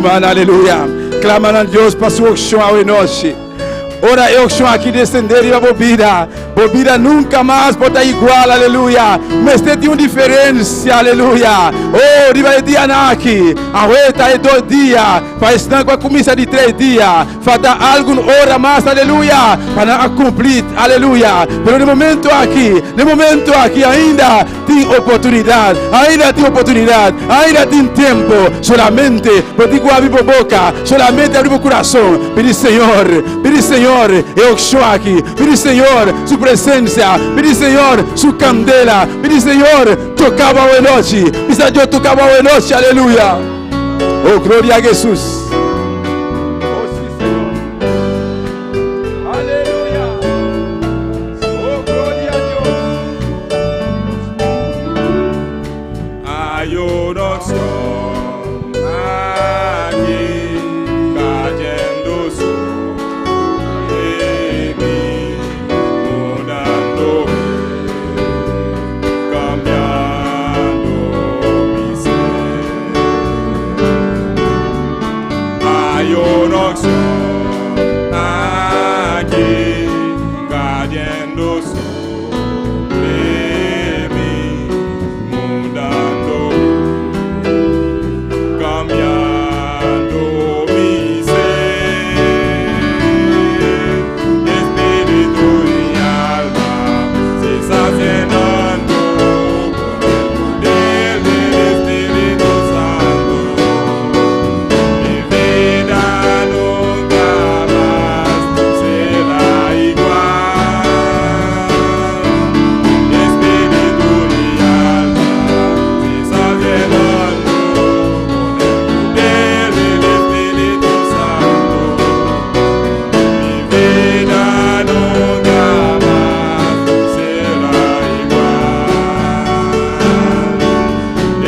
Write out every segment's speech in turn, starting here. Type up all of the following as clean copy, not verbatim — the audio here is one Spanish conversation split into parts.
Mano, aleluia. Clamando a Deus para sua unção hoje noite. Ora eu chamo aqui descender e a bobida. Bobida nunca mais pode estar igual, aleluia. Mas tem uma diferença, aleluia. Oh, riba de dia aqui. A reta é 2 dias. Faz não com a comissão de 3 dias. Falta alguma hora mais, aleluia. Para cumprir, aleluia. Mas no momento aqui ainda tem oportunidade. Ainda tem oportunidade. Ainda tem tempo. Solamente, pode abrir a boca. Solamente abrir o coração. Pedi Senhor, eu estou aqui. Pedi Senhor, sua presença. Pedi Senhor, sua candela. Pedi Senhor, tocava a noite. Pedi Deus tocava a noite, aleluia. Oh, glória a Jesus. Oh, sim, Senhor. Aleluia. Oh, glória a Deus. Hay una opción aquí cayendo sobre mí, mudándome, cambiando mi ser. Hay una opción aquí cayendo sobre mí, mudándome, cambiando mi ser. Espíritu y alma se saciando con el poder del Espíritu Santo. Mi vida nunca más será igual. Espíritu y alma se saciando con el poder del Espíritu Santo. Mi vida nunca más será igual.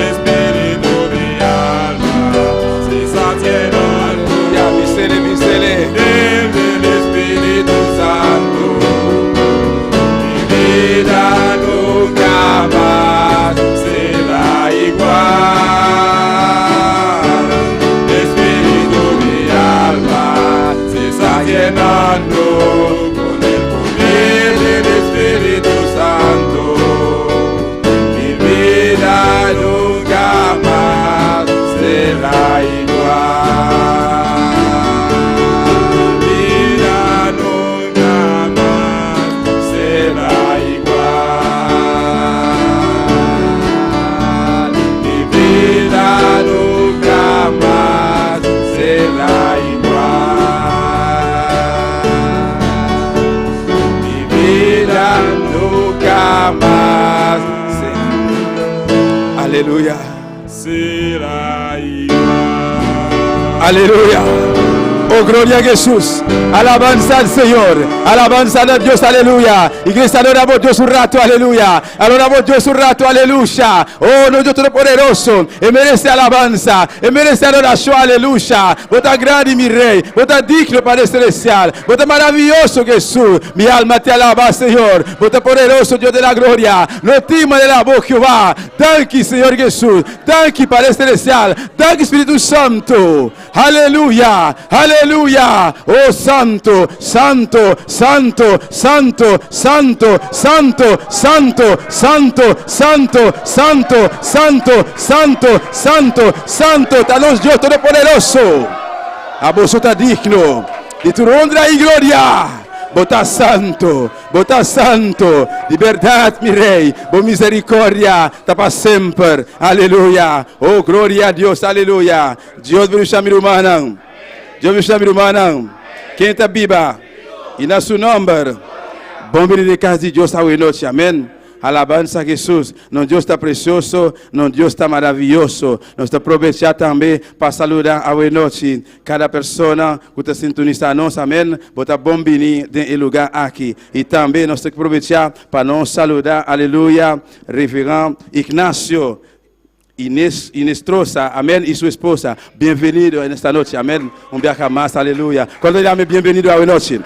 Espíritu y alma se saciando Ya, misele. del Espíritu Santo. Mi vida nunca más será igual. Espíritu y alma se está llenando con el poder del Espíritu Santo. Mi vida nunca más será igual. Vida nunca más será igual. Mi vida nunca más será igual. Mi vida nunca más Aleluia. será igual. Aleluia. Oh, glória a Jesus. Alabanza al Señor. Alabanza a Dios, aleluya. Iglesia, adoramos a Dios un rato, aleluya. Adoramos a Dios un rato, aleluya. Oh, no Dios Todopoderoso. Él merece alabanza. Él merece adoración, aleluya. Vos estás grande, mi rey. Vos estás digno, Padre Celestial. Vos estás maravilloso, Jesús. Mi alma te alaba, Señor. Vos estás poderoso, Dios de la gloria. No tema de la voz, Jehová. Danke, Señor Jesús. Danke, Padre Celestial. Danke, Espíritu Santo. Aleluya. Aleluya. Oh, santo, santo, santo, santo, santo, santo, santo, santo, santo, santo, santo, santo, santo, santo, talos Dios Todopoderoso. A vos está digno de tu honra y gloria. Bota santo, de verdade, mi rei, bo misericórdia, tá para sempre, aleluia, oh, glória a Deus, aleluia, Deus me chama irmão, Deus me chama irmão, quem está viva, e na seu nome, bom venir de casa de Deus a noite, amém. Alabança a Jesus. Não Deus está precioso, não Deus está maravilhoso. Nós estamos aproveitando também para saludar a noite cada pessoa que está sintonizando nós, amém. Bota bom venir em lugar aqui. E também nós temos que aproveitar para nós saludar, aleluia, reverendo Ignacio Inestrosa, amém, e sua esposa. Bem-vindo nesta noite, amém. Um dia mais, aleluia. Quando ele é bem-vindo à noite.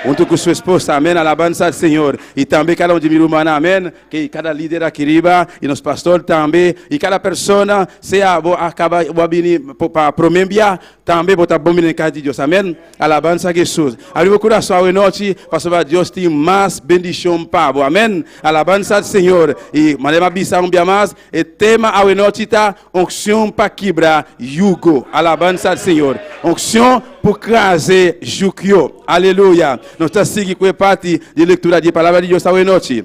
junto com sua esposa, amém, alabança ao Senhor, e também cada um de mim humana, amém, que cada líder aqui riba, e nos pastor também, e cada pessoa, se acaba o abini para promembia, também botar bom em casa de Deus, amém, alabança a Jesus, abrimos o coração a noite, para Deus tem mais bendição para, amém, alabança ao Senhor, e malema bisa bia mais, e tema a noite tá, onction para quebrar jugo, alabança ao Senhor, onction para craser jugo, aleluia. Nós estamos seguindo com a parte de leitura de palavra de Deus esta noite.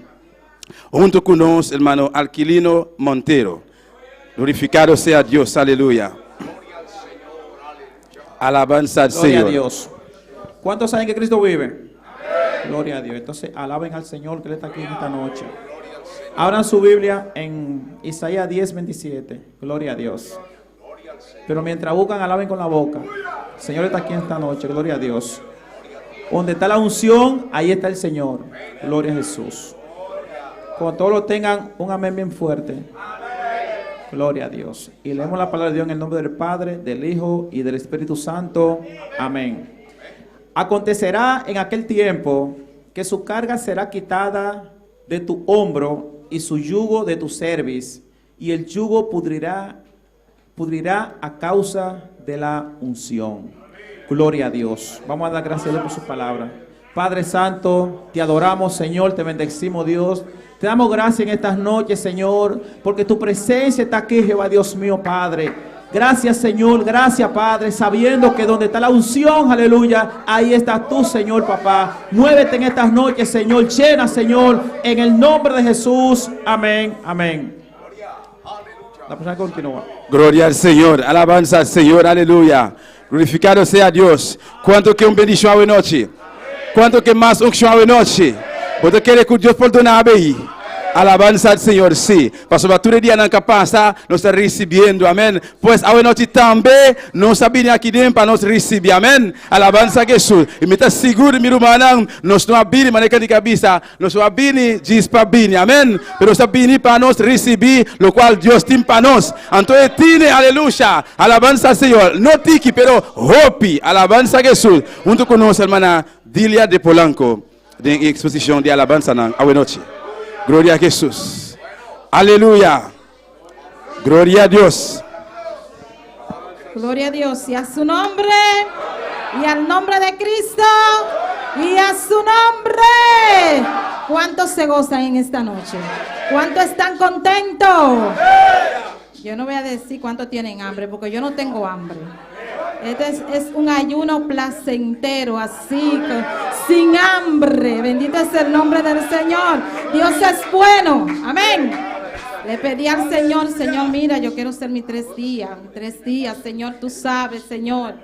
Junto conosco, hermano Alquilino Monteiro. Glorificado sea Dios, aleluya. Alabanza al Gloria Señor. a Dios. ¿Cuántos saben que Cristo vive? Gloria a Dios. Entonces, alaben al Señor que Él está aquí en esta noche. Abran su Biblia en Isaías 10:27. Gloria a Dios. Pero mientras buscan, alaben con la boca. El Señor está aquí en esta noche. Gloria a Dios. Donde está la unción, ahí está el Señor. Gloria a Jesús. Cuando todos lo tengan, un amén bien fuerte. Gloria a Dios. Y leemos la palabra de Dios en el nombre del Padre, del Hijo y del Espíritu Santo. Amén. Acontecerá en aquel tiempo que su carga será quitada de tu hombro y su yugo de tu cerviz, y el yugo pudrirá a causa de la unción. Gloria a Dios. Vamos a dar gracias a Dios por su palabra. Padre Santo, te adoramos, Señor, te bendecimos, Dios. Te damos gracias en estas noches, Señor, porque tu presencia está aquí, Jehová Dios mío, Padre. Gracias, Señor, gracias, Padre, sabiendo que donde está la unción, aleluya, ahí estás tú, Señor, papá. Muévete en estas noches, Señor, llena, Señor, en el nombre de Jesús. Amén, amén. La persona continúa. Gloria al Señor, alabanza al Señor, aleluya. Glorificado sea Dios. ¿Cuánto que un bendición hoy noche? ¿Cuánto que más unción hoy noche? ¿Vos querés que Dios por donar ahí? Alabanza al Señor, sí. Pastor, va todo día en capaz, nos está recibiendo, amén. Pues hoy noche también nos viene aquí dentro para nos recibir, amén. Alabanza a Jesús. Y me está seguro, mi hermano, nos no viene maneca de cabeza, nos va viene diz para viene, amén. Pero está viene para nos recibir, lo cual Dios tiene para nos. Entonces tiene, aleluya, alabanza al Señor. No tiki, pero hopi, alabanza a Jesús. Junto con nosotros, hermana Dilia de Polanco, de exposición de alabanza hoy noche. Gloria a Jesús. Aleluya. Gloria a Dios. Gloria a Dios y a su nombre y al nombre de Cristo y a su nombre. ¿Cuántos se gozan en esta noche? ¿Cuántos están contentos? Yo no voy a decir cuántos tienen hambre porque yo no tengo hambre. Este es un ayuno placentero, así, sin hambre. Bendito es el nombre del Señor. Dios es bueno. Amén. Le pedí al Señor, Señor, mira, yo quiero hacer mis 3 días. 3 días, Señor, tú sabes, Señor.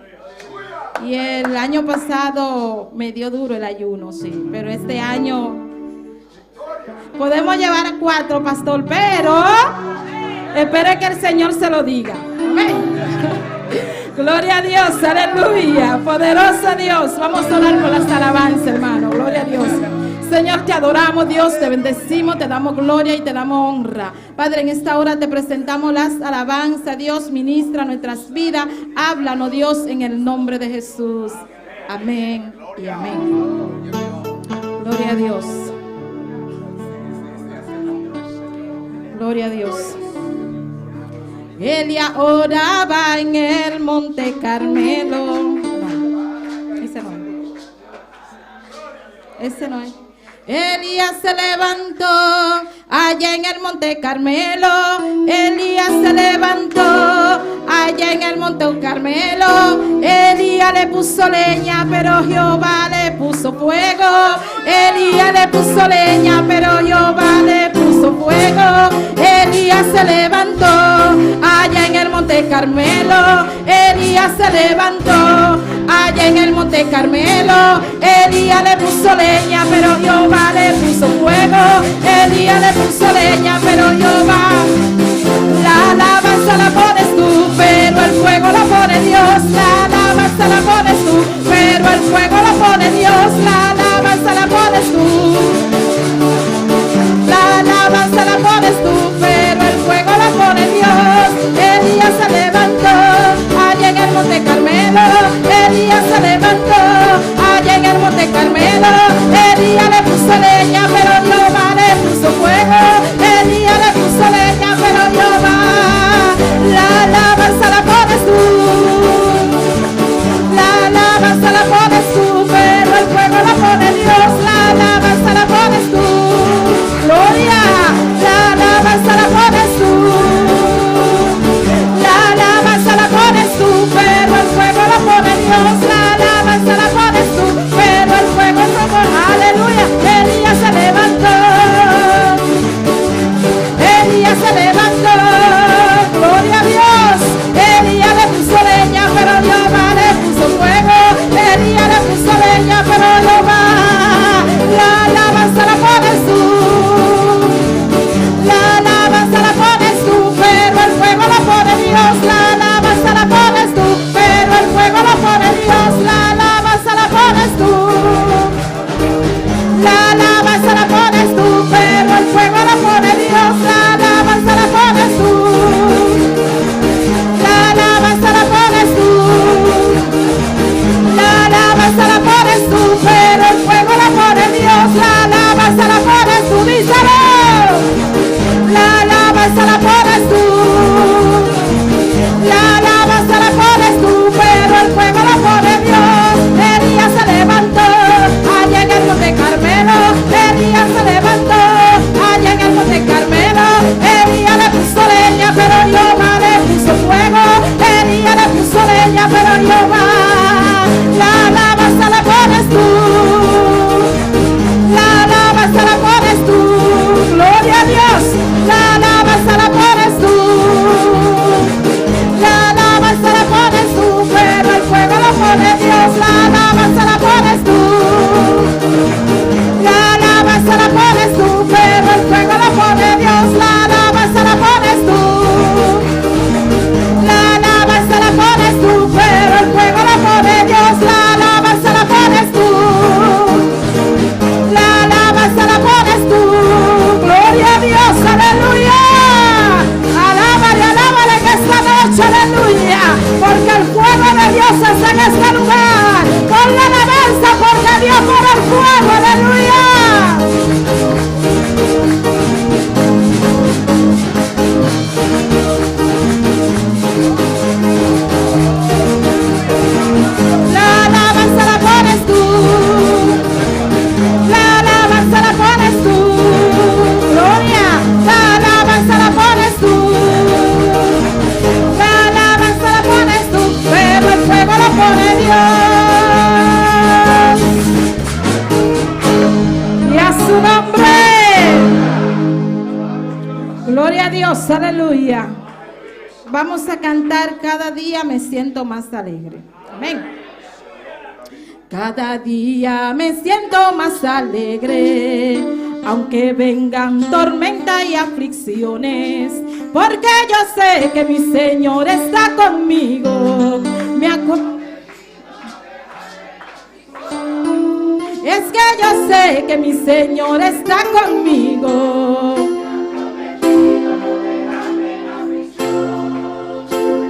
Y el año pasado me dio duro el ayuno, sí. Pero este año podemos llevar a 4, pastor, pero espere que el Señor se lo diga. Amén. Gloria a Dios, aleluya, poderoso Dios. Vamos a orar por las alabanzas, hermano. Gloria a Dios. Señor, te adoramos, Dios, te bendecimos, te damos gloria y te damos honra. Padre, en esta hora te presentamos las alabanzas. Dios, ministra nuestras vidas. Háblanos, Dios, en el nombre de Jesús. Amén y amén. Gloria a Dios. Gloria a Dios. Elia oraba en el Monte Carmelo. No, ese no es. Ese no es. Elías se levantó allá en el Monte Carmelo. Elías se levantó allá en el Monte Carmelo. Elías le puso leña, pero Jehová le puso fuego. Elías le puso leña, pero Jehová le puso fuego. Elías se levantó allá en el Monte Carmelo. Elías se levantó allá en el Monte Carmelo. Elías le puso leña, pero Jehová le puso fuego. Elías le puso leña, pero Jehová. La alabanza la pones tú, pero el fuego la pone Dios. La alabanza la pones tú, pero el fuego la pone Dios. La alabanza la pones tú. La alabanza la pones tú, pero el fuego la pone Dios. Elías se levantó allá en el Monte Carmelo. Elías se levantó allá en el Monte Carmelo. Jehová. La alabanza la pones tú. La alabanza la pones tú. Gloria a Dios. La alabanza la pones tú. La alabanza la pones tú, pero el fuego lo pone Dios. La alabanza la pones tú. La alabanza la pones tú, pero el fuego lo pone Dios. La alabanza la pones tú. La alabanza la pones tú, pero el fuego lo pone Dios. La alabanza la pones tú. La alabanza la pones tú. Gloria a Dios, aleluya. Alábale en esta noche, aleluya. Porque el fuego de Dios está en este lugar. Con la alabanza, porque Dios por el fuego, aleluya. La alabanza la pones tú. La alabanza la pones tú. Gloria. La alabanza la pones tú. La alabanza la pones tú, pero el fuego lo pone Dios. Y a su nombre. Gloria a Dios, aleluya. Vamos a cantar cada día me siento más alegre. Amén. Cada día me siento más alegre, aunque vengan tormentas y aflicciones, porque yo sé que mi Señor está conmigo. Es que yo sé que mi Señor está conmigo.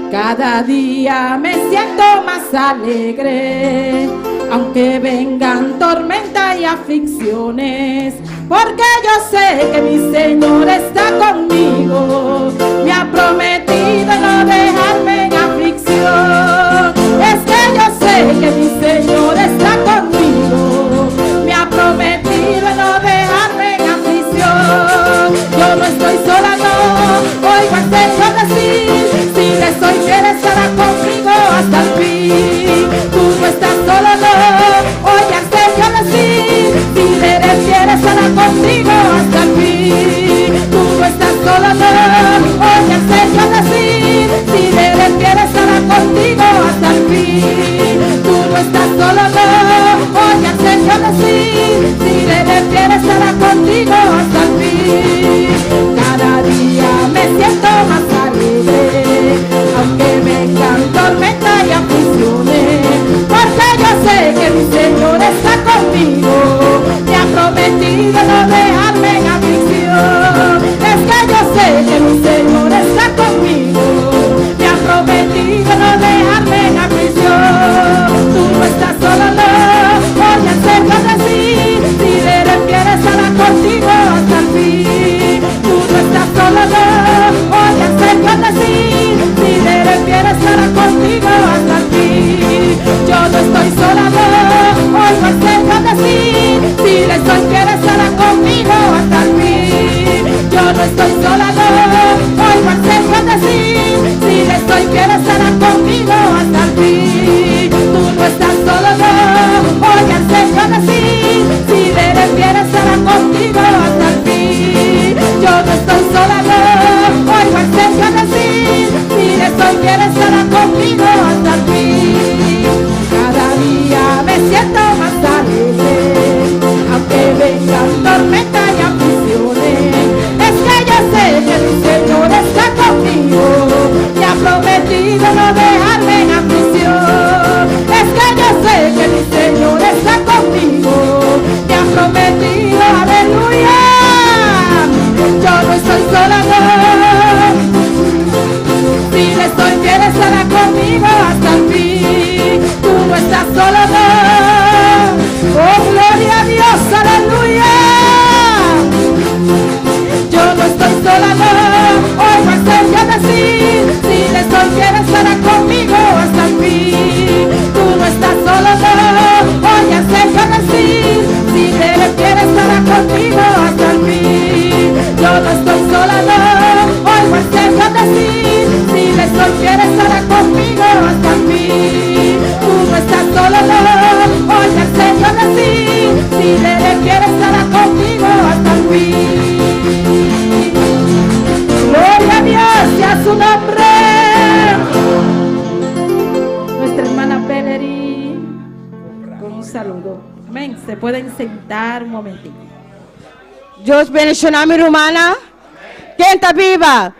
Cada día me siento más alegre, aunque vengan tormentas y aflicciones, porque yo sé que mi Señor está conmigo. Me ha prometido no dejarme en aflicción. Es que yo sé que mi Señor está conmigo. Me ha prometido no dejarme en aflicción. Yo no estoy sola, no. Oigo al Señor decir, si le soy fiel estará conmigo hasta el fin. Tú no estás solo, no. Oye al Señor decir, si le eres fiel estará contigo hasta el fin. Tú no estás solo, no. Oye al Señor decir, si le eres fiel estará contigo hasta el fin. Tú no estás solo, no. Oye al Señor decir, si le eres fiel estará contigo hasta el fin. Cada día me siento más alegre, aunque vengan tormentas y aflicciones, porque yo sé que mi Señor está conmigo. Me ha prometido no dejarme en aflicción. Es que yo sé que mi Señor está conmigo. Me ha prometido no dejarme en aflicción. Tú no estás solo, no. Oye al Señor decir, si le eres fiel estará contigo hasta el fin. Tú no estás solo, no. Oye al Señor decir, si le eres fiel estará contigo hasta el fin. Yo no estoy sola, no. Oigo al Señor decir, si le soy fiel estará conmigo hasta el fin. Yo no estoy sola, no. Oigo al Señor decir, si le soy fiel estará conmigo hasta el fin. Tú no estás solo, no. Oigo al Señor decir, si le eres fiel estará contigo hasta el fin. Yo no estoy sola, no. Oigo al Señor decir, si le soy fiel estará conmigo hasta el fin. Cada día me siento más alegre, aunque vengan tormentas y aflicciones. Es que yo sé que mi Señor está conmigo. Me ha prometido no dejarme en aflicción. Es que yo sé que mi Señor está conmigo. Me ha prometido, aleluya. Yo no estoy sola, no. Si le estoy fiel estará conmigo hasta el fin. Tú no estás sola, no. Oh, gloria a Dios, aleluya. Yo no estoy sola, no. Oigo al Señor decir, si le soy fiel estará conmigo hasta el fin. Tú no estás sola, no. Oye al Señor decir, si le eres fiel estará conmigo hasta el fin. Yo no estoy sola, no. Oigo al Señor decir, si le soy fiel estará conmigo hasta el fin. saludo. Amén. Se pueden sentar un momentito. Dios bendiga mi hermana. ¿Quién está viva?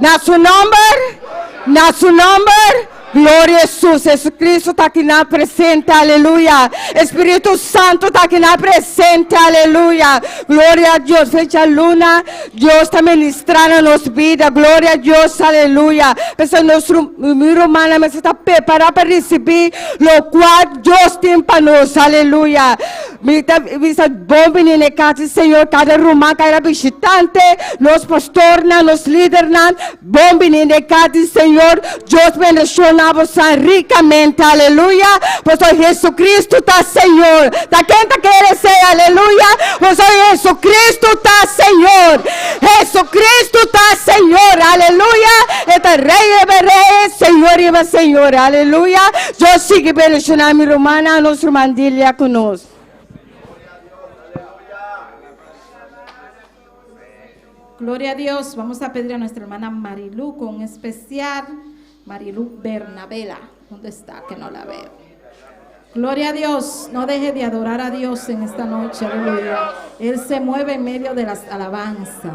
Na su nombre. Na su nombre. Glória a Jesus, Jesucristo está aqui na presente, aleluia. Espírito Santo está aqui na presente, aleluia. Glória a Deus, frente à luna, Deus está ministrando a nossa vida, glória a Deus, aleluia. Pessoal, nosso humana, mas está preparado para receber o qual Deus tem para nós, aleluia. Vista bom menino, cada Senhor, cada romano, cada visitante, nos pastor, nos líder, bom menino, cada Senhor, Deus bendiga ricamente, aleluia. Pastor Jesucristo está Senhor. Da quem está querendo ser, aleluia. Pastor Jesucristo está Senhor. Jesucristo está Senhor, aleluia. Está rei, Senhor e Senhor, aleluia. Eu sigo bendicionando minha irmã, nossa irmandilha conosco. Gloria a Dios. Vamos a pedir a nuestra hermana Marilu con un especial. Marilu Bernabela, ¿dónde está? Que no la veo. Gloria a Dios, no deje de adorar a Dios en esta noche, aleluya. Él se mueve en medio de las alabanzas.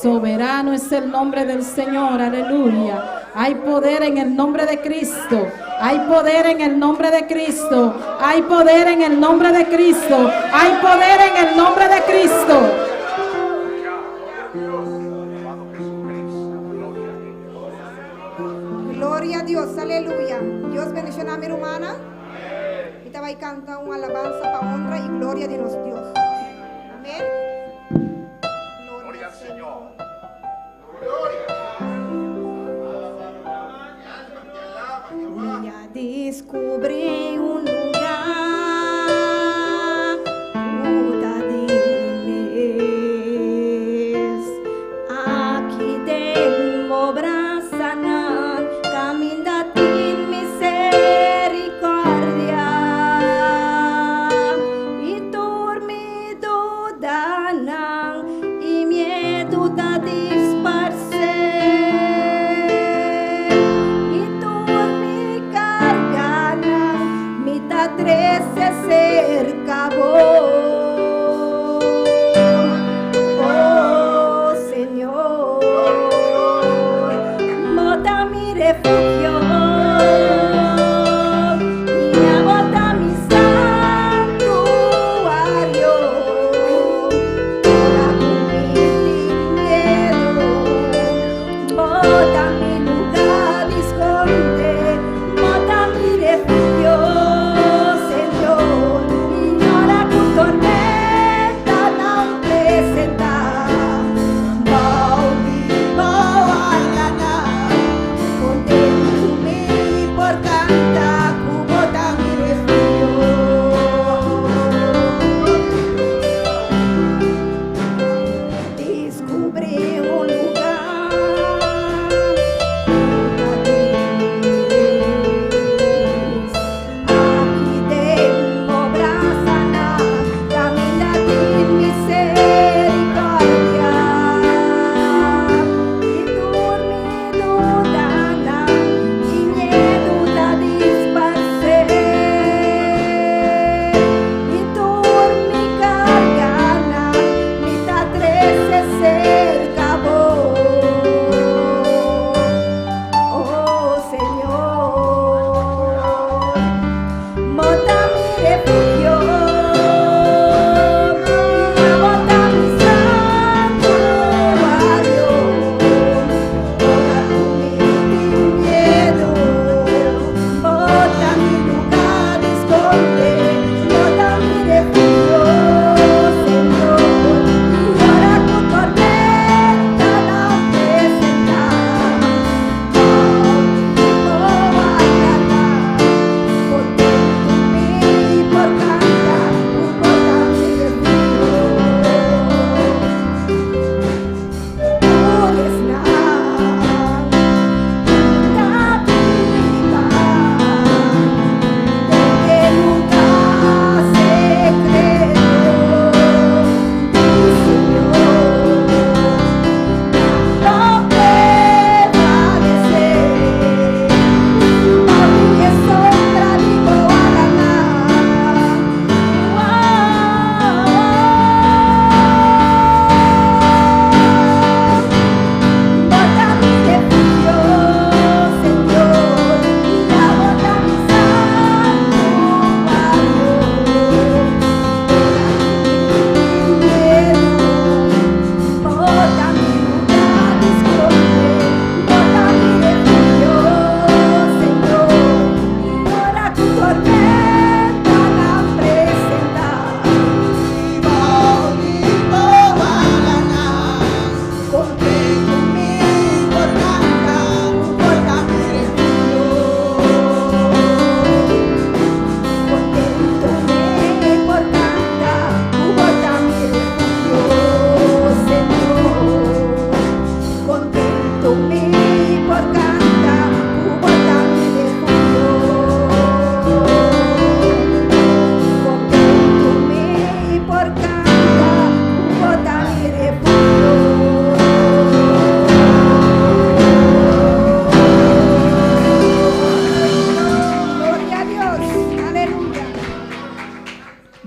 Soberano es el nombre del Señor, aleluya. Hay poder en el nombre de Cristo. Hay poder en el nombre de Cristo. Hay poder en el nombre de Cristo. Hay poder en el nombre de Cristo. Gloria a Dios, aleluya. Dios bendiga a mi hermana. Y te va a cantar una alabanza para honra y gloria de nuestro Dios. Amén. Gloria al Señor. Ya descubrí un lugar, puta de mes. Aquí tengo brasa, camina en misericordia y dormido danan y miedo da disparcer y tú me carganas, me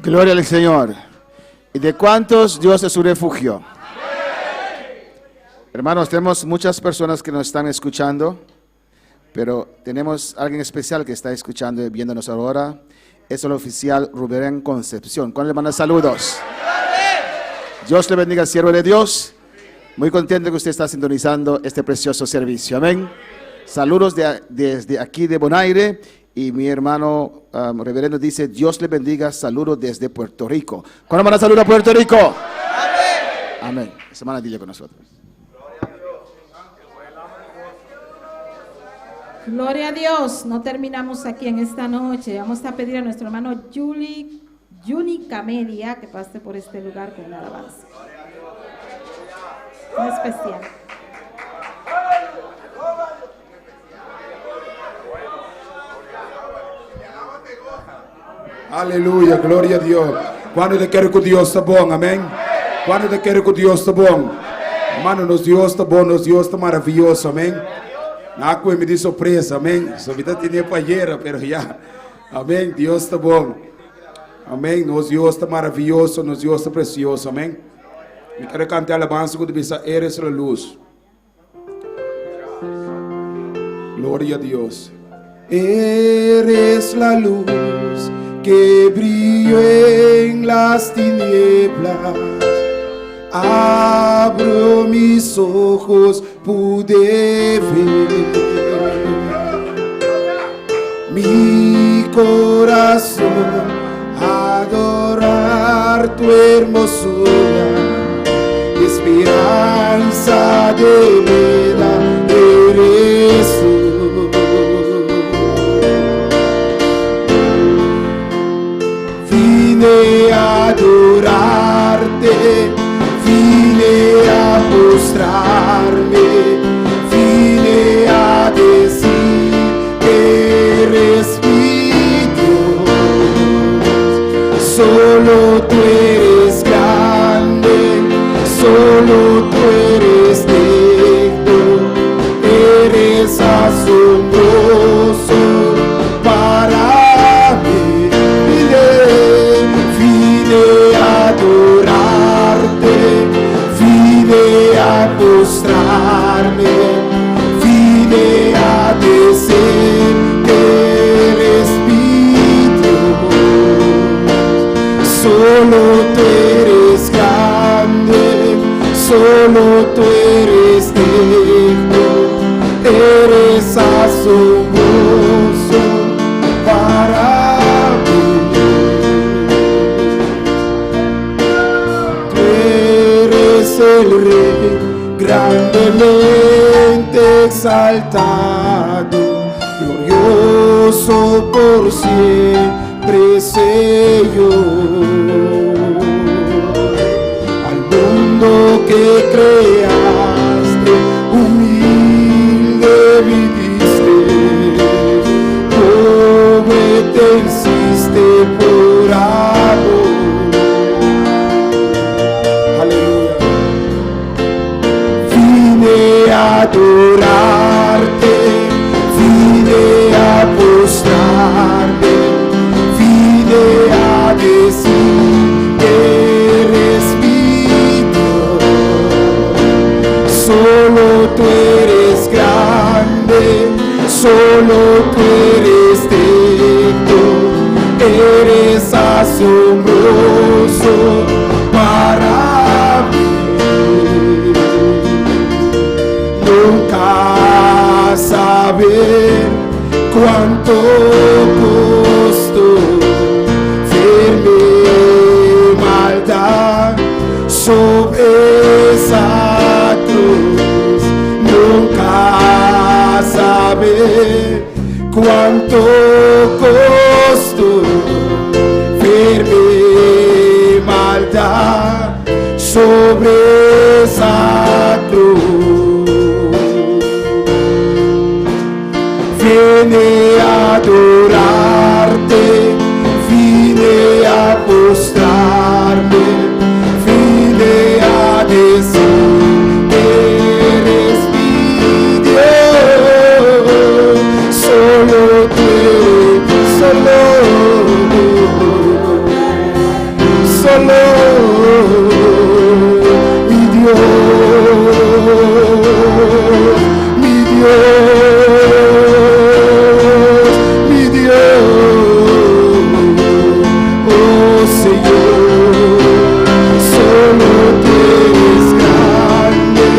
Gloria al Señor. ¿Y de cuántos Dios es su refugio? Hermanos, tenemos muchas personas que nos están escuchando, pero tenemos a alguien especial que está escuchando y viéndonos ahora. Es el oficial Rubén Concepción. ¿Cuándo le manda saludos? Dios le bendiga, siervo de Dios. Muy contento que usted está sintonizando este precioso servicio. Amén. Saludos desde aquí de Bonaire. Y mi hermano reverendo dice: Dios le bendiga, saludos desde Puerto Rico. ¿Cuándo manda saludos a Puerto Rico? Amén. Amén. Semana dile con nosotros. Gloria a Dios. No terminamos aquí en esta noche. Vamos a pedir a nuestro hermano Juni Camelia que pase por este lugar con una alabanza. Muy especial. Aleluia, glória a Deus. Quando eu quero que Deus está bom, amém? Quando eu quero que Deus está bom. Mano, nos Deus está bom, nos Deus está maravilhoso, amém? Naco me de surpresa, amém? Sua vida tinha palheira, pero já. Amém? Deus está bom. Amém? Nos Deus está maravilhoso, nos Deus está precioso, amém? Me quero cantar a alabança quando bisa eres a luz. Glória a Deus. Eres la luz que brilló en las tinieblas. Abro mis ojos, pude ver. Mi corazón adorar tu hermosura, esperanza de vida eres tú. Vine a adorarte, vine a postrarme, vine a decir que eres mi Dios. Solo tú eres grande, solo tú eres digno, eres asombroso para mí. Vine a adorarte, vine a postrarme, vine a decir que eres mi Dios. Solo tú eres grande, solo tú eres digno, eres asombroso para mí. Tú eres el Rey grandemente exaltado, glorioso por siempre Señor. Al mundo que creaste, humilde viviste, pobre te hiciste por amor. Aleluya. Vine a adorarte, vine a postrarme, vine a decir que eres mi Dios. Solo tú eres grande, solo tú eres digno, eres asombroso para mí. Nunca saber cuánto costó ver mi maldad sobre esa cruz. Nunca saber cuánto costó ver mi maldad sobre esa cruz. Vine a adorarte, vine a postrarme, vine a decir que eres mi Dios. Solo tú, solo tú. mi Dios, mi Dios, mi Dios. Oh Señor, solo tú eres grande,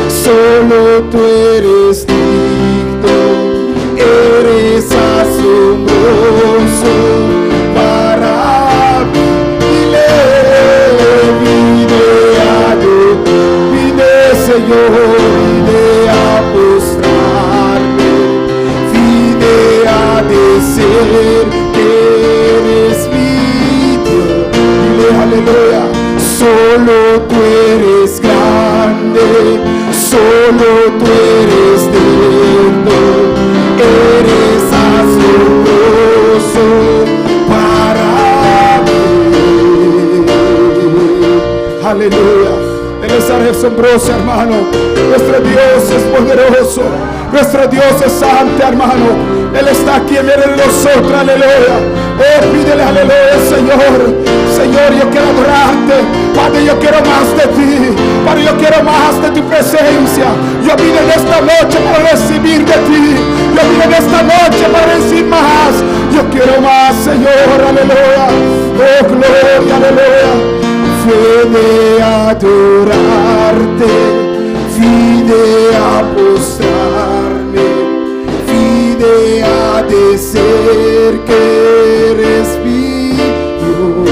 solo tú eres digno, eres asombroso para mí. Vine, Señor, vine a postrarme, vine a decir que eres mi Dios. Dile aleluya. Solo tú eres grande, solo tú eres digno, eres asombroso para mí. Aleluya. Él es asombroso, hermano. Nuestro Dios es poderoso, nuestro Dios es santo, hermano. Él está aquí en medio de nosotros, aleluya. Oh, pídele aleluya, Señor. Señor, yo quiero adorarte. Padre, yo quiero más de ti. Padre, yo quiero más de tu presencia. Yo vine en esta noche para recibir de ti. Yo vine en esta noche para recibir más. Yo quiero más, Señor, aleluya. Oh, gloria, aleluya. Vine a adorarte, vine a postrarme, vine a decir que eres mi Dios.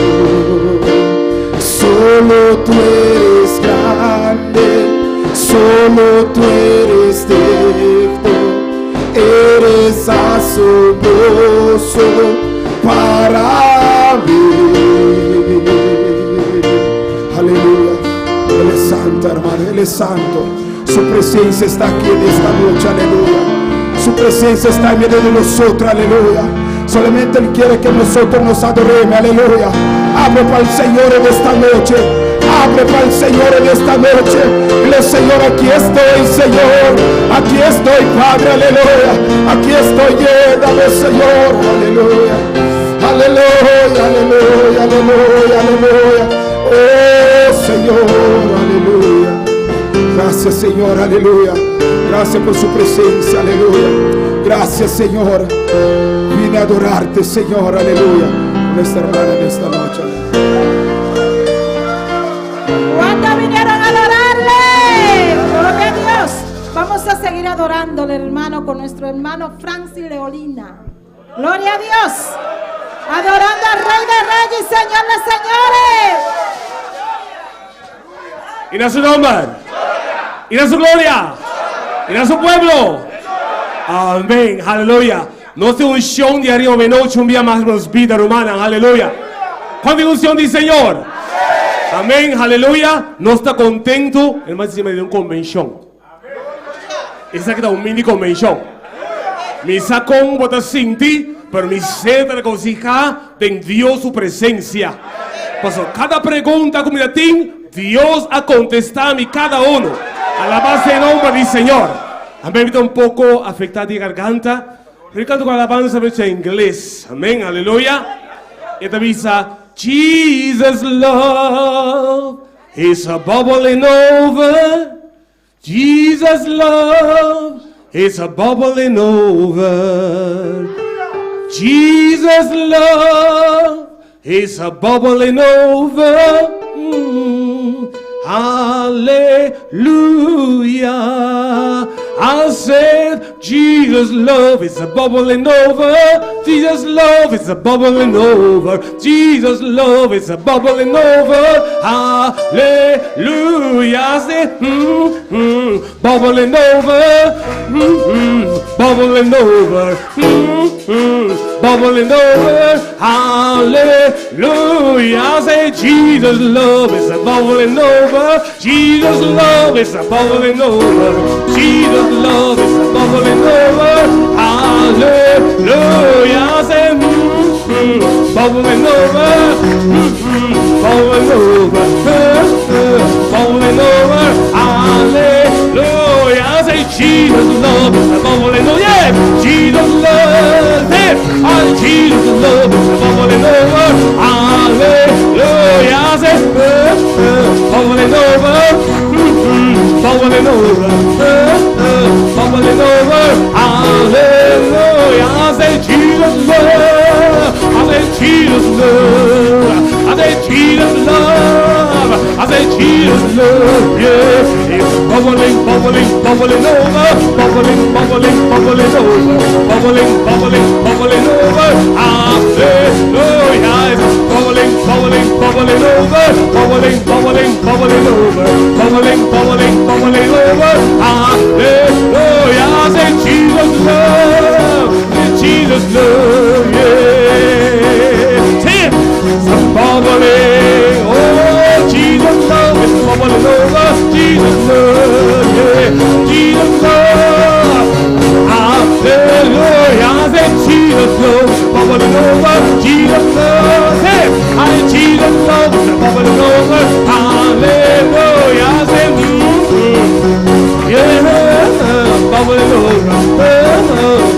Solo tú eres grande, solo tú eres digno, eres asombroso para mí. Aleluya. Él es santo, hermano, Él es santo. Su presencia está aquí en esta noche, aleluya. Su presencia está en medio de nosotros, aleluya. Solamente Él quiere que nosotros nos adoremos, aleluya. Abre para el Señor en esta noche. Abre para el Señor en esta noche. Dile, Señor, aquí estoy, Señor. Aquí estoy, Padre, aleluya. Aquí estoy, llévame, Señor, aleluya. Aleluya, aleluya, aleluya, aleluya. Oh Señor, aleluya. Gracias, Señor, aleluya. Gracias por su presencia, aleluya. Gracias, Señor. Vine a adorarte, Señor, aleluya. Nuestra hermana en esta noche. ¿Cuántos vinieron a adorarle? Gloria a Dios. Vamos a seguir adorándole, hermano, con nuestro hermano Francis Leolina. Gloria a Dios. Adorando al Rey de Reyes y Señor de Señores. Y a su nombre, y a su gloria, y a su pueblo. Amén, aleluya. Nossa unção de arriba me noche un día más nos vida romana, aleluya. ¿Cuánta unción dice Señor? Amén, aleluya. No está contento, el más encima de una convención. Esa que da un mini convención. Me sacó un bota sin ti, pero mi sed de regocijar en Dios su presencia. Pasó cada pregunta como la tin. Dios ha contestado a mí cada uno. Alabanza en nombre del Señor. Amén. Me un poco afectada de garganta. Pero canto con alabanza en inglés. Amén. Aleluya. Esta visa. Jesus' love is a bubbling over. Jesus' love is a bubbling over. Jesus' love is a bubbling over. Hallelujah. I said, Jesus' love is a bubbling over. Jesus' love is a bubbling over. Jesus' love is a bubbling over. Hallelujah. I said, bubbling over. Bubbling over. Bubbling over. Hallelujah. I say, Jesus' love is a bubbling over. Jesus' love is a bubbling over. Jesus' love is a bubbling over. Hallelujah. I say, bubbling over. Bubbling over. Bubbling over. Hallelujah. I say, Jesus' love is a bubbling over. Yeah. Jesus' love. Yeah. Jesus' love is a bubbling over. Hallelujah. Jesus love. I say Jesus love. I say Jesus love. Yeah, it's bubbling, bubbling, bubbling over. Bubbling, bubbling, bubbling over. Bubbling, bubbling, bubbling over. Hallelujah. It's bubbling, bubbling, bubbling over. Bubbling, bubbling, bubbling over. Bubbling, bubbling, bubbling over. Hallelujah. I say Jesus love. Jesus love. Yeah. Say it. Some bubbling. Oh, Jesus love. It's bubbling over. Jesus love. Yeah. Jesus love. Hallelujah. I say Jesus love. Bubbling over. Jesus love. Hey, I say Jesus love. Bubbling over. Hallelujah. I say yeah, bubbling over,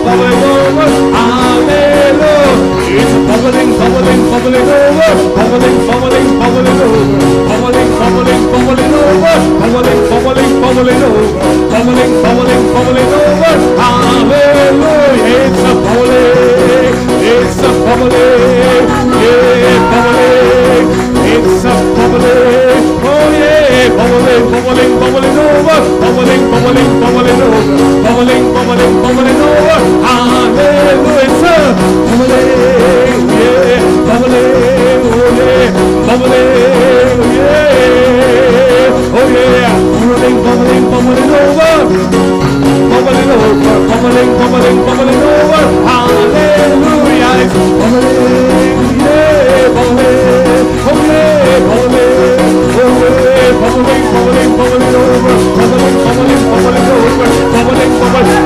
bubbling over, hallelujah. It's bubbling, bubbling, bubbling over, bubbling, bubbling, bubbling over, bubbling, bubbling, bubbling over, bubbling, bubbling, bubbling over, bubbling, bubbling, bubbling over, hallelujah. It's a bubbling, it's a bubbling, yeah, bubbling, it's a bubbling, oh yeah, bubbling, bubbling, bubbling over, bubbling, bubbling, bubbling over, bubbling, bubbling, bubbling over, hallelujah, it's a bubbling, yeah, bubbling, oh yeah, bubbling, yeah, oh yeah, bubbling, bubbling, bubbling over, bubbling over, bubbling, bubbling, bubbling over, hallelujah, it's bubbling, yeah, bubbling, oh yeah, bubbling, oh yeah, bubbling, bubbling, bubbling over, bubbling, bubbling, bubbling over, bubbling, bubbling.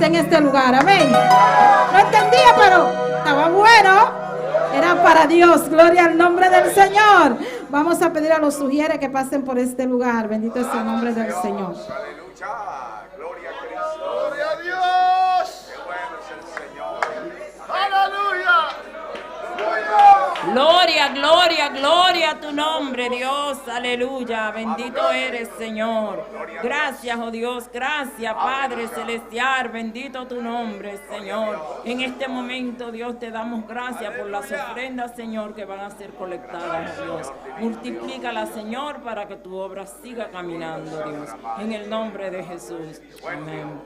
En este lugar, amén. No entendía, pero estaba bueno. Era para Dios, gloria al nombre del Señor. Vamos a pedir a los sugieres que pasen por este lugar. Bendito es el nombre del Señor. Aleluya, gloria a Cristo. Gloria a Dios. Qué bueno es el Señor. Aleluya. Gloria, gloria, gloria a tu nombre, Dios, aleluya, bendito eres, Señor. Gracias, oh Dios, gracias, Padre Celestial, bendito tu nombre, Señor. En este momento, Dios, te damos gracias por las ofrendas, Señor, que van a ser colectadas, Dios. Multiplícalas, Señor, para que tu obra siga caminando, Dios. En el nombre de Jesús, amén.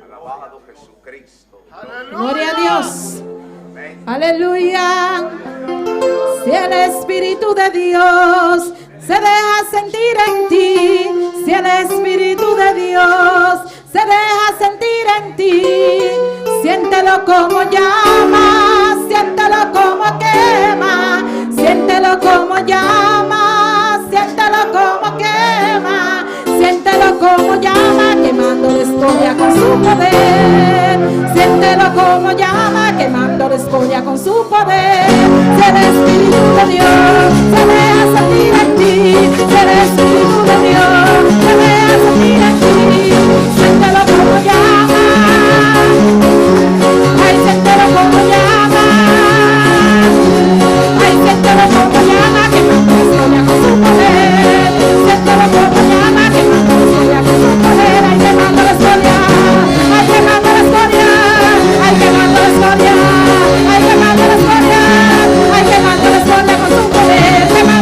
Alabado Jesucristo. Gloria a Dios. Aleluya. Si el Espíritu de Dios se deja sentir en ti, si el Espíritu de Dios se deja sentir en ti, siéntelo como llama, siéntelo como quema, siéntelo como llama, siéntelo como quema, siéntelo como llama, quemando la escoria con su poder, siéntelo como llama, quemando la escoria con su poder. Si el Espíritu de Dios se deja sentir en ti, si el Espíritu de Dios se deja sentir en ti, siéntelo como llama, ay, siéntelo como llama, ay, siéntelo como llama, quemando la escoria con su poder, siéntelo como llama, quemando la escoria con su poder, ay, quemando la escoria, ay, quemando la escoria, ay, quemando la escoria, ay, quemando la escoria, ay, quemando la escoria con su poder, quemando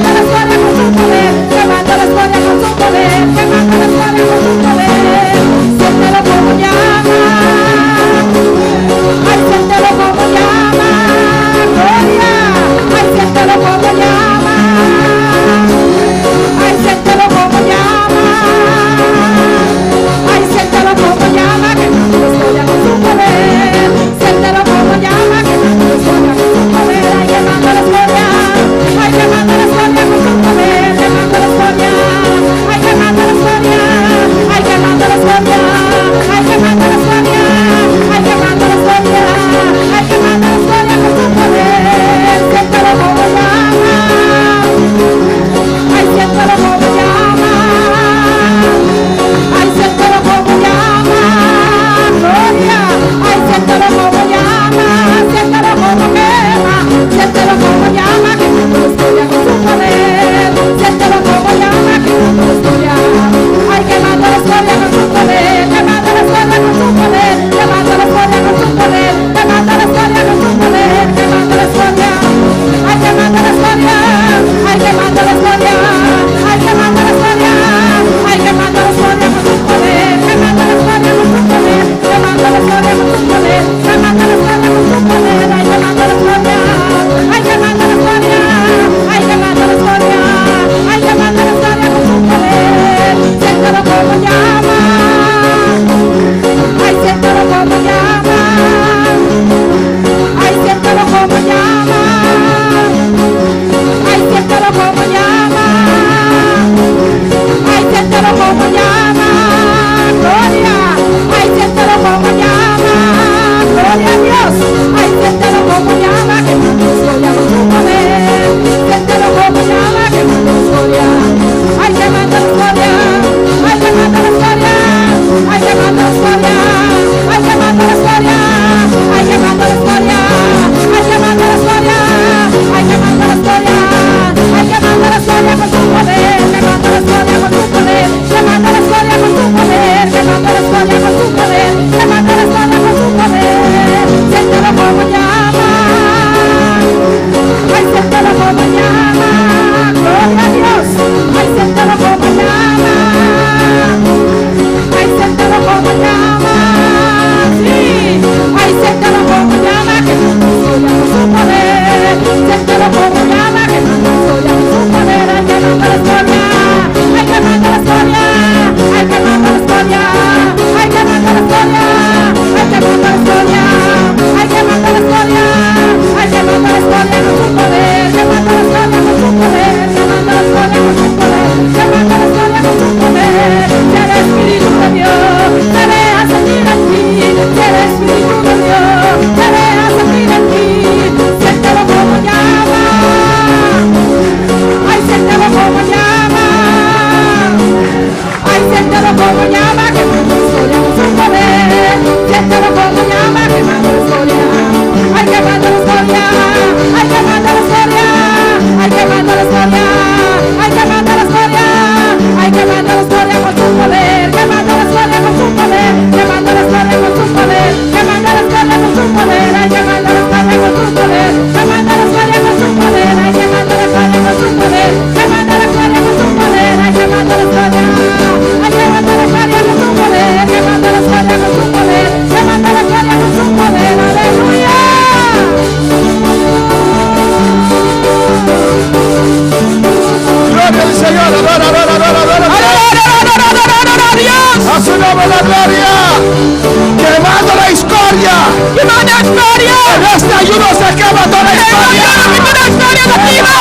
escoria. En este ayuno se quema toda escoria. Toda escoria negativa.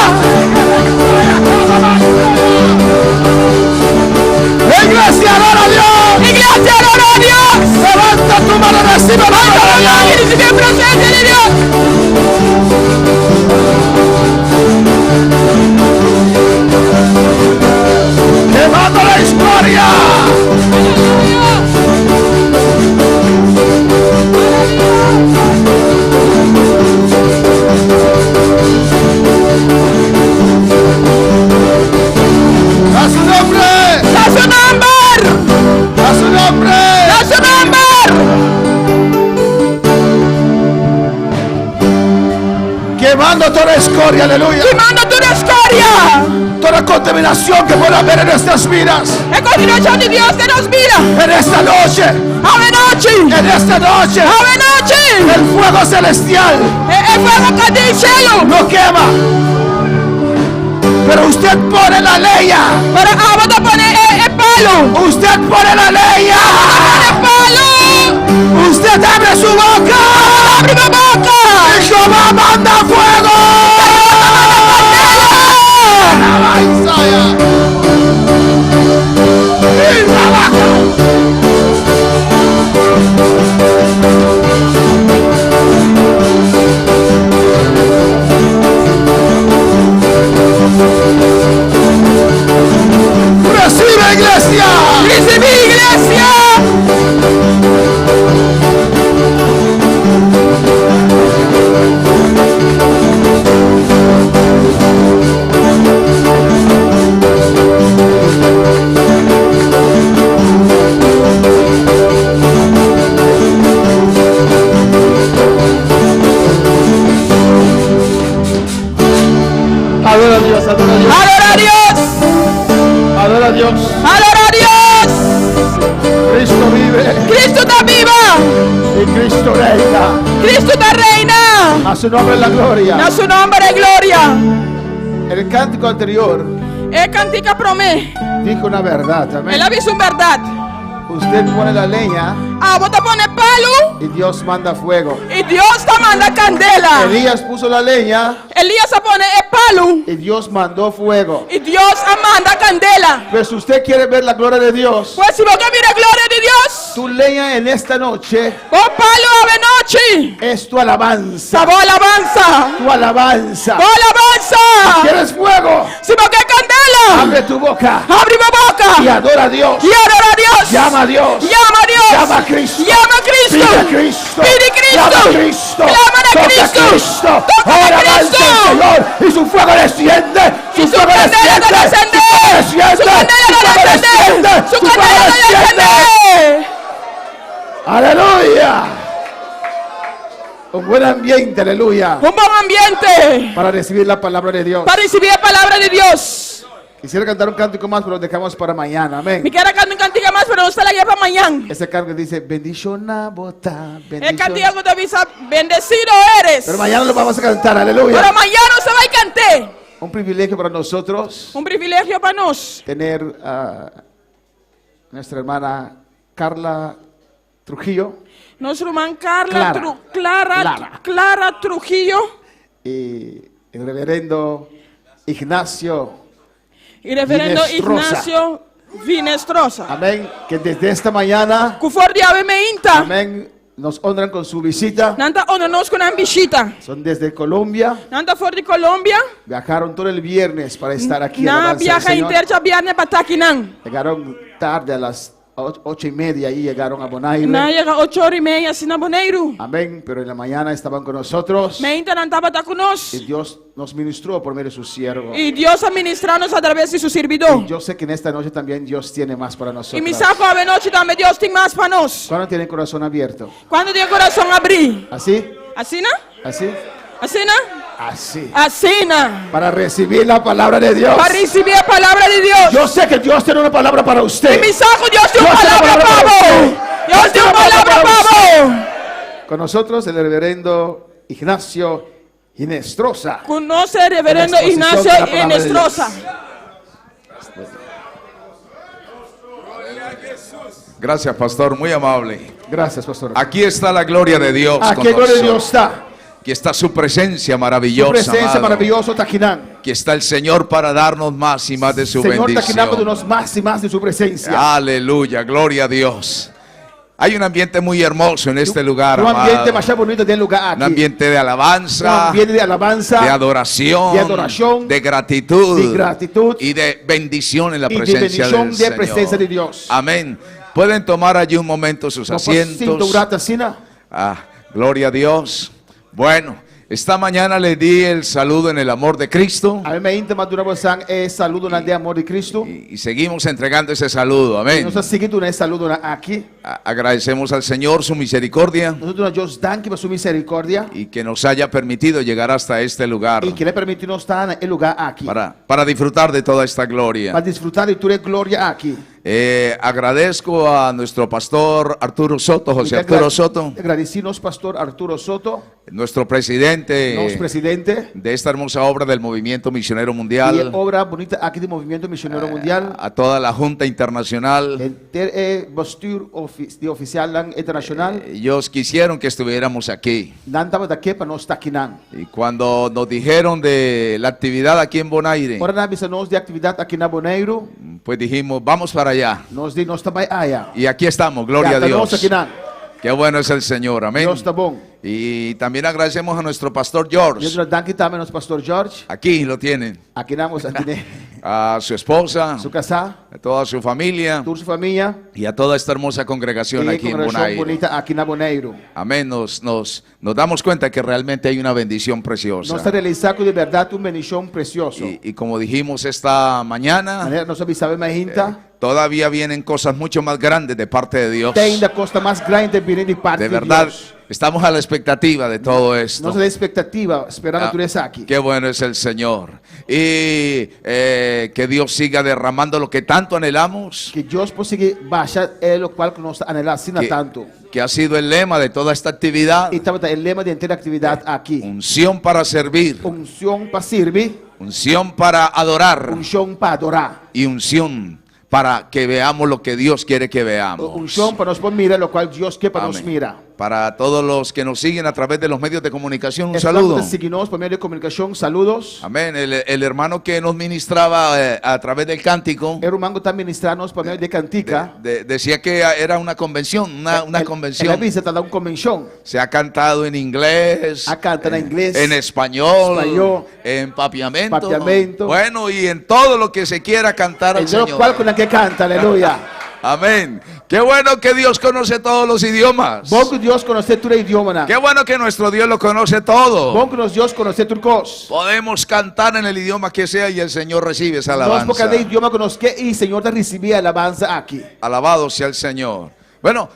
Iglesia, adora a Dios. Iglesia, adora a Dios. Levanta tu mano, recibe la gloria. Y recibe el presencia de Dios. Quemando la historia. A su nombre. ¡Da su nombre! A su nombre. ¡Da su nombre! Quemando toda escoria, aleluya. ¡Quemando toda escoria! Toda contaminación que pueda haber en nuestras vidas. ¡En continuación de Dios que nos mira! En esta noche. ¡Ave noche! En esta noche. ¡Ave noche! El fuego celestial El fuego que del cielo lo quema. Pero usted pone la leña. para ahora poner el palo. Usted pone la leña. ¡El palo! Usted abre su boca. ¡Abre la boca! Y Jehová manda fuego. Y trabaja. Recibe, iglesia. ¡Recibe, iglesia! Adora a Dios, adora a Dios. ¡Adora a Dios! Adora a Dios. ¡Adora a Dios! Cristo vive ¡Cristo está viva! y Cristo reina. ¡Cristo está reina! A su nombre la gloria. ¡A su nombre de gloria! El cántico anterior El cantica promé. dijo una verdad. Él Amén. ha visto una verdad. Usted pone la leña Vos te pones palo y Dios manda fuego. y Dios te manda candela. Elías puso la leña Elías se pone el palo y Dios mandó fuego. y Dios manda candela. Pero si usted quiere ver la gloria de Dios, Pues si vos que mira gloria de Dios, tu leña en esta noche vos palo ave noche. es tu alabanza. Sabor alabanza. Tu alabanza. Vos alabanza. ¿Quieres fuego? Si vos que candela, Abre tu boca abre mi boca y adora a Dios. y adora a Dios. Llama a Dios. Llama a Dios. Llama a Cristo. Llama a Cristo. Pide a Cristo. Pide Cristo. Llama a Cristo. Clama a Toca a Cristo. Cristo. Toca a Ahora Cristo. avanza el Señor y su fuego desciende. Y su candela desciende. Su candela desciende. Su candela desciende. Aleluya. Un buen ambiente, aleluya. Un buen ambiente Para recibir la palabra de Dios. para recibir la palabra de Dios. Quisiera cantar un cántico más, pero lo dejamos para mañana. Amén. Me queda cantar un cantiga más, pero no está la guía para mañana. Ese cántico dice, bendición a botar, El bendición. cantiga que te avisa, bendecido eres. Pero mañana lo vamos a cantar, aleluya. Pero mañana se va a cantar. Un privilegio para nosotros Un privilegio para nos. tener a nuestra hermana Carla Trujillo Nuestra hermana Clara. Clara. Clara Trujillo y el reverendo Ignacio. y reverendo Vinestrosa. Ignacio Vinestrosa. Amén. Que desde esta mañana, Kufor ave me inta. amén, nos honran con su visita. Nanta ononos con ambishita. Son desde Colombia. Nanta for de Colombia. Viajaron todo el viernes para estar aquí. Na alabanza al viaja Señor. intercha viernes patakinan. Llegaron tarde a las 8:30 y llegaron a Bonaire. Na llega 8:30 sin aboneiro. Amén. Pero en la mañana estaban con nosotros. Me inta nanta batakunos. Y Dios nos ministró por medio de su siervo. Y Dios administranos a través de su servidor. Y yo sé que en esta noche también Dios tiene más para nosotros. Y mi saco a noche también Dios tiene más para nos. ¿Cuándo tienen corazón abierto? Cuando tiene corazón abrir. ¿Así? ¿Así no? ¿Así? ¿Así no? Así. Así no. Para recibir la palabra de Dios. Para recibir la palabra de Dios. Yo sé que Dios tiene una palabra para Y usted. mi saco Dios tiene Dios una tiene palabra para vos. Dios tiene una palabra para vos. Con nosotros el reverendo Ignacio Inestrosa. Conoce el reverendo En la exposición Ignacio de la palabra de Enestrosa. Gracias, pastor, muy amable. Gracias, pastor. Aquí está la gloria de Dios. Aquí con a glória de nosotros. Deus está. Aquí está su presencia Sua maravillosa. presença amado. maravilhosa está aqui. Aquí está el Señor para darnos más y más de su Senhor está aqui para bendición. nos mais e mais de sua presença. Aleluya, gloria a Dios. Hay un ambiente muy hermoso en este lugar, ambiente amado. mais bonito dentro do lugar Un aqui. ambiente de alabanza, ambiente de alabanza, de adoración, de gratitud y de bendición en la y de presencia bendición del de Señor. presencia de Dios. Amén. Pueden tomar allí un momento sus asientos. Gloria a Dios. Bueno, esta mañana le di el saludo en el amor de Cristo A minha íntima duração é saludo na de amor de Cristo. y seguimos entregando ese saludo. Amén. Nós seguimos nesse saludo aqui. Agradecemos al Señor su misericordia Nós damos a Deus danke por sua misericórdia y que nos haya permitido llegar hasta este lugar e que ele permitiu nos estar no lugar aqui para disfrutar de toda esta gloria. para desfrutar de toda a glória aqui. Agradezco a nuestro pastor Arturo Soto, José Arturo Soto, Agradecemos pastor Arturo Soto, nuestro presidente nosso presidente, de esta hermosa obra del Movimiento Misionero e Mundial, obra bonita aqui do Movimento Missionário Mundial. a toda la Junta Internacional. Bestuur de oficial internacional. Ellos quisieron que estuviéramos aquí. Dan estava daqui para nós estar aqui. Y cuando nos dijeron de la actividad aquí en Bonaire, Ora na nós de atividade aqui na Bonaire, pues dijimos, vamos para allá. nós também allá. Y aquí estamos, gloria a Nós Dios. aqui Qué bueno es el Señor, amén. Deus está bom. Y también agradecemos a nuestro pastor George. Deus danke também nosso pastor George. Aquí lo tienen. Aqui nós aqui A su esposa, su casa, a toda su familia toda sua família y a toda esta hermosa congregación e aquí en congregação Bonaire. bonita aqui na Bonaire. Amén. Nos damos cuenta que realmente hay una bendición preciosa. Nós realizamos de verdade uma bendição preciosa. Y como dijimos esta mañana, Nós avisamos mais ainda. todavía vienen cosas mucho más grandes de parte de Dios. Tem ainda costa mais grande vindo de parte De de verdad, Deus. estamos a la expectativa de todo esto. Nós temos expectativa, esperando tudo isso aqui. Qué bueno es el Señor. Y que Dios siga derramando lo que tanto anhelamos, Que Deus possa baixar o qual que nós anelamos assim tanto. que ha sido el lema de toda esta actividad. E estava o lema de inteira atividade aqui. Unción para servir, Unção para servir, unción para adorar unção para adorar. y unción para que veamos lo que Dios quiere que veamos. Unção para nós mirar o qual Deus quer para nós Amén. mirar. Para todos los que nos siguen a través de los medios de comunicación, un Estamos saludo. seguindo por meio de comunicação, saludos. Amén. El hermano que nos ministraba a través del cántico O irmão está ministrando por meio de cantica. decía que era una convención, una Ele convención. avisa, está dando uma convenção. Se ha cantado en inglés, A canta en inglés, en español, español, en papiamento. papiamento. Bueno, y en todo lo que se quiera cantar al El Deus Señor. qual com que canta, aleluia. Amén. Qué bueno que Dios conoce todos los idiomas. Bom que Deus conhece todo idioma, né? Qué bueno que nuestro Dios lo conoce todo. Bom que Deus conhece tudo coisa. Podemos cantar en el idioma que sea y el Señor recibe esa Nós por cada alabanza. idioma que nós quer e o Senhor está recebendo a alabanza aqui. Alabado sea el Señor. Bueno,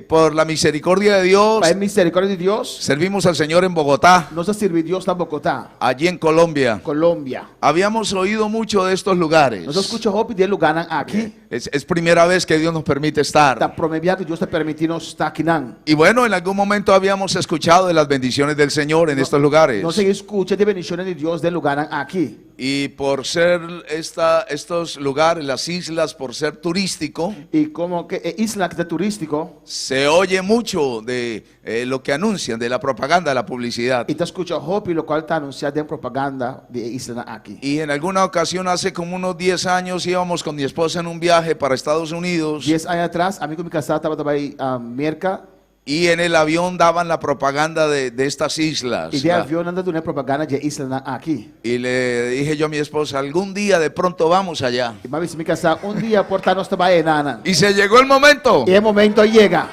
por la misericordia de Dios, Para a misericórdia de Deus, servimos al Señor en Bogotá, nós servimos Deus na Bogotá, allí en Colombia. Colômbia. Habíamos oído mucho de estos lugares. Nós escutamos roupa de lugar aqui. Es primera vez que Dios nos permite Está estar. promovendo que Deus está permitindo estar aqui não. Y bueno, en algún momento habíamos escuchado de las bendiciones del Señor en estos lugares. Nós escutamos de bendições de Deus de lugar aqui. Y por ser estos lugares, las islas, por ser turístico, E como que é isla que é turístico, se oye mucho de lo que anuncian, de la propaganda, de la publicidad. e está escutando roupa e o qual está anunciado em propaganda de isla aqui. Y en alguna ocasión, hace como unos 10 años, íbamos con mi esposa en un viaje para Estados Unidos 10 anos atrás, amigo me casado estava também a Merca y en el avión daban la propaganda de estas islas. e de avião andando na propaganda de isla aqui. Y le dije yo a mi esposa, algún día de pronto vamos allá. E mas me casar dia portar nós também nana. Y se llegó el momento, E o momento chega.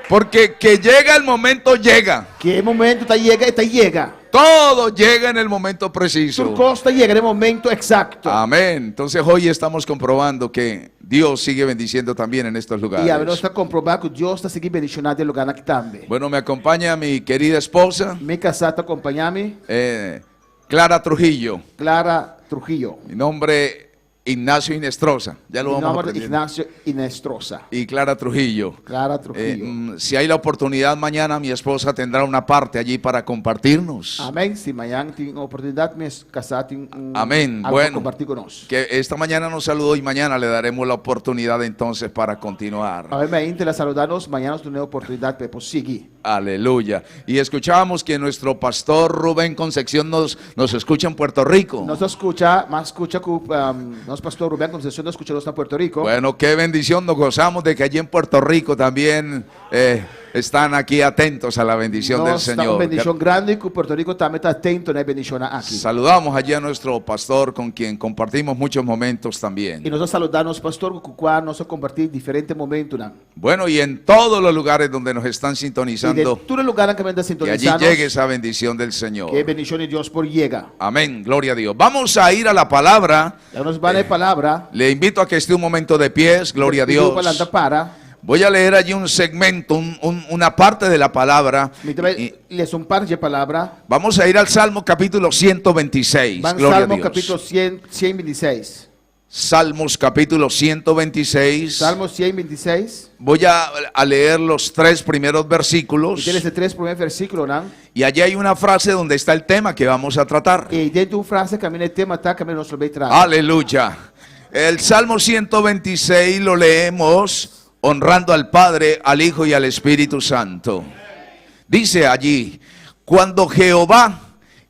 porque que llega el momento, llega. Que o momento chega. Todo llega en el momento preciso. Tudo costa chega no momento exacto. Amén. Entonces hoy estamos comprobando que Dios sigue bendiciendo también en estos E a nós lugares. está comprovando que Deus está seguindo bendicionando de lugar aqui também. Bueno, me acompaña mi querida esposa, Me casado acompanhar-me, Clara Trujillo. Clara Trujillo. Mi nombre Ignacio Inestrosa, ya lo Em vamos a nome de aprender. Ignacio Inestrosa. Y Clara Trujillo. Clara Trujillo. Si hay la oportunidad, mañana mi esposa tendrá una parte allí para compartirnos. Amém. Se amanhã tem oportunidade, me casar tem Amén. algo Bueno, compartir conosco. que esta mañana nos saludó y mañana le daremos la oportunidad entonces para continuar. Amém. Te la saludarnos, mañana nos tenemos oportunidade para seguir. Aleluya. Y escuchábamos que nuestro pastor Rubén Concepción nos escucha en Puerto Rico. Nos escucha, más escucha que nuestro pastor Rubén Concepción nos escucha en Puerto Rico. Bueno, qué bendición, nos gozamos de que allí en Puerto Rico también están aquí atentos a la bendición del Nós está Señor. uma bendição grande que o Puerto Rico também está atento na bendição aqui. Saludamos allí a nuestro pastor con quien compartimos muchos momentos también. E nós saludamos o pastor com o qual nós compartir diferentes momentos. Bueno, y en todos los lugares donde nos están E de sintonizando, todo lugar em que vem que allí sintonizando, llegue esa bendición del Señor. que a bendição de Deus por llega. Amén, gloria a Dios. Vamos a ir a la palabra. Já nos vai a palavra. Le invito a que esté un momento de pies, gloria a Dios. Voy a leer allí un segmento, una parte de la palabra. Les un par de palabra. Vamos a ir al Salmo capítulo 126. Van Gloria Salmo a Dios. capítulo 126. Salmos capítulo 126. Salmo 126. Voy a leer los 3 primeros E versículos. tem esses 3 primeiros versículos, não? Y allí hay una frase donde está el tema que vamos a tratar. E dentro de uma frase que a minha tema está, que a minha nós vai trazer. Aleluya. El Salmo 126 lo leemos honrando al Padre, al Hijo y al Espíritu Santo. Dice allí: cuando Jehová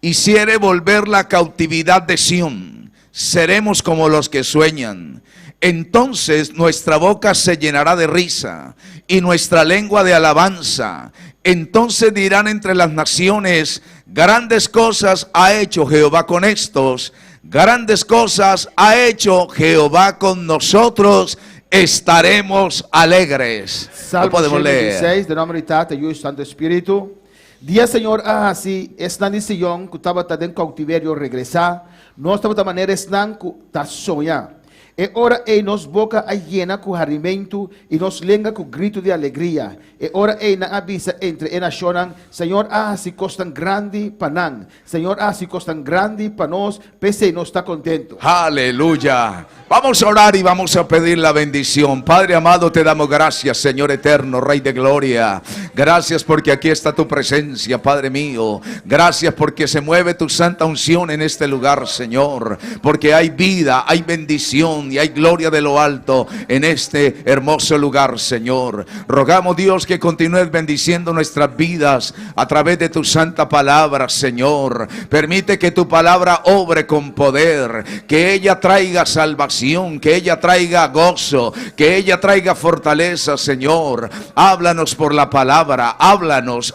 hiciere volver la cautividad de Sión, seremos como los que sueñan. Entonces nuestra boca se llenará de risa y nuestra lengua de alabanza. Entonces dirán entre las naciones: grandes cosas ha hecho Jehová con estos, grandes cosas ha hecho Jehová con nosotros, estaremos alegres. Salmo Lo podemos leer. 126, de nome de Tata e o Santo Espírito. Dia, Senhor, assim, está em Sião, que estava dentro do cautiverio regressar. Nós estamos da maneira, estão que está sonhando. E ora ei nos boca a llena com alimento e nos lenga com grito de alegria. E ora ei na avisa entre e nacionam, Senhor, se costan grande panan. Senhor, se costan grande para nós, pese nós está contento. Aleluya. Vamos a orar y vamos a pedir la bendición. Padre amado, te damos gracias, Señor eterno, Rey de gloria. Gracias porque aquí está tu presencia, Padre mío. Gracias porque se mueve tu santa unción en este lugar, Señor. Porque hay vida, hay bendición y hay gloria de lo alto en este hermoso lugar, Señor. Rogamos, Dios, que continúes bendiciendo nuestras vidas a través de tu santa palabra, Señor. Permite que tu palabra obre con poder, que ella traiga salvación, que ella traiga gozo, que ella traiga fortaleza, Señor. Háblanos por la palabra, háblanos,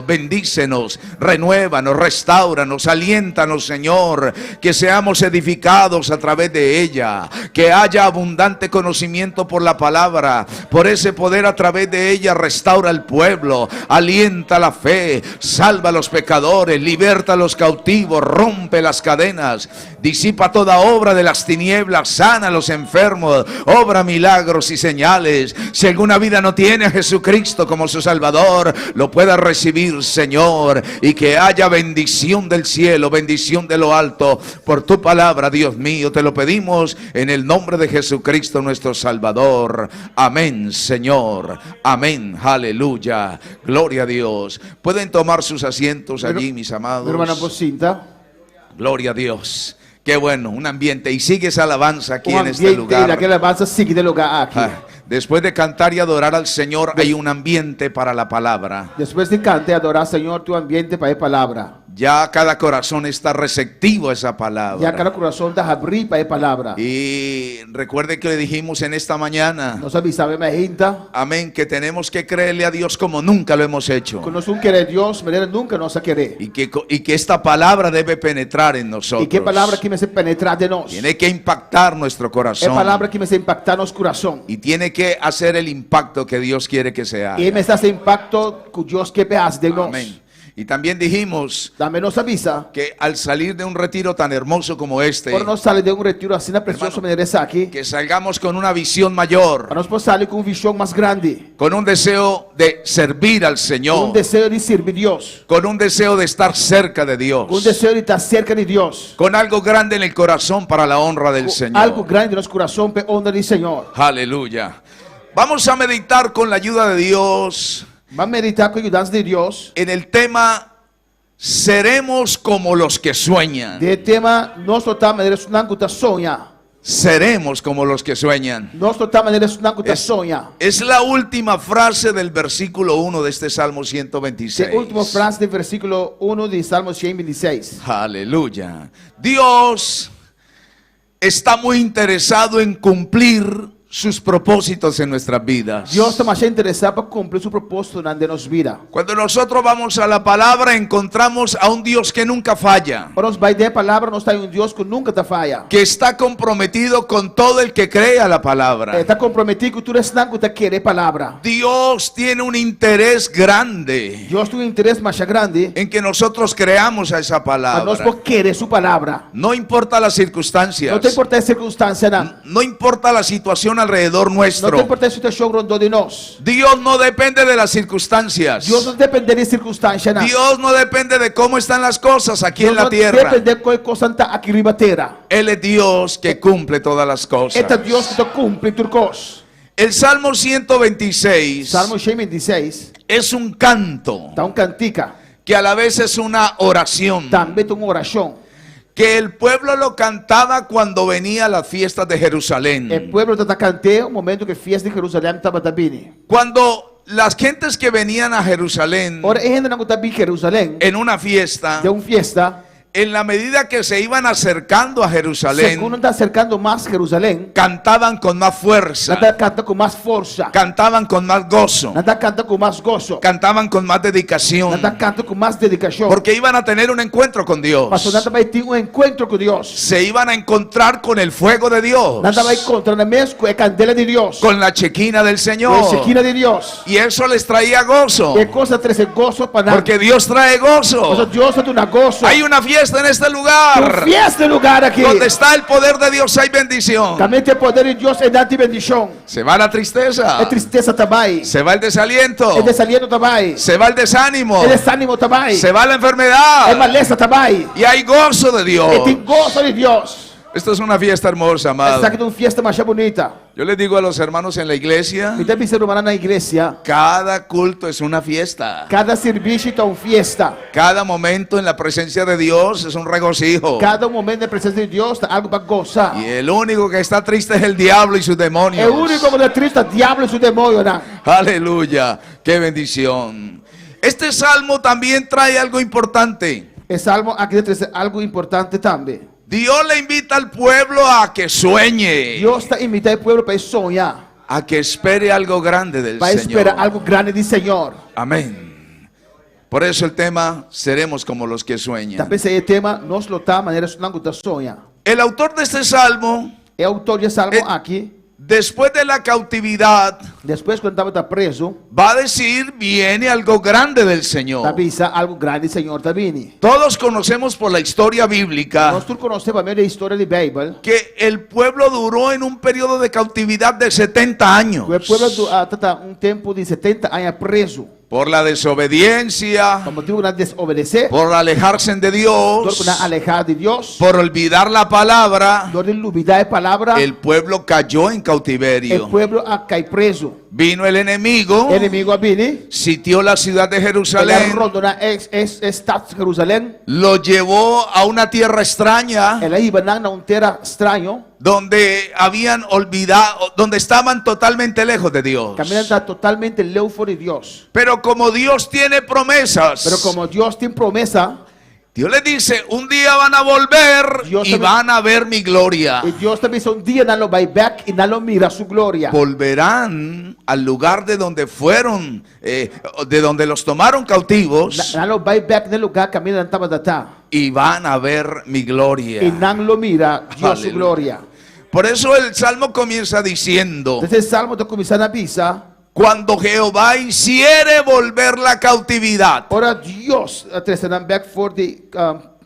bendícenos, renuévanos, restauranos, aliéntanos, Señor, que seamos edificados a través de ella, que haya abundante conocimiento por la palabra, por ese poder a través de ella restaura al pueblo, alienta la fe, salva a los pecadores, liberta a los cautivos, rompe las cadenas, disipa toda obra de las tinieblas, sana a los enfermos, obra milagros y señales. Si alguna vida no tiene a Jesucristo como su Salvador, lo pueda recibir, Señor, y que haya bendición del cielo, bendición de lo alto por tu palabra, Dios mío. Te lo pedimos en el nombre de Jesucristo nuestro Salvador. Amén, Señor. Amén. Aleluya. Gloria a Dios. Pueden tomar sus asientos allí, mis amados. Hermana Bocinta. Gloria a Dios. Qué bueno, un ambiente. Y sigue esa alabanza aquí en este ambiente lugar. naquela alabanza sigue de lugar aqui. Después de cantar y adorar al Señor, hay un ambiente para la palabra. Después de cantar y adorar, Señor, tu ambiente para a palavra. Ya cada corazón está receptivo a esa palabra. Ya cada corazón está abrir para a palavra. Y recuerde que le dijimos en esta mañana, Nós avisamos a gente amén, que tenemos que creerle a Dios como nunca lo hemos hecho. que nós não queremos Deus, maneira nunca nós a querer. Y que esta palabra debe penetrar en nosotros. E que palavra que me se penetrar de nós. Tiene que impactar nuestro É corazón. palavra que me se impactar nosso coração. Y tiene que hacer el impacto que Dios quiere que sea. E me está esse impacto que Deus quer fazer de nós. Amén. Y también dijimos Também nos avisa, que al salir de un retiro tan hermoso como este, quando nós saímos de um retiro assim na preciosa maneira essa aqui, que salgamos con una visión mayor, para nós possamos sair com uma visão mais grande, con un deseo de servir al com Señor, desejo de servir Deus, con un deseo de estar cerca de Dios, com desejo de estar cerca de Deus, con algo grande en el corazón para la honra del com algo Señor. grande no nosso coração para honra do Senhor. Aleluya. Vamos a meditar con la ayuda de Dios Vamos meditar com a ajuda de Deus. en el tema seremos como los que sueñan. De tema, nós total maneira não gusta sonha. Seremos como los que sueñan. Nós total maneira não gusta sonha. Es la última frase del versículo 1 de este Salmo A 126. última frase do versículo 1 de Salmo 126. Aleluya. Dios está muy interesado en cumplir sus propósitos en nuestras vidas. Deus está mais interessado para cumprir seu propósito na nossa vida. Cuando nosotros vamos a la palabra, encontramos a un Dios que nunca falla, Para nós vai dar a palavra, nós tem Deus que nunca te falha. que está comprometido con todo el que cree a la palabra. Está comprometido com tudo isso que te quer a palavra. Dios tiene un interés grande Deus tem um interesse mais grande en que nosotros creamos a esa para nós palabra. por querer sua palavra. No importa las circunstancias, Não tem importância a circunstância, não. no importa la situación alrededor Não nuestro. tem importância a situação rondou de nós. Dios no depende de las circunstancias. Deus não depende de circunstância, não. Dios no depende de cómo están las cosas aquí en Deus la não tierra. depende de qual coisa está aqui riba terra. Él es Dios que cumple todas las cosas. Este Deus que te cumpre tudo coisa. El Salmo 126 Salmo 126 es un canto está cantica. que a la vez es una oración Também tem uma oração. que el pueblo lo cantaba cuando venía a las fiestas de Jerusalén. O povo está cantando o momento que a festa de Jerusalém estava também. Cuando las gentes que venían a Jerusalén Ora, a gente não está em Jerusalém. en una fiesta, De uma festa. en la medida que se iban acercando a Jerusalén, Segundo está acercando mais Jerusalém. cantaban con más fuerza, Nada canta com mais força. cantaban con más gozo, Nada canta com mais gozo. cantaban con más dedicación, Nada canta com mais dedicação. porque iban a tener un encuentro con Dios. Pastor, nada vai ter encontro com Deus. Se iban a encontrar con el fuego de Dios, Nada vai encontrar na mesma com a candela de Deus. con la chequina del Com a Señor, esquina de Deus. y eso les traía gozo, E coisa traz gozo para nós. porque Dios trae gozo. Deus tem uma gozo. Hay una fiesta en este Tem lugar. fiesta no lugar aqui. Donde está el poder de Dios hay bendición. Também tem poder de Deus e dá-te bendição. Se va la tristeza, É tristeza também. se va el desaliento, É desaliento também. se va el desánimo, É desânimo também. se va la É enfermedad, maleza também. y hay gozo de E Dios. tem gozo de Deus. Esto es una fiesta hermosa, amado. Essa aqui é uma fiesta mais bonita. Yo les digo a los hermanos en la iglesia, Me tem ser humana na igreja. cada culto es una fiesta. Cada serviço é uma fiesta. Cada momento en la presencia de Dios es un regocijo. Cada momento da presença de Deus está algo para gozar. Y el único que está triste es el diablo y sus É demonios. o único que é triste, o diabo e seu demônio, não? Aleluya, qué bendición. Este salmo también trae algo importante. E Salmo aqui traz algo importante também. Dios le invita al pueblo a que sueñe, Deus está invitando o povo para sonhar, a que espere algo grande del para esperar Señor. algo grande do Senhor. Amén. Por eso el tema, seremos como los que sueñan. Também esse tema, nós lutar maneira não gusta sonhar. El autor de este salmo, É o autor de Salmo aqui, después de la cautividad, depois quando estava preso, va a decir, viene algo grande del Señor. avisa algo grande do Senhor está vindo. Todos conocemos por la historia bíblica Nós tudo conhecemos a meio da história da Bíblia, que el pueblo duró en un periodo de cautividad de 70 años. que o povo está tempo de 70 anos preso, Por la desobediencia, por motivo de desobedecer, por alejarse de por Dios, alejar de Deus, por olvidar la palabra, por olvidar a palavra, el pueblo cayó en o cautiverio. povo cai preso. Vino el enemigo, O inimigo a vir, sitió la ciudad de ele Jerusalén, rodou na estado de Jerusalém, lo llevó a una tierra extraña ela ia na terra estranho, donde habían olvidado, donde estaban totalmente lejos de Dios. caminhando totalmente lejos de Deus. Pero como Dios tiene promesas, Pero como Deus tem promessa, Dios les dice, un día van a volver Dios y también- van a ver mi gloria. e Deus também um dia não lo vai back e não lo mira sua glória. Volverán al lugar de donde fueron, de donde los tomaron cautivos, Não lo vai back no lugar que a mina estava da y van a ver mi gloria. e não lo mira Deus sua Aleluya. glória. Por eso el Salmo comienza diciendo, Então esse salmo está começando a avisar, cuando Jehová hiciere volver la cautividad, Ora Dios trazará back for the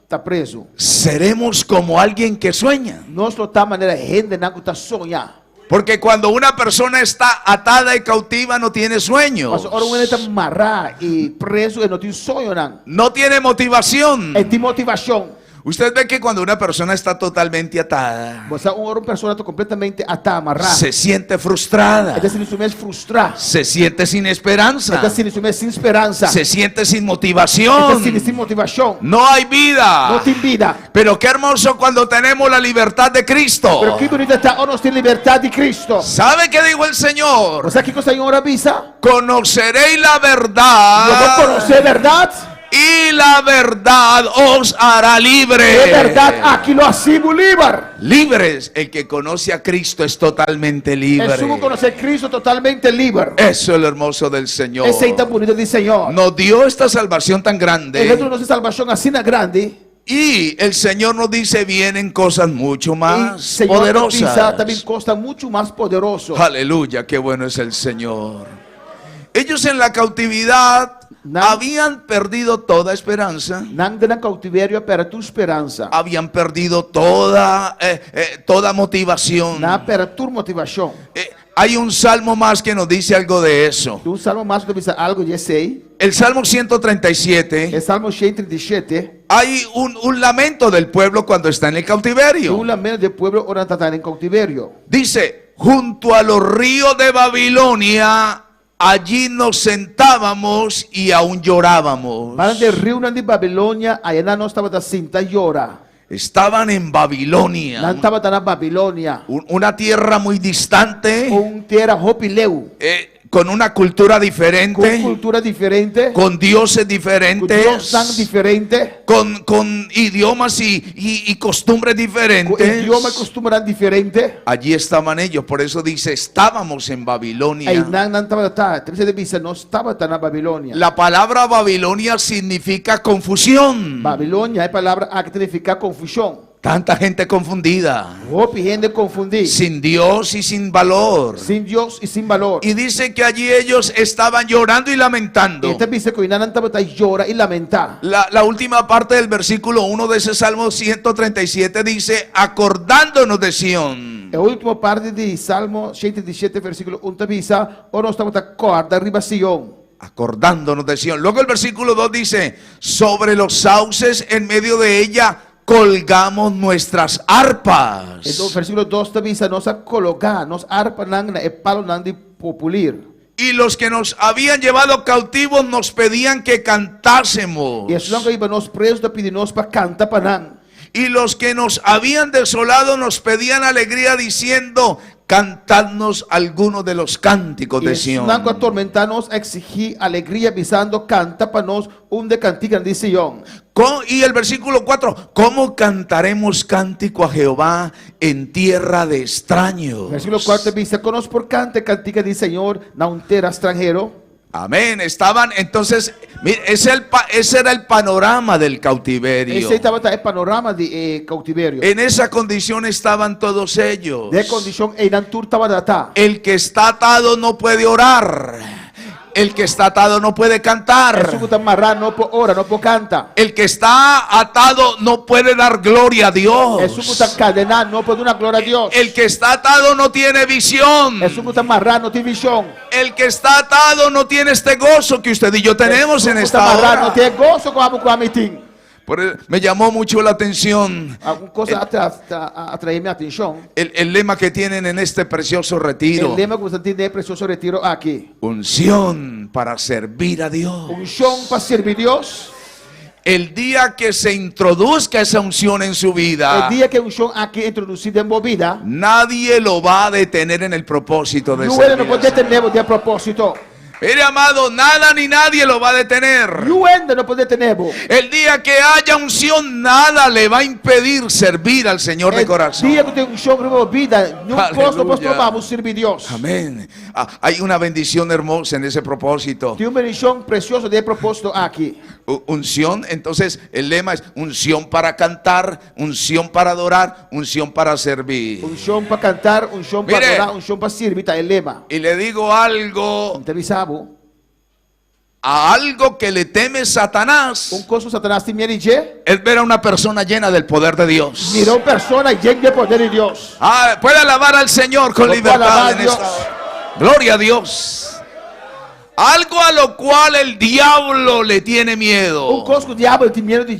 tá preso. seremos como alguien que sueña. Nós não tá maneira rende na que tá sonhar. Porque cuando una persona está atada y cautiva no tiene Mas sueños, ora um tá marrar e preso e não tem sonho não. no tiene motivación. É de motivação. Usted ve que cuando una persona está totalmente atada, Você uma pessoa tá completamente atada, amarrada. se siente frustrada, É assim isso mesmo frustrar. se siente sin É esperanza, assim isso mesmo sem esperança. se siente sin É motivación, assim sem motivação. no hay Não vida. tem vida. Pero qué hermoso cuando tenemos la libertad de Cristo. Pero que bonito está, oh, nós temos liberdade de Cristo. ¿Sabe qué dijo el Señor? Você que o Senhor avisa? Conoceréis la Eu vou verdad conhecer a verdade. y la verdad os hará É libre. verdade, aquilo assim o livre. Libres, el que conoce a Cristo es totalmente É libre. sumo conhecer Cristo totalmente livre. Eso es lo hermoso del Señor. Esse aí tá bonito do Senhor. Nos dio esta salvación tan Ele grande deu nossa salvação assim na grande. y el Señor nos dice vienen cosas mucho E más Senhor poderosas. também custa muito mais poderoso. Aleluya, qué bueno es el Señor. Ellos en la cautividad habían perdido toda esperanza, Nada na cautiverio para tu esperança. habían perdido toda motivación. Na para tu motivação. Hay un salmo más que nos dice algo de eso. Tu salmo mais que diz algo de sei. El Salmo 137, É salmo 137. hay un lamento del pueblo cuando está en el O cautiverio. lamento do povo ora tá em cautiverio. Dice, junto a los ríos de Babilonia, allí nos sentábamos y aún llorábamos. Para de rio de Babilônia, aí nós estava da cinta llora. Estaban en Não Babilonia, estava na Babilônia. una tierra muy distante, Terra Hopileu. con una cultura Com diferente, cultura diferente. con dioses Com diferentes, Deus tão diferente. con idiomas y costumbres Com diferentes. idioma e costume diferente. Allí estaban ellos, por eso dice, estábamos en Aí Babilonia. não estava tá. Tem que dizer, não estava na Babilônia. La palabra Babilonia significa confusión. Babilônia é palavra que significa confusão. Tanta gente confundida, Hope gente confundir. sin Dios y sin valor. Sem Deus e sem valor. Y dice que allí ellos estaban llorando y lamentando. Este dice que não estava tá llora e lamentar. La última parte del versículo 1 de ese Salmo 137 dice, acordándonos de Sión. É a última parte de Salmo 117, versículo 1 avisa, ou nós estamos a corda arriba Sion. Acordándonos de Sión. Luego el versículo 2 dice, sobre los sauces en medio de ella colgamos nuestras arpas. Então, o versículo 2 avisa, nós a colocar, nós arpa nang na e palo nang de populir. Y los que nos habían llevado cautivos nos pedían que cantásemos. E isso não que iba nós presos da pedir nós para cantar para nang. Y los que nos habían desolado nos pedían alegría diciendo, cantadnos alguno de los cánticos de E Sión. não que atormentar nós, exigir alegria, avisando, canta para nós de cantiga de Sion. Y el versículo 4, ¿cómo cantaremos cántico a Jehová en tierra de extraños? Versículo 4 avisa, conosco por cante cantiga de Senhor na terra estrangeiro. Amén, estaban entonces, mire, ese era el panorama del cautiverio. Esse estava o panorama de cautiverio. En esa condición estaban todos ellos. De condição, e não tur estava data. El que está atado no puede orar. El que está atado no puede Eso cantar. que está amarrado não pode ora, não pode canta. El que está atado no puede dar gloria a Dios. Eso que está encadenado não pode dar glória a Deus. El que está atado no tiene visión. Eso que está amarrado não tem visão. El que está atado no tiene este gozo que usted y yo tenemos en Está esta amarrado não hora. tem gozo com a mitim. Me llamó mucho la atención Alguma coisa atraiu minha atenção. el lema que tienen en este precioso retiro. O lema que você tem é precioso retiro aqui. Unción para servir a Dios. Unção para servir Deus. El día que se introduzca esa unción en su O vida, dia que unção aqui introduzida em minha vida, nadie lo va a detener en el propósito de eu servir. não pode detener de propósito. Mire, amado, nada ni nadie lo va a detener. Eu ainda não pode detener. El día que haya unción, nada le va a impedir servir al Señor de O corazón. dia que tem unção na minha vida, não posso tomar servir Deus. Amén. Hay una bendición hermosa en ese propósito. Tem uma bendição preciosa de propósito aqui. unción, entonces el lema es unción para cantar, unción para adorar, unción para servir. Unção para cantar, unção para Mire. adorar, unção para servir, tá? É lema. Y le digo algo, Entrevistavo. a algo que le teme Satanás, Coisa que Satanás tem medo de es ver a una persona llena del poder de Dios. mirou persona llena de poder de Deus. Puede alabar al Señor con Puede libertad alabar en a Dios. esta. Gloria a Dios. Algo a lo cual el diablo le tiene miedo. Coisa que o diabo tem medo de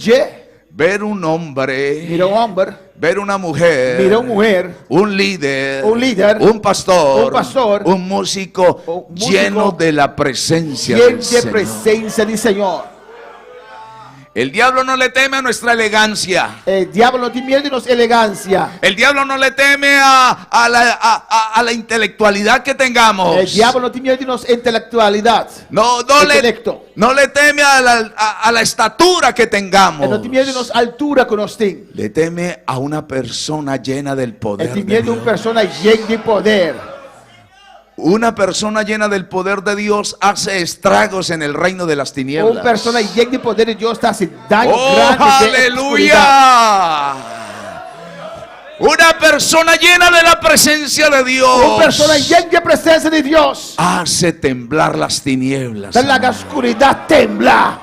Ver un hombre, mira homem, ver una mujer, mira mulher, un líder, líder, un pastor, pastor, un músico, un músico lleno de la presencia cheio del de Señor. presença do Senhor. El diablo no le teme a nuestra elegancia. O diabo não tem medo de nossa elegância. El diablo no le teme a la intelectualidad que tengamos. O diabo não tem medo de nossa intelectualidade. No le teme a la estatura que tengamos. Não tem medo de nossa altura que nós temos. Le teme a una persona llena del poder Tem de medo de uma Dios. pessoa cheia de poder. Una persona llena del poder de Dios hace estragos en el reino de las tinieblas. Uma pessoa cheia de poder de Deus está se dando ¡Oh, grande de oscuridade. aleluya! Una persona llena de la presencia de Dios Uma pessoa cheia de presença de Deus. hace temblar las tinieblas. Da la oscuridade temblar.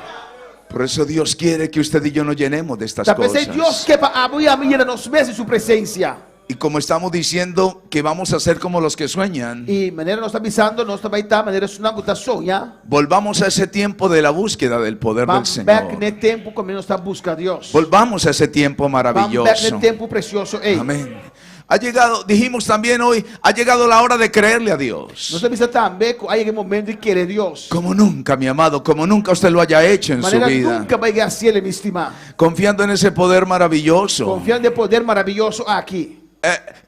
Por eso Dios quiere que usted y yo nos llenemos de estas Talvez cosas. Deus quer para abrir a minha nos meses sua presença. Y como estamos diciendo que vamos a ser como los que sueñan, E maneira nós está avisando, nós também está maneira sunango está sonha. volvamos a ese tiempo de la búsqueda del poder del Vamos back Señor. no tempo como nós está busca a Deus. Volvamos a esse tempo Vamos back maravilloso. no tempo precioso. Ei, Amén. Ha llegado, dijimos también hoy, ha llegado la hora de creerle a Dios. nós avisa também que há aquele momento de querer Deus. Como nunca, mi amado, como nunca usted lo haya hecho en su Maneira vida. nunca vai ganhar ele, me estimar. Confiando en ese poder maravilloso. Confiando no poder maravilhoso aqui.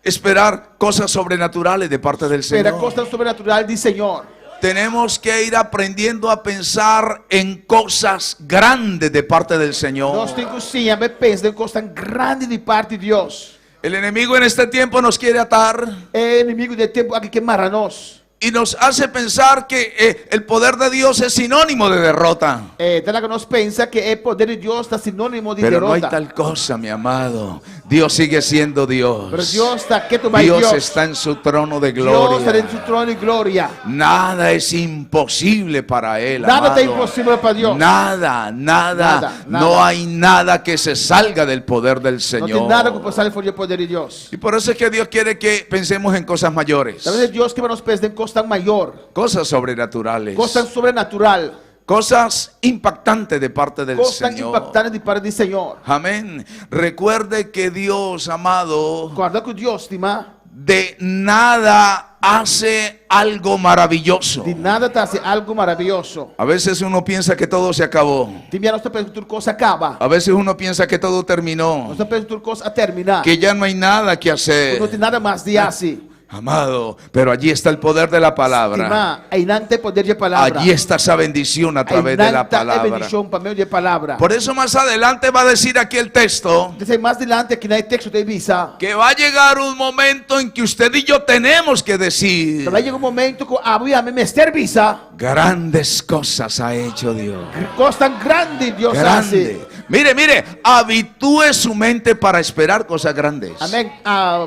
Esperar cosas sobrenaturales de parte del Espera Señor. costa sobrenatural do Senhor. Tenemos que ir aprendiendo a pensar en cosas grandes de parte del Señor. Nós temos que sim, a pensar em coisa grande de parte de Deus. El enemigo en este tiempo nos quiere atar É inimigo de tempo aqui que mara nós. y nos hace pensar que el poder de Dios es sinónimo de derrota. Dela que nós pensa que o poder de Deus está sinônimo de Pero no hay derrota. tal cosa, mi amado. Dios sigue siendo Dios. Pero Deus está quieto, vai Dios Deus. está en su trono de Deus está gloria. em seu trono de glória. Nada es imposible para Él. Nada amado. está impossível para Deus. Nada. Nada. No hay nada que se salga del poder del Não Señor. tem nada que possa fugir do poder de Deus. Y por eso es que Dios quiere que pensemos en cosas mayores, Talvez é Deus que vai nos pensar em coisa maior, cosas sobrenaturales, coisa sobrenatural, cosas impactantes de parte del coisa Señor. impactante de parte do Senhor. Amén. Recuerde que Dios, amado, Guarda que Deus, estima, de nada hace algo maravilloso. de nada está assim algo maravilhoso. A veces uno piensa que todo se acabó. Tem nós está pensando que tudo coisa acaba. A veces uno piensa que todo terminó, Nós está pensando que tudo coisa a terminar. que ya no hay nada que Não hacer. tem nada mais de assim. Amado, pero allí está el poder de la palabra. Estima, aí não tem poder de palavra. Allí está esa bendición a través de la É palabra. bendição para meio de palavra. Por eso más adelante va a decir aquí el texto Dice mais adelante aqui no texto de Bisa. que va a llegar un momento en que usted y yo tenemos que decir: Vai chegar um momento que a mester Bisa. grandes cosas ha hecho Dios. Coisa tan grande Deus Grande. hace. Mire, habitúe su mente para esperar cosas grandes. Amém.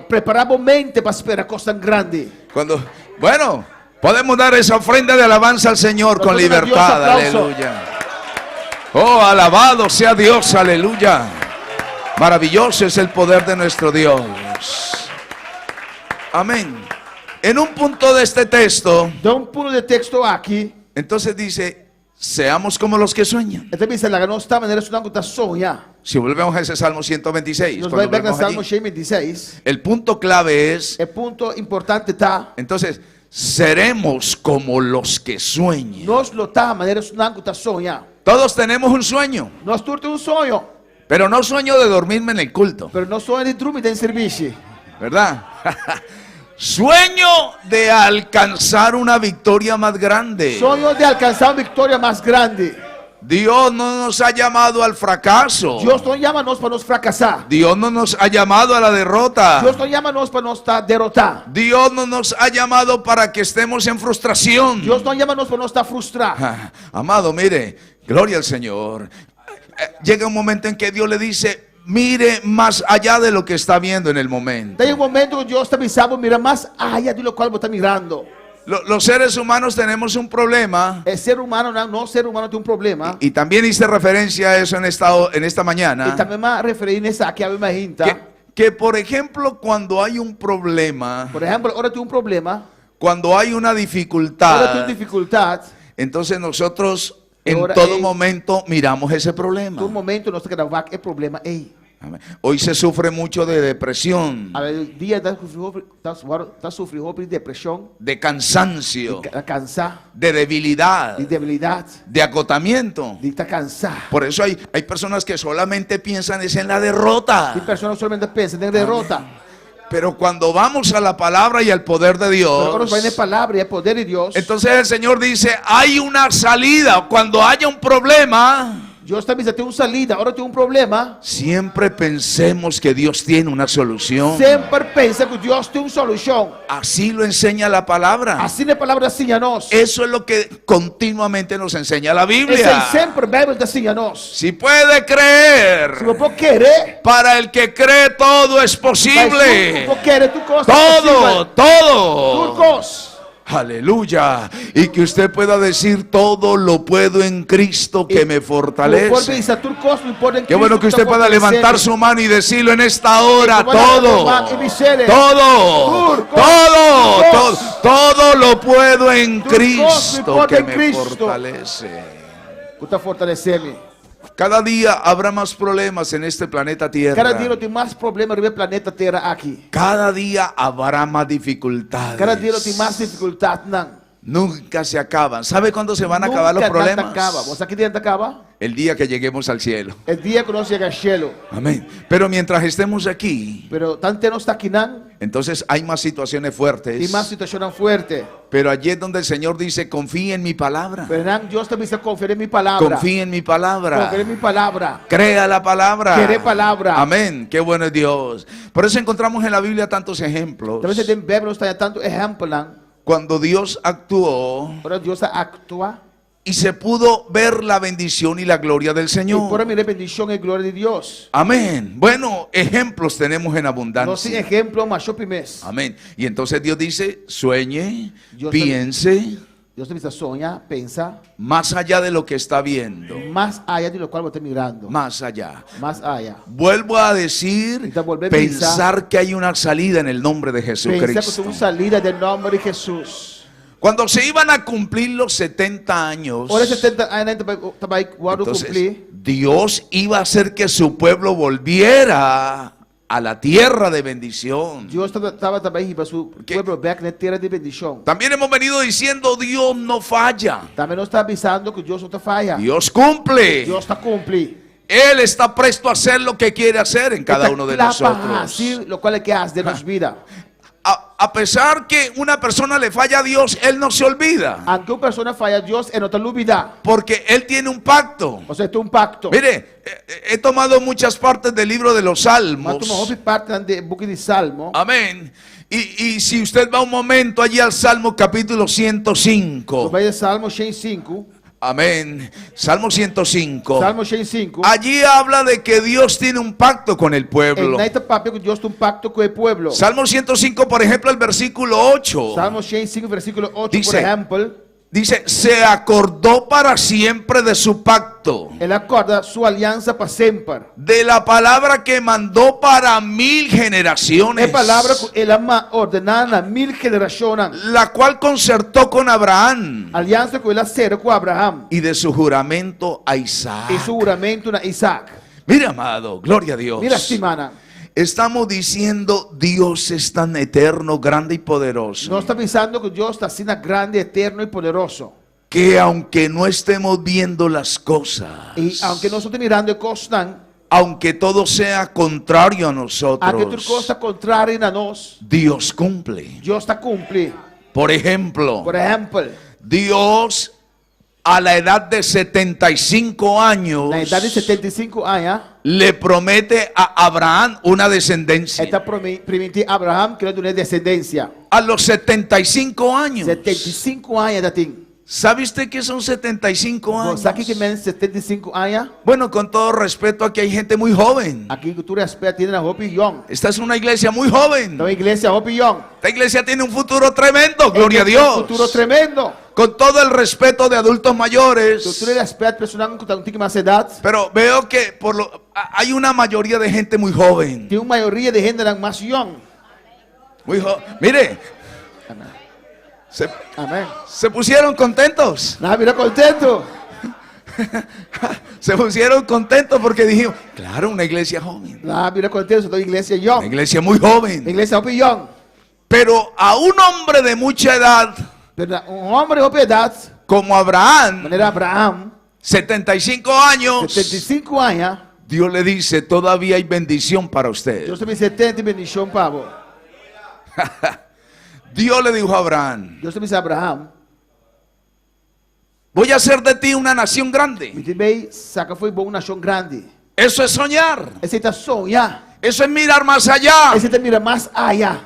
Preparar a mente para esperar coisa tan grande. Bueno, podemos dar esa ofrenda de alabanza al Señor con Nosotros a Dios libertad. aplauso. Aleluya. Oh, alabado sea Dios. Aleluya. Maravilloso es el poder de nuestro Dios. Amén. En un punto de este texto, Dá pulo de texto aqui. entonces dice: seamos como los que sueñan. Esta Bisa lá não está maneira sunango está sonha. Si volvemos a ese Salmo 126, Nós cuando vai ver no vemos Salmo allí, 26. el punto clave es: É ponto importante tá. entonces, seremos como los que sueñan. Nós lutar maneira sunango está sonha. Todos tenemos un sueño, Nós todos temos sonho, pero no sueño de dormirme en el culto, pero não sonho de dormir em serviço. ¿verdad? Sueño de alcanzar una victoria más grande. Sonho de alcançar uma vitória mais grande. Dios no nos ha llamado al fracaso. Deus não chama nós para nos fracassar. Dios no nos ha llamado a la derrota. Deus não chama nós para nos estar derrotar. Dios no nos ha llamado para que estemos en frustración. Deus não chama nós para nos estar frustrar. Amado, mire, gloria al Señor. llega un momento en que Dios le dice, mire más allá de lo que está viendo en el momento. Tem um momento que Deus está avisando, mira mais allá de lo cual você está mirando. Los seres humanos tenemos un problema. É ser humano, não ser humano tem um problema. Y también hice referencia a eso en esta E mañana. também me referi nessa aqui a mesma hinta. Que por ejemplo, cuando hay un problema, Por exemplo, ora tem um problema, cuando hay una ora tem dificultad, dificuldade. entonces nosotros en Ahora, todo momento miramos ese problema. Todo momento nós temos que gravar é problema. Ei, Amén. Hoy se sufre mucho de depresión, o dia está sofrendo de depressão, de cansancio, de cansar, de debilidad, de debilidade, de agotamiento. de estar cansado. Por eso hay personas que solamente piensan es en la derrota. Tem pessoas que solamente pensam em derrota. Pero cuando vamos a la palabra y al poder de Pero agora vai na Dios, palavra e é poder de Deus. entonces el Señor dice, hay una salida. Cuando haya un problema, Deus também já tem uma salida. Agora tem um problema. siempre pensemos que Dios tiene una solución. Sempre pensa que Deus tem uma solução. Así lo enseña la palabra. Assim na palavra assim a nós. Eso es lo que continuamente nos enseña la Esse Biblia. sempre a Bíblia está assim a nós. Si puede Se creer, você pode querer, para el que cree todo es mas posible. tu pode querer, tu costa Todo, Tu todo. costa. Aleluya. Y que usted pueda decir, todo lo puedo en Cristo que me Pode fortalece. pensar, tu costa não pode. Qué bueno que usted pueda levantar su mano y decirlo en esta hora, todo, todo, todo, todo lo puedo en Cristo que me fortalece. Está fortalecendo. Cada día habrá más problemas en este planeta Cada dia Tierra. eu tenho mais problemas no planeta Terra aqui. Cada día habrá más dificultades. Cada dia eu tenho mais dificuldade. Não. Nunca se acaban. ¿Sabe cuándo se van a acabar los Nunca nada problemas? acaba. Você aqui dentro acaba? El día que lleguemos al cielo. É dia que nós chegamos ao cielo. Amén. Pero mientras estemos aquí, Pero tanto não está aqui não. entonces hay más situaciones Tem fuertes. mais situação forte. Pero allí es donde el Señor dice, confíe en mi palabra. Pero não, Deus também está confiando em minha palavra. Confíe en mi palabra. Confia em minha palavra. Crea la palabra. Cree palabra. Amén. Qué bueno es Dios. Por eso encontramos en la Biblia tantos ejemplos. Talvez você tem Bíblia, não está tanto exemplo não. Cuando Dios actuó Para Deus atua. y se pudo ver la bendición y la gloria del E por Señor. mim, bendição e glória de Deus. Amén. Bueno, ejemplos tenemos en Nós abundancia. temos exemplo, mas shopping mês. Amén. Y entonces Dios dice, sueñe, Dios piense Deus também sonha, pensa, más allá de lo que está viendo. mais allá de lo qual você está mirando. Más allá. Mais allá. Vuelvo a decir, Então, volver a pensar que hay una salida en el nombre de Pensa que Jesucristo. tem uma salida do nome de Jesus. Cuando se iban a cumplir los 70 años, Ora 70 anos também quando entonces, cumprir. Dios iba a hacer que su pueblo volviera a la tierra de bendición. Deus estava também para o quê? povo back na terra de bendição. También hemos venido diciendo, Dios no falla. Também não está avisando que Deus não está falha. Dios cumple. Deus está cumprir. Él está presto a hacer lo que quiere hacer en cada uno de nosotros. Assim, lo qual é que hace de nossa vida. A pesar que una persona le falla a Dios, Él no se olvida. Aunque uma pessoa falha a Deus, é não te olvida. Porque Él tiene un pacto. Você tem pacto. Mire, he tomado muchas partes del libro de los Mas Salmos. tu maior parte do book de Salmo. Amén. Y si usted va un momento allí al Salmo capítulo 105. Vai de Salmo 105. Amén. Salmo 105. Salmo 105. Allí habla de que Dios tiene un pacto con el pueblo. Neste papel que Deus tem pacto com o povo. Salmo 105, por ejemplo, el versículo 8. Salmo 105, versículo 8, Dice, por exemplo. Dice, se acordó para siempre de su pacto, Ele acorda sua aliança para sempre. de la palabra que mandó para 1000 generaciones, É palavra que ele ama ordenar na 1000 gerações. la cual concertó con Abraham Aliança que ele acerta com Abraham. y de su juramento a Isaac. E seu juramento na Isaac. Mira, amado, gloria a Dios. Mira, semana. Estamos diciendo, Dios es tan eterno, grande y poderoso, Nós está pensando que Deus está sendo grande, eterno e poderoso. que aunque no estemos viendo las cosas, E aunque nós estamos mirando coisas, aunque todo sea contrario a aunque tudo nosotros, coisa contrária a nós, Dios cumple. Deus está cumprindo. Por ejemplo, Por exemplo, Dios a la edad de 75 años na idade de 75 anos, le promete a Abraham una descendencia. está permitindo Abraham que ele tenha descendência. A los 75 años 75 anos ainda tem. ¿Sabe usted que son 75 años? Sabe que men 75 anos? Bueno, con todo respeto, aquí hay gente muy joven. Aqui que tu respeita tiene a roupa young. Esta es una iglesia muy joven. Então a igreja roupa young. Esta iglesia tiene un futuro tremendo, gloria a Dios. Un futuro tremendo. Con todo el respeto de adultos mayores. Tu respeito personal que tem mais idade. Pero veo que hay una mayoría de gente muy joven. Tem uma maioria de gente mais young. Muy joven. Mire. Amén. Se pusieron contentos. Nada, mira contento. Se pusieron contentos porque dijimos, claro, una iglesia joven. Nada, mira contento, toda iglesia young. Una iglesia muy joven. Iglesia roupa young. Pero a un hombre de mucha edad, hombre de roupa idade, como Abraham, maneira Abraham, 75 años, 75 anos, Dios le dice, todavía hay bendición para usted. Deus também 70 bendição para você. Dios le dijo a Abraham, Deus também disse a Abraham, voy a hacer de ti una nación grande. muito bem, saca foi bom, nação grande. Eso es soñar. Esse está sonhar. Eso es mirar más allá. Esse está mira mais allá.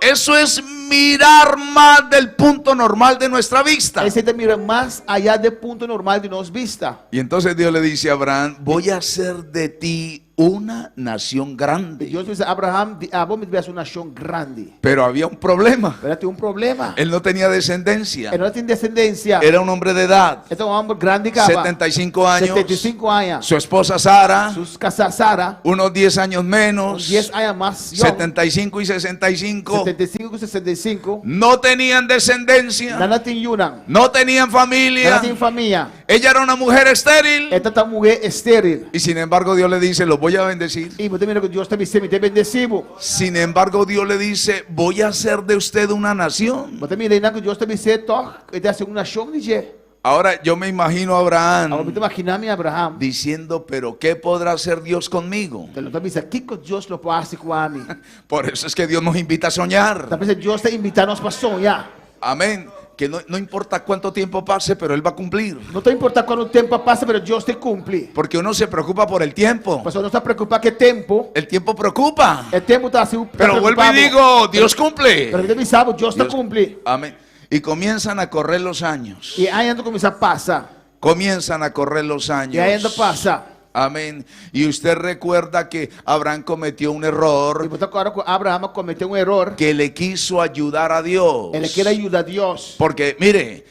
Eso es mirar más del punto normal de nuestra vista. Esse está mira mais allá do ponto normal de nossa vista. Y entonces Dios le dice a Abraham, voy a hacer de ti una nación grande. Deus disse a Abraham, vamos ver uma nação grande. Pero había un problema. Pero tem problema. Él no tenía descendencia. Ele não tem descendência. Era un hombre de edad. Então homem grande 75 años. 75 anos. Su esposa Sara. Sus casas Sara. Unos 10 años menos. 10 anos mais. 75 y 65. 75 y 65. No tenían descendencia. Não tem uma. No tenían familia. Não tem família. Ella era una mujer estéril. Esta é uma mulher estéril. Y sin embargo Dios le dice, los voy a bendecir. Y você mira que Deus também me tem bendecido. Sin embargo Dios le dice, voy a hacer de usted una nación. Você mira que Deus também se toca, ele é uma nação de. Ahora yo me imagino a Agora Abraham me imaginar a Abraham. diciendo, pero ¿qué podrá hacer Dios conmigo? Então também diz aqui que Deus lo passe com a mim. Por eso es que Dios nos invita a soñar. Também Deus está invitando nós para sonhar. Amén. Que no importa cuánto tiempo pase, pero Él va a cumplir. Não tem importa quanto tempo passa, mas Deus te cumpre. Porque uno se preocupa por el tiempo. A pessoa não está preocupada que tempo. El tiempo preocupa. O tempo está assim. Pero vuelvo y digo, Dios cumple. Pero Deus sabe, Deus te cumpre. Amén. Y comienzan a correr los años. E ainda começa a passar. Comienzan a correr los años. E ainda passa. Amén. Y usted recuerda que Abraham cometió un error. E você agora que Abraham cometeu um erro. Que le quiso ayudar a Dios. Ele quer ajudar a Deus. Porque mire,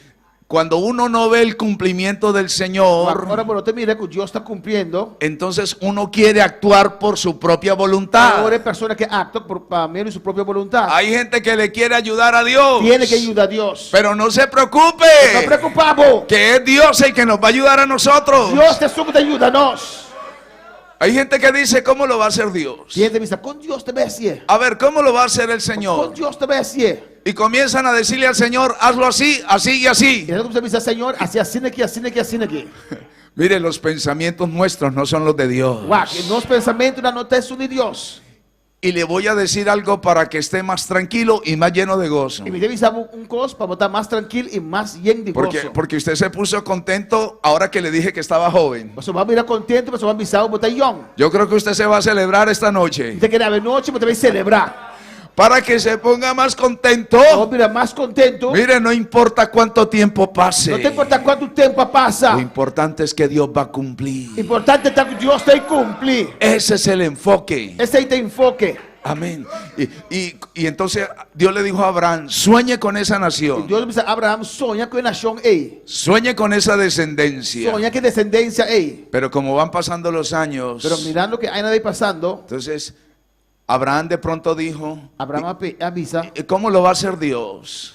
cuando uno no ve el cumplimiento del Señor, agora por você mira que Deus está cumprindo. Entonces uno quiere actuar por su propia voluntad. Agora é pessoa que actua por meio de sua própria vontade. Hay gente que le quiere ayudar a Dios. Tiene que ayudar a Dios. Pero no se preocupe. No está preocupado. Que es Dios el que nos va a ayudar a nosotros. Dios te sumo te ayuda a nós. Hay gente que dice, ¿cómo lo va a hacer Dios? Tiene que con Dios te va a hacer. A ver, ¿cómo lo va a hacer el Señor? Con Dios te va a hacer. Y comienzan a decirle al Señor, hazlo así, así y así. Y luego dice, Señor, así aquí, así aquí, así aquí. Mire, los pensamientos nuestros no son los de Dios. Wow, los pensamientos no son de Dios. Y le voy a decir algo para que esté más tranquilo y más lleno de gozo. Y me debe saber un cosa para estar más tranquilo y más lleno de gozo. Porque usted se puso contento ahora que le dije que estaba joven. Você vai virar contento, você vai avisar o young. Yo creo que usted se va a celebrar esta noche. Você quer a noite, você vai celebrar. Para que se ponga más contento. Más contento. Mire, no importa cuánto tiempo pase. No te importa cuánto tiempo pasa. Lo importante es que Dios va a cumplir. Importante es que Dios te cumplir. Ese es el enfoque. Ese es el enfoque. Amén. Y entonces Dios le dijo a Abraham, sueñe con esa nación. Dios dice a Abraham, sueña con nación. Sueñe con esa descendencia. Sueña que descendencia. Pero como van pasando los años. Pero mirando que hay nadie pasando. Entonces Abraham de pronto dijo, Abraham avisa, ¿cómo lo va a hacer Dios?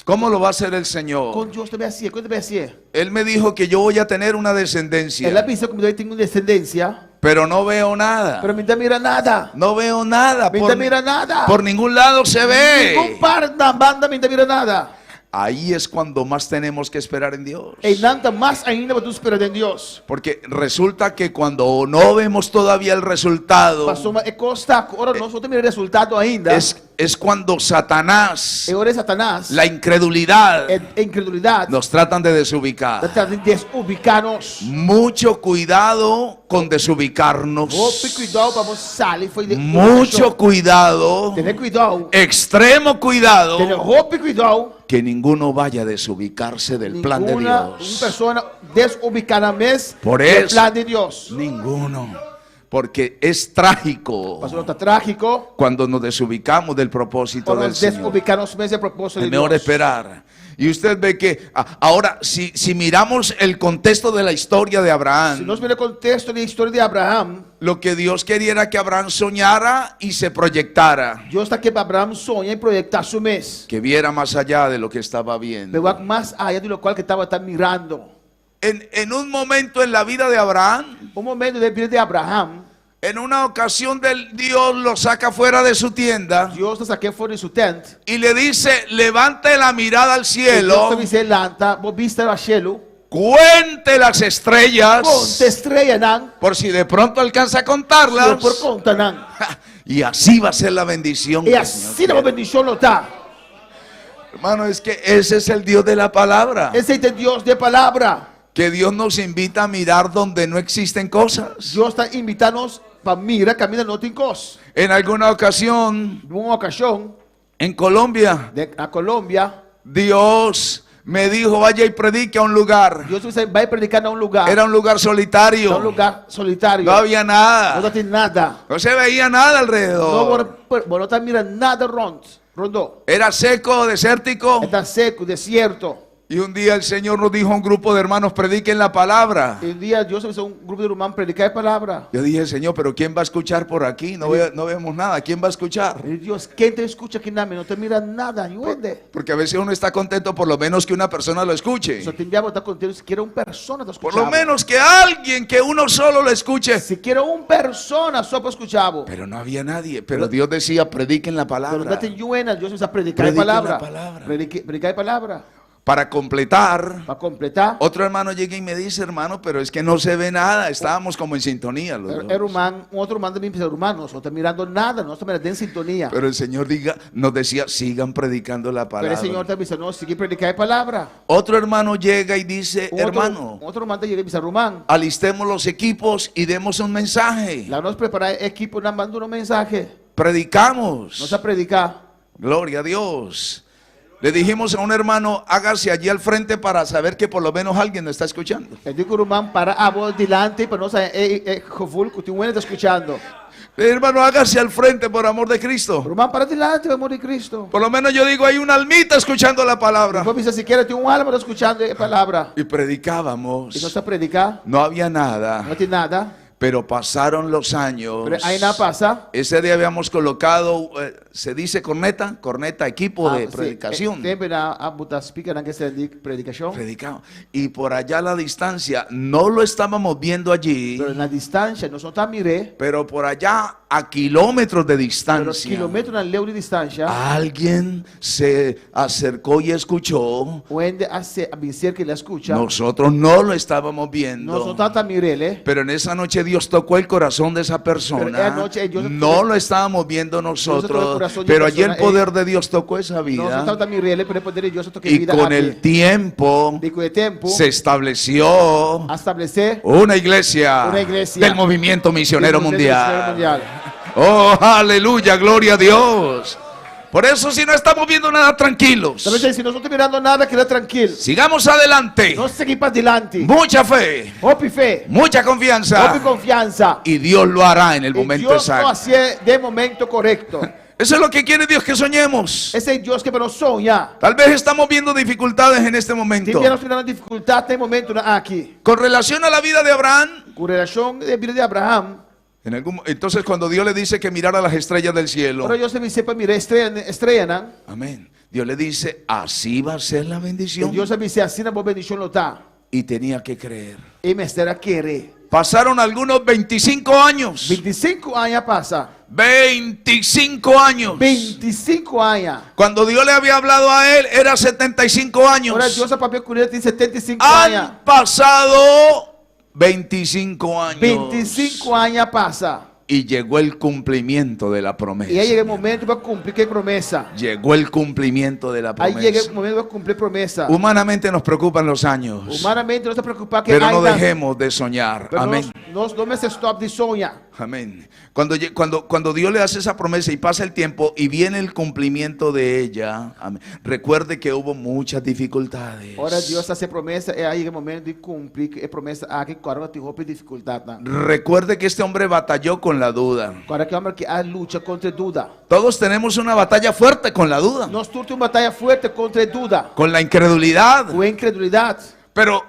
¿Cómo lo va a hacer el Señor? Con Dios te va a hacer, ¿cómo te va a hacer? Él me dijo que yo voy a tener una descendencia. Él avisa que yo tengo descendencia. Pero no veo nada. Pero no mira nada. No veo nada. No mira nada. Por ningún lado se ve. Ningún par da banda no mira nada. Ahí es cuando más tenemos que esperar en Dios. E nada más ainda tú esperar en Dios. Porque resulta que cuando no vemos todavía el resultado, ahora nosotros mira el resultado ainda. es cuando Satanás, E ora Satanás, la incredulidad, e incredulidade, nos tratan de desubicar. trata de desubicar-nos. Mucho cuidado con desubicarnos. Roupa cuidado para você sair foi de Mucho cuidado, Tener cuidado. extremo cuidado, Tener roupa cuidado. que ninguno vaya a desubicarse del plan de Uma Dios. pessoa desubicada mesmo Por do eso. plan de Deus. Ninguno. Porque es trágico Pastor, está trágico. cuando nos desubicamos del propósito Quando del nos Señor. desubicarnos mesmo é propósito de Es mejor Deus. esperar. Y usted ve que ahora, si miramos el contexto de la historia de Se Abraham, nós miramos o contexto da história de Abraham, lo que Dios quería era que Abraham soñara y se proyectara, Deus está aqui para Abraham sonhar e projetar seu mês. que viera más allá de lo que estaba viendo. Pero mais allá de lo qual que estava mirando. En un momento en la vida de Abraham, Um momento da vida de Abraham, en una ocasión Dios lo saca fuera de su tienda Deus está aqui fora de sua tenda. y le dice: levante la mirada al Deus cielo, está me lanta, vou vista o cielo. cuente las estrellas, Conta estrela não. por si de pronto alcanza a Não contarlas. por conta não. Y así va a ser la bendición. E que el Señor assim a quiere. bendição não está. Hermano, es que ese es el Dios de la palabra. Esse é Deus de palavra. Que Dios nos invita a mirar donde no existen cosas. Deus está invitando-nos para mirar, caminhar não tem coisa. En alguna ocasión, Numa ocasião, en Colombia, na Colômbia, Dios me dijo: vaya y predique a un lugar. Deus vai predicar em lugar. Era un lugar solitario. Um lugar solitário. No había nada. Não tem nada. No se veía nada alrededor. Não está mirando nada rondou. Era seco, desértico. Está seco, deserto. Y un día el Señor nos dijo a un grupo de hermanos: prediquen la palabra. E um dia Deus começou grupo de irmãos predicar a palavra. Yo dije: Señor, pero ¿quién va a escuchar por aquí? No vemos nada. ¿Quién va a escuchar? E Deus, quem te escuta aqui na não te mira nada, onde? Porque a veces uno está contento por lo menos que una persona lo escuche. Só te enviava estar contente se queira persona te Por escuchar. lo menos que alguien, que uno solo lo escuche. Se queira persona só para escuchar. Pero no había nadie. Pero Dios decía: prediquen la Pero não palabra. tem Deus precisa predicar a Predique palavra. la palabra. Predicar a palavra. Para completar, Para completar, otro hermano llega y me dice: hermano, pero es que no se ve nada. Estábamos como en sintonía los dos. era outro irmão também pensou, irmão, não está mirando nada, não está mirando em sintonia. Pero el Señor nos decía: sigan predicando la Pero o palabra. Senhor está dizendo, não, seguir predicar a palavra. Otro hermano llega y dice: hermano, Outro irmão chega e diz, irmão, alistemos los equipos y demos un mensaje. lá nós preparar equipo, nós mandamos mensagem. Predicamos. Nós a predicar. Gloria a Dios. Le dijimos a un hermano: hágase allí al frente para saber que por lo menos alguien nos está escuchando. Eu digo, irmão, para a voz delante, para nós que tem um está escuchando. Hermano, hágase al frente por amor de Cristo. Irmão, para delante, amor de Cristo. Por lo menos yo digo: hay una almita escuchando la palabra. Vamos dizer, siquiera tem alma escuchando a palavra. Y predicábamos. E nós a predicar, No había nada. não tem nada. Pero pasaron los años. Pero aí não passa. Ese día habíamos colocado, se dice corneta, equipo de predicación. Sempre a botar speaker na questão de predicação. Predicamos. Y por allá a la distancia, no lo estábamos viendo allí, Pero na distância, nós não está miré. pero por allá a kilómetros de Pero distancia, quilômetro na leu de distância. alguien se acercó y escuchó. Onde a vencer que ele escuta. Nosotros no lo estábamos Nós não viendo. está mirele. Pero en esa noche Dios tocó el corazón de esa Pero persona. esa noche Dios- No lo estábamos viendo tocó el nosotros, corazón de pero esa allí el persona, poder de Dios tocó esa Nós não vida. está mirele, pero o poder de Deus toca Y vida. con el tiempo E com o tempo, se estableció a estabelecer una iglesia del movimiento misionero mundial. Oh, aleluya, gloria a Dios. Por eso, si no estamos viendo nada, tranquilos. Talvez se nós não estamos mirando nada, queda tranquilo. Sigamos adelante. Nós seguimos para adelante. Mucha fe, Hope fé. mucha Hope confianza. confiança. Y Dios lo hará en el E momento Deus não exacto. hace de momento correto. Eso es lo que quiere Dios, que soñemos. Esse é Deus que nos sonha. Tal vez estamos viendo dificultades en este momento. Tem nós mirando dificuldade, tem momento aqui. Con relación a la vida de Abraham, Com relação à vida de Abraham. entonces cuando Dios le dice que mirara las estrellas del cielo, Agora Deus se disse para mirar estrela, não? amén, Dios le dice: así va a ser la E bendición. Deus se disse assim, na boa bendição não está. Y tenía que creer. E me estará querer. Pasaron algunos 25 años. 25 anos passa. 25 años. 25 anos. Cuando Dios le había hablado a él, era 75 años. Agora Deus a papel com ele tem 75 anos. Han pasado 25 años. 25 anos passa. Y llegó el cumplimiento de la E aí promesa. chega o momento para cumprir que promessa. Llegó el cumplimiento de la Aí chega promesa. o momento para cumprir promessa. Humanamente nos preocupan los años, Humanamente não está preocupado que pero no ainda. dejemos de soñar. Pero Amén. nós não me stop de sonhar. Amén. Cuando Dios le hace esa promesa y pasa el tiempo y viene el cumplimiento de ella, amén, recuerde que hubo muchas dificultades. Ora Deus está sem promessa, é aí o momento de cumprir que é promessa aqui agora tem roupa e dificuldade. Recuerde que este hombre batalló con la duda. Agora que homem que a luta contra dúvida. Todos tenemos una batalla fuerte con la duda, Nós todos temos uma batalha forte contra dúvida, con la incredulidad, com a incredulidade. pero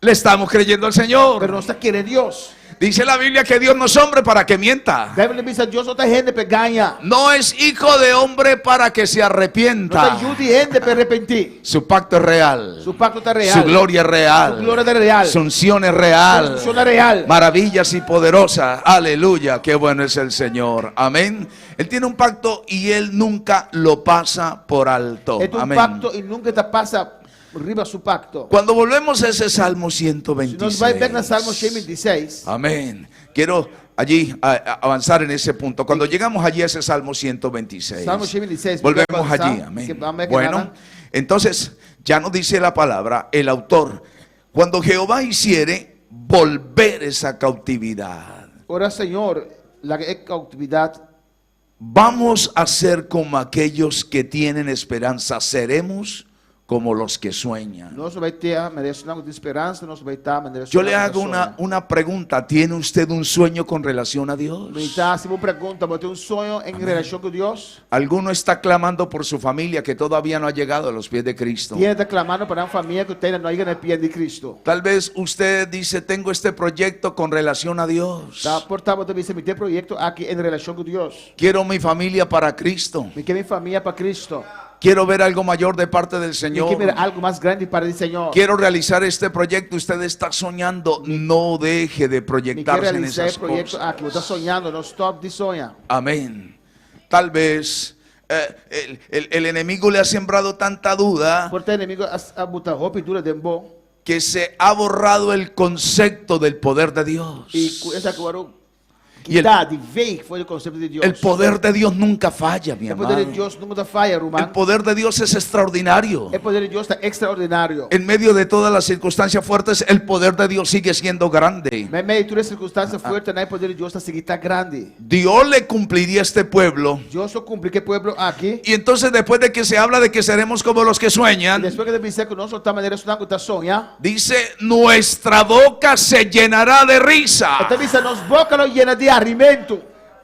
le estamos creyendo al Pero Señor. nós está querendo Deus. Dice la Biblia que Dios no es hombre para que mienta. A Bíblia diz que Deus não está rende para ganhar. No es hijo de hombre para que se Não está arrepienta. ajuda e rende para arrepentir. Su pacto es real. Su pacto está real. Su gloria es real. Su gloria es real. Su unción es Su real. unción es real. Maravillas y poderosas. Aleluya. Qué bueno es el Señor. Amén. Él tiene un pacto y él nunca lo pasa por alto. É um Amén. pacto e nunca te passa riba su pacto. Cuando volvemos a ese Salmo Se nós vai ver na 126. Salmo 126. Amén. Quiero allí avanzar en ese punto. Cuando llegamos allí a ese Salmo 126. Salmo 126. Volvemos avançar, allí. que Amén. vamos a Bueno, quedar. entonces ya nos dice la palabra, el autor, cuando Jehová hiciere volver esa cautividad, Ora, Senhor, la cautividade. vamos a ser como aquellos que tienen esperanza, seremos como los que sueñan. Nós vai ter a merecimento de esperança, nós vai estar a Yo le hago una pregunta, ¿tiene usted un sueño con relación a Dios? Se você pergunta, você tem sonho em relação com Deus? Alguno está clamando por su familia que todavía no ha llegado a los pies de Cristo. Quem está clamando para uma família que tem não chega no pé de Cristo? Tal vez usted dice, tengo este proyecto con relación a Dios. Tá, portanto, você deve ter projeto aqui em relação com Deus. Quiero mi familia para Cristo. Me quer minha família para Cristo. Quiero ver algo mayor de parte del Me Señor. quer ver algo mais grande para o Senhor. Quiero realizar este proyecto. Usted está soñando. No deje de Me quer proyectarse en realizar esas o projeto cosas. aqui. Você está sonhando, não stop de sonhar. Amén. Tal vez el enemigo le ha sembrado tanta duda Portanto, o inimigo a botar roupa e dura de bom. que se ha borrado el concepto del poder de Dios. E com essa agora E el- que veio que foi o conceito de Deus. El poder de Dios nunca falla, mi O poder de amado. Deus nunca falha, El irmão. poder de Dios es extraordinario. O poder de Deus está extraordinário. En medio de todas las circunstancias fuertes, el poder de Dios sigue siendo grande. Mas meio de toda circunstância forte, o poder de Deus está seguindo grande. Dios le cumpliría a este pueblo. Deus só cumpre que pueblo aqui. Y entonces después de que se habla de que seremos como los que E sueñan, depois que deve dizer que nós de maneira sonhando está sonhar. dice, nuestra boca se llenará de risa. Então diz nos boca não llena de alimento.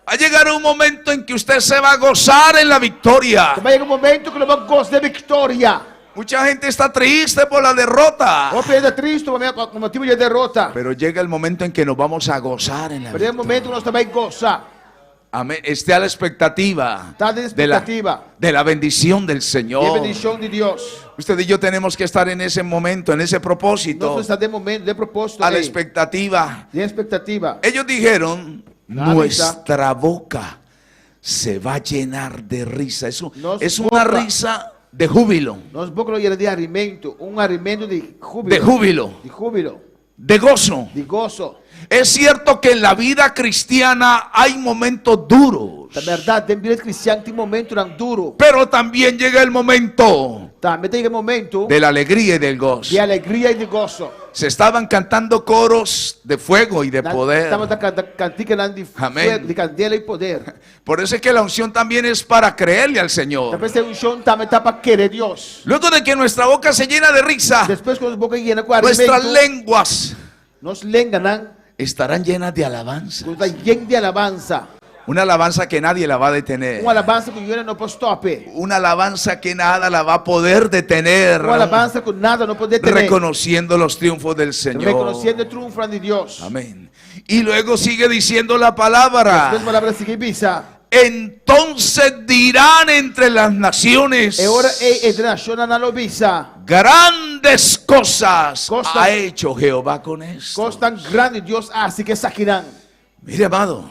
Va a llegar un momento en que usted se va a gozar en la victoria. Vai chegar um momento que nós vamos gostar de vitória. Mucha gente está triste por la derrota. Ou perda triste por motivo de derrota. Pero llega el momento en que nos vamos a gozar en la Mas é o momento que victoria. nós também gozar. Amén. Esté a la expectativa Está de de la, expectativa. de la bendición del E a Señor. bendição de Deus. Usted y yo tenemos que estar en ese momento, en ese Nós propósito, estamos de momento, de propósito. a la aí. expectativa. De expectativa. Ellos dijeron, Nada. nuestra boca se va a llenar de risa. Eso Nos es una boca. risa de júbilo, Nós boca não llena de alimento. Alimento de júbilo. de júbilo, De júbilo. de gozo. De gozo. Es cierto que en la vida cristiana hay momentos duros, Na verdade, tem vida cristã tem momento não duro. pero también llega el momento Também tem momento de la alegría y del gozo. de alegria e de gozo. Se estaban cantando coros de fuego y de poder. Estamos cantando de Amén. fuego, de candela e poder. Por eso es que la unción también es para creerle al Señor. Talvez tem chão também está para querer Deus. Luego de que nuestra boca se llena de risa, Depois que os boca llena com nuestras alimento, lenguas nos lengan, estarán llenas de alabanza. está lleno de alabanza. Una alabanza que nadie la va a detener. Uma alabanza que eu não posso stop. Una alabanza que nada la va a poder detener. Uma alabanza que nada não pode ter. Reconociendo los triunfos del Señor. Reconhecendo o triunfo de Deus. Amén. Y luego sigue diciendo la palabra. As palavras seguintes. Entonces dirán entre las naciones, É hora e internacional na lobisa. grandes cosas Cosas- ha hecho Jehová con esto. Coisas tan grandes Deus assim que saquirão. Mire, amado,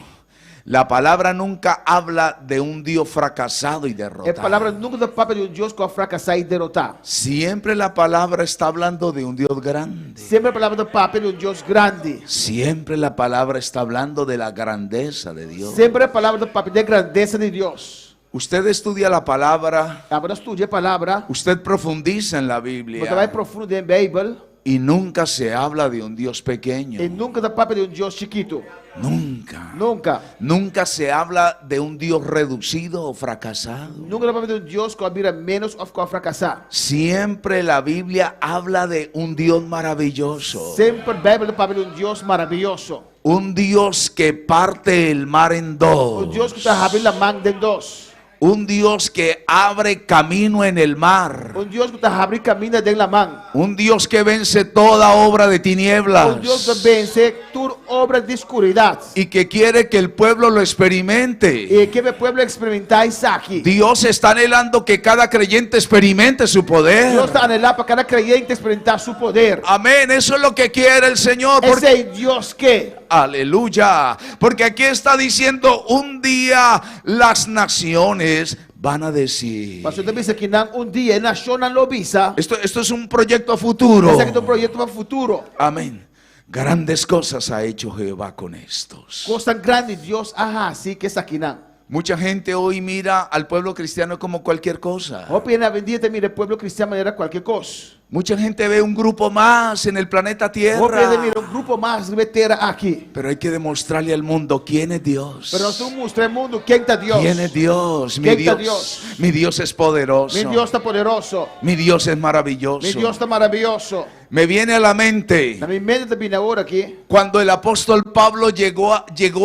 La palabra nunca habla de un Dios fracasado y A derrotado. palavra nunca da papo de um Deus que vai fracassar e derrotar. Siempre la palabra está hablando de un Dios grande. Sempre a palavra do papo de um Deus grande. Siempre la palabra está hablando de la grandeza de Dios. Sempre a palavra do papo de grandeza de Deus. Usted estudia la palabra, Agora estude a palavra, usted profundiza en la você vai Biblia profundo dentro da Bíblia y nunca se habla de un Dios pequeño. e nunca dá papo de um Deus chiquito. Nunca. Nunca. Nunca se habla de un Dios reducido o fracasado. Nunca dá papo de um Deus que vai vir a menos ou que vai fracassar. Siempre la Biblia habla de un Dios maravilloso. Sempre a Bíblia dá papo de um Deus maravilhoso. Un Dios que parte el mar en Um dos. Deus que está abrindo a mão de dos. Un Dios que abre camino en el mar. Um Deus que está abrindo caminho dentro da mão. Un Dios que vence toda obra de tinieblas. Um Deus que vence toda obra de escuridade. Y que quiere que el pueblo lo experimente. E que o povo experimentar isso aqui. Dios está anhelando que cada creyente experimente su poder. Deus está anelando para cada creyente experimentar su poder. Amén, eso es lo que quiere el Señor. Esse é Deus que. Aleluya. Porque aquí está diciendo, un día las naciones van a decir. Pastor também disse que não, dia nasceu na Lobisa. Esto es un proyecto a futuro. Esse aqui é um projeto para o futuro. Amén. Grandes cosas ha hecho Jehová con estos. Coisa grande Deus assim que essa aqui não. Mucha gente hoy mira al pueblo cristiano como cualquier cosa. Hoje na vendida mira o povo cristiano maneira qualquer coisa. Mucha gente ve un grupo más en el planeta Tierra. Hoje mira grupo mais vetera aqui. Pero hay que demostrarle al mundo quién es Dios. Pero nós temos mostrar ao mundo quem está Deus. ¿Quién es Dios? Mi ¿Quién está Dios. Mi Dios es poderoso. Mi Deus está poderoso. Mi Dios es maravilloso. Mi Deus está maravilhoso. Me viene a la mente Na minha mente também na hora aqui. cuando el apóstol Pablo llegó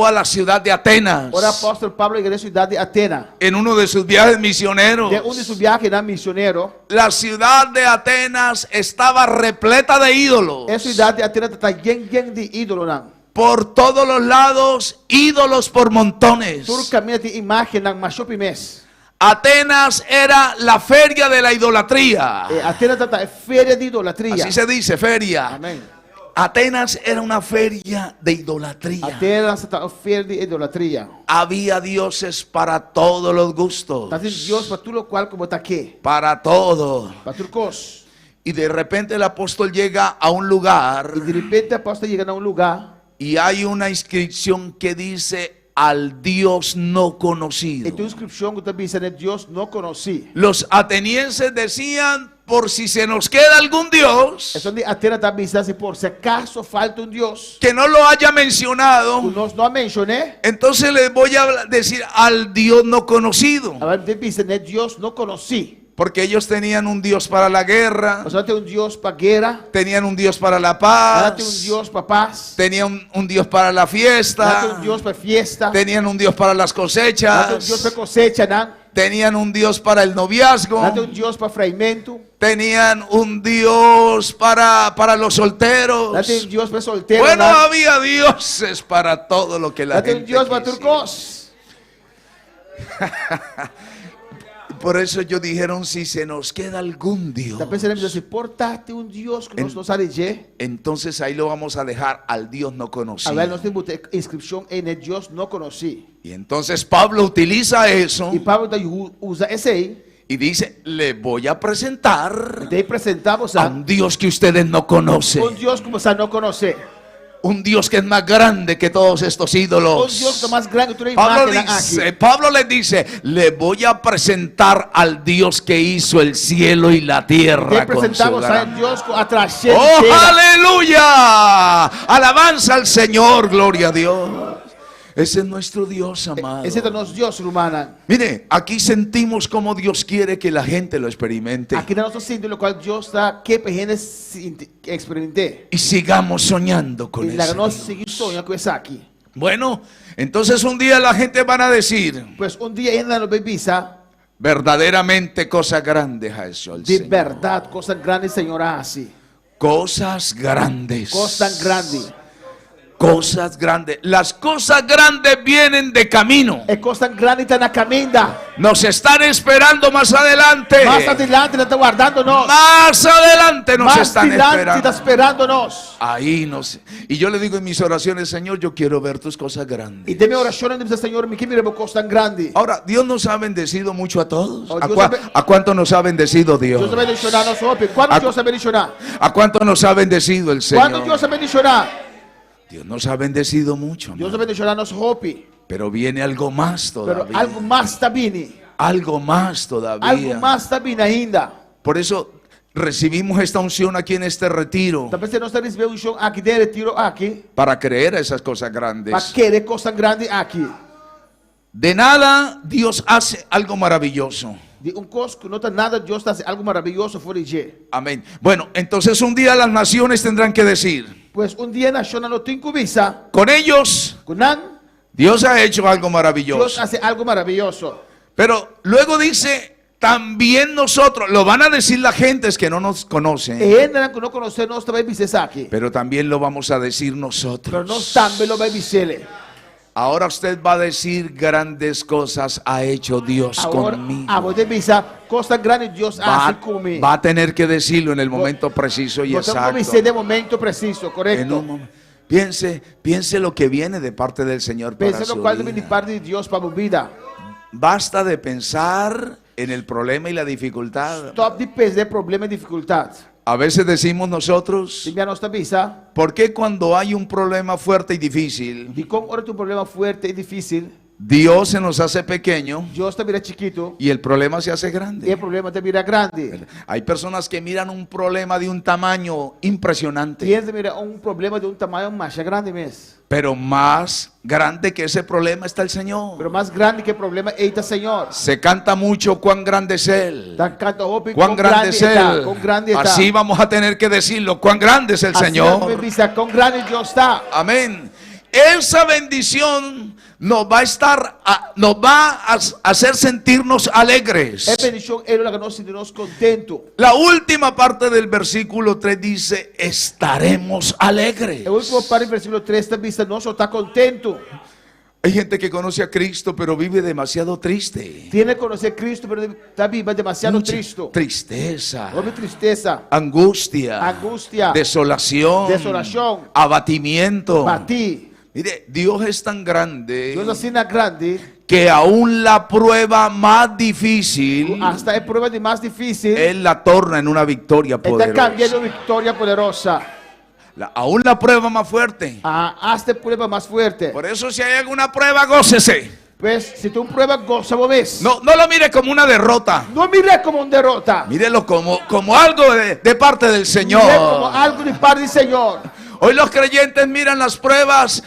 a la ciudad de Atenas Ora apóstolo Pablo igreja cidade de Atenas. en uno de sus viajes misioneros. De de su viaje na missioneiro. La ciudad de Atenas estaba repleta de ídolos. Essa cidade de Atenas está llena de ídolo não. Por todos los lados, ídolos por montones. Todo caminho de imagem na machupi mes. Atenas era la feria de la idolatría. Atenas está feira de idolatria. Así se dice, feria. Amém. Atenas era una feria de idolatría. Atenas está feira de idolatria. Había dioses para todos los gustos. Está dizendo Deus para tudo qual como está aqui. Para todo. Para tudo coisa. Y de repente el apóstol llega a un lugar E de repente a apóstolo chega a lugar. y hay una inscripción que dice al Dios no E conocido. tem inscrição que também diz Deus não conheci. Los atenienses decían, por si se nos queda algún Dios É onde Atenas também diz assim, por se acaso falta Deus. que no lo haya mencionado, Nós não mencionei. entonces les voy a decir al Dios no conocido. Agora diz Deus não conheci. Porque ellos tenían un Dios para la guerra, Mas tem Deus para guerra. tenían un Dios para la Agora tem paz, Deus para paz. tenían un Dios para la Agora tem fiesta, Deus para fiesta. tenían un Dios para las Agora tem Deus para cosechas, cosecha, não? tenían un Dios para el noviazgo, Agora tem Deus para fraimento. tenían un Dios para los solteros. Agora tem Deus para solteiro. Bueno, Agora había dioses para todo lo que la tem gente Deus para tudo quisiera. coisa. Por eso ellos dijeron, si se nos queda algún Dios, Está pensando assim, portate Deus que nós não sabe de. entonces ahí lo vamos a dejar al Dios no conocido. Agora nós temos inscrição em Deus não conheci. Y entonces Pablo utiliza eso E Paulo usa esse aí. y dice, le voy a presentar Daí apresentamos a a un Dios que ustedes no conocen. Deus como você não conhece. Un Dios que es más grande que todos estos ídolos. Deus que é mais grande que toda Pablo, imagem aqui. Pablo les dice, le voy a presentar al Dios que hizo el cielo y la tierra Daí con su apresentamos a gran- Deus com a tragédia ¡Oh, inteira. aleluya! Alabanza al Señor, gloria a Dios. Ese es nuestro Dios, amado. Esse é o nosso Deus, humana. Mire, aquí sentimos como Dios quiere que la gente lo experimente. Aqui nós estamos sentindo o qual Deus está que para gente experimentar. Y sigamos soñando con E lá eso. nós seguimos sonhando com isso aqui. Bueno, entonces un día la gente van a decir, Pois dia ainda no bebisa, verdaderamente cosas grandes ha hecho el de Señor. verdade, coisa grande, Senhor, assim. Cosas grandes. Coisa tão grande. cosas grandes. Las cosas grandes vienen de camino. E cosa grande está na caminda. Nos están esperando más adelante. Más adelante está guardándonos. Más adelante nos Más están adelante está esperando. esperándonos. Ahí no sé. Y yo le digo en mis oraciones, Señor, yo quiero ver tus cosas E grandes. de minha oração, eu digo, Senhor, me que me cosas grande. Ahora, Dios nos ha bendecido mucho a todos. Oh, ¿A, Dios a cuánto nos ha bendecido Dios? Deus vai mencionar nosso hope. Quando Deus vai mencionar? ¿A cuánto nos ha bendecido el Quando Señor? Deus vai mencionar? Dios nos ha bendecido mucho. Deus amado. vai mencionar nosso hope. Pero viene algo más Pero todavía. algo mais está vindo. Algo más todavía. Algo mais está vindo ainda. Por eso recibimos esta unción aquí en este retiro. Talvez você não está recebendo um show aqui de retiro aqui. Para creer a esas cosas Para grandes. querer coisa grande aqui. De nada Dios hace algo maravilloso. De cosco não está nada, Deus está fazendo algo maravilhoso fora de. Amén. Bueno, entonces un día las naciones tendrán que decir, Pues dia na Shona não tem visa. con ellos Kunan, Dios ha hecho algo Deus maravilloso. faz algo maravilhoso. Pero luego dice, también nosotros, lo van a decir las gentes que no nos conocen, E ainda que não conhecer nós também visa aqui. pero también lo vamos a decir Pero nós nosotros. também lo vai visele. Ahora usted va a decir grandes cosas ha hecho Dios Agora, conmigo. a você visa coisa grande Deus Va, hace comigo. va a tener que decirlo en el momento preciso y Nós temos que exacto. vencer de momento preciso, En un correto? piense lo que viene de parte del Señor para Pensa su no qual vem de vida. parte de Deus para a vida. Basta de pensar en el problema y la dificultad. Stop de pensar problema e dificuldade. A veces decimos nosotros, Se minha nossa visa, ¿por qué cuando hay un problema fuerte y difícil, de como ora tem um problema forte e difícil, Dios se nos hace pequeño Deus está vira chiquito y el problema se hace e o grande? problema está vira grande. Hay personas que miran un problema de un tamaño impresionante, Pensa, mira, problema de tamanho mais grande mesmo. pero más grande que ese problema está el Pero Señor. mais grande que o problema, eita Senhor. Se canta mucho cuán grande es Él. Da canta hope Cuán grande es Él. com grande está. Así vamos a tener que decirlo, cuán grande es el Assim nós vamos Señor. pensar, com grande Deus está. Amén. Esa bendición nos va a estar, nos va a hacer sentirnos alegres. É bendição, ele que nós sentimos contento. La última parte del versículo 3 dice, estaremos alegres. O último para o versículo 3 está vista, nós só está contento. Hay gente que conoce a Cristo, pero vive demasiado triste. Tiene que conhecer Cristo, pero está viva demasiado Mucha triste. tristeza, Houve tristeza, angustia, angústia, desolación, desolación, abatimiento. batir. Mire, Dios es tan grande Deus assim na grande, que aún la prueba más difícil, hasta a prova de mais difícil, Él la torna en una victoria está poderosa. cambiando vitória poderosa. Aún la prueba más fuerte. Hasta a prova mais forte. Por eso si hay alguna prueba, gócese. Pues, se tu prueba, goza uma vez. No lo mire como una derrota. Não mire como derrota. Mírelo como algo de parte del Mire como Señor. algo de parte do Senhor. Hoy los creyentes miran las pruebas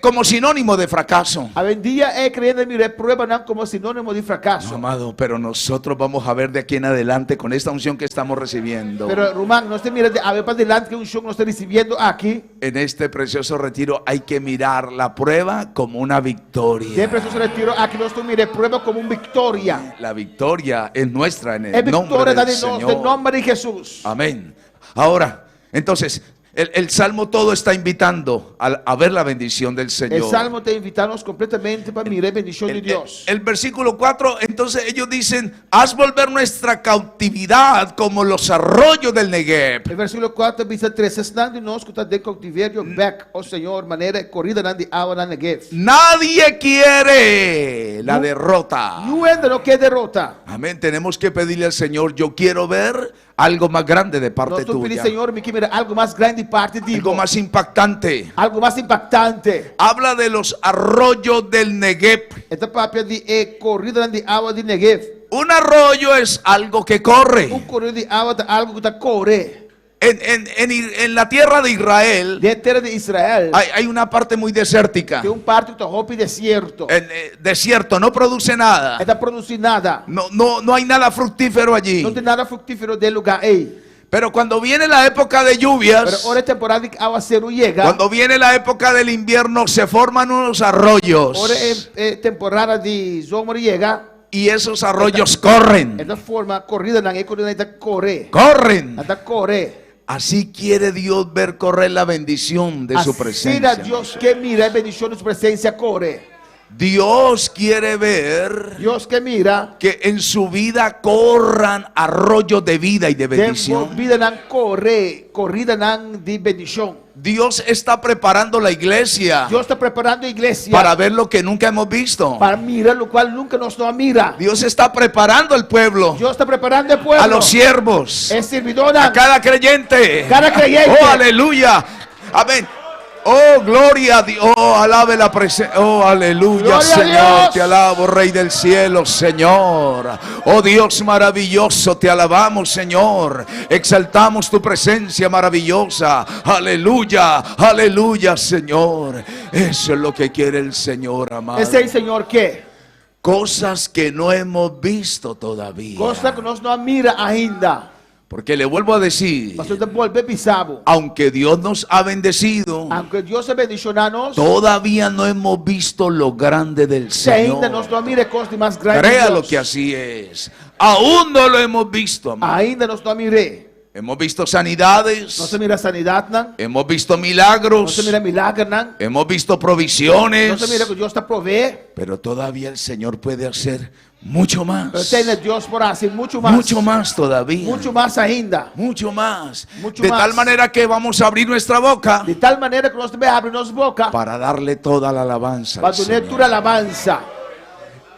como sinónimo de fracaso. A dia é crendo mire prueba não como sinônimo de fracasso. No, amado, pero nosotros vamos a ver de aquí en adelante con esta unción que estamos recibiendo. Pero, Román, nós temos que a ver para adelante que um show nós estamos recebendo aqui. En este precioso retiro hay que mirar la prueba como una victoria. Sempre se retiro aqui nós temos mire prueba como uma vitória. La victoria es nuestra en É el nombre vitória da del de nós, Señor. em nome de Jesus. Amén. Ahora, entonces, el Salmo todo está invitando a ver la bendición del O Señor. Salmo te invitarnos completamente para mirar a bendição de Deus. El versículo 4, entonces ellos dicen, haz volver nuestra cautividad como los arroyos del Negev. O versículo 4 diz: "Tresnando nós que está de cautiverio, back, ó Senhor, maneira corrida de água na Negev." Nadie quiere la derrota. Não ainda não quer derrota. Amén. Tenemos que pedirle al Señor, yo quiero ver algo más grande de parte Nós estamos pedindo, tuya. Senhor, me que mira algo mais grande de parte de Algo Deus. más impactante. Algo mais impactante. Habla de los arroyos del Negev. Esta papia de corrida de água de Negev. Un arroyo es algo que corre. Corrida de água é algo que está corre. En la tierra de Israel De terra de Israel. hay una parte muy desértica. Tem parte que está roupa desierto. Desierto, no produce nada. Está produzindo nada. No hay nada fructífero allí. Não tem nada frutífero de lugar aí. Pero cuando viene la época de Pero lluvias, hora é temporada que aguaceiro llega. cuando viene la época del invierno, se forman unos arroyos. Hora é temporada de zomer llega. Y esos arroyos corren. Essa forma corrida na corrida está correr. Corren. Está correr. así quiere Dios ver correr la bendición de su Así presencia. Dios que mira la bendición de su presencia corre. Dios quiere ver Dios que mira que en su vida corran arroyos de vida y de bendición. vida nan corre, corrida nan de bendición. Dios está preparando la iglesia Dios está preparando iglesia para ver lo que nunca hemos visto. para mirar lo cual nunca nos no mira. Dios está preparando el pueblo, Dios está preparando el pueblo. a los siervos, Es servidor a cada creyente. Cada creyente. Oh, aleluya. Amén. Oh, gloria a Dios. Oh, alabe la presencia. Oh, aleluya, Gloria a Señor. Dios. Te alabo, Rey del cielo, Señor. Oh, Dios maravilloso, te alabamos, Señor. Exaltamos tu presencia maravillosa. Aleluya, aleluya, Señor. Eso es lo que quiere el Señor, amado. Ese es el Señor que Cosas que no hemos visto todavía. cosa que nos no mira ainda. Porque le vuelvo a decir, Pastor de volver pisabo. aunque Dios nos ha bendecido, Aunque Dios se bendicionanos, todavía no hemos visto lo grande del se ainda Señor. nos no mire cosas más grandes. Créalo que así es. Aún no lo hemos visto, amado. Ainda nos no mire. Hemos visto sanidades, No se mira sanidad nan. hemos visto No milagros, se mira milagro nan. hemos visto No provisiones, se mira que Dios está provee. pero todavía el Señor puede hacer mucho más. Pero tiene Dios por hacer mucho más. Mucho más todavía. Mucho más ainda. Mucho más. Mucho De más. tal manera que vamos a abrir nuestra boca De tal manera que nos debe abrirnos boca para darle toda la alabanza al para tener Señor. toda alabanza.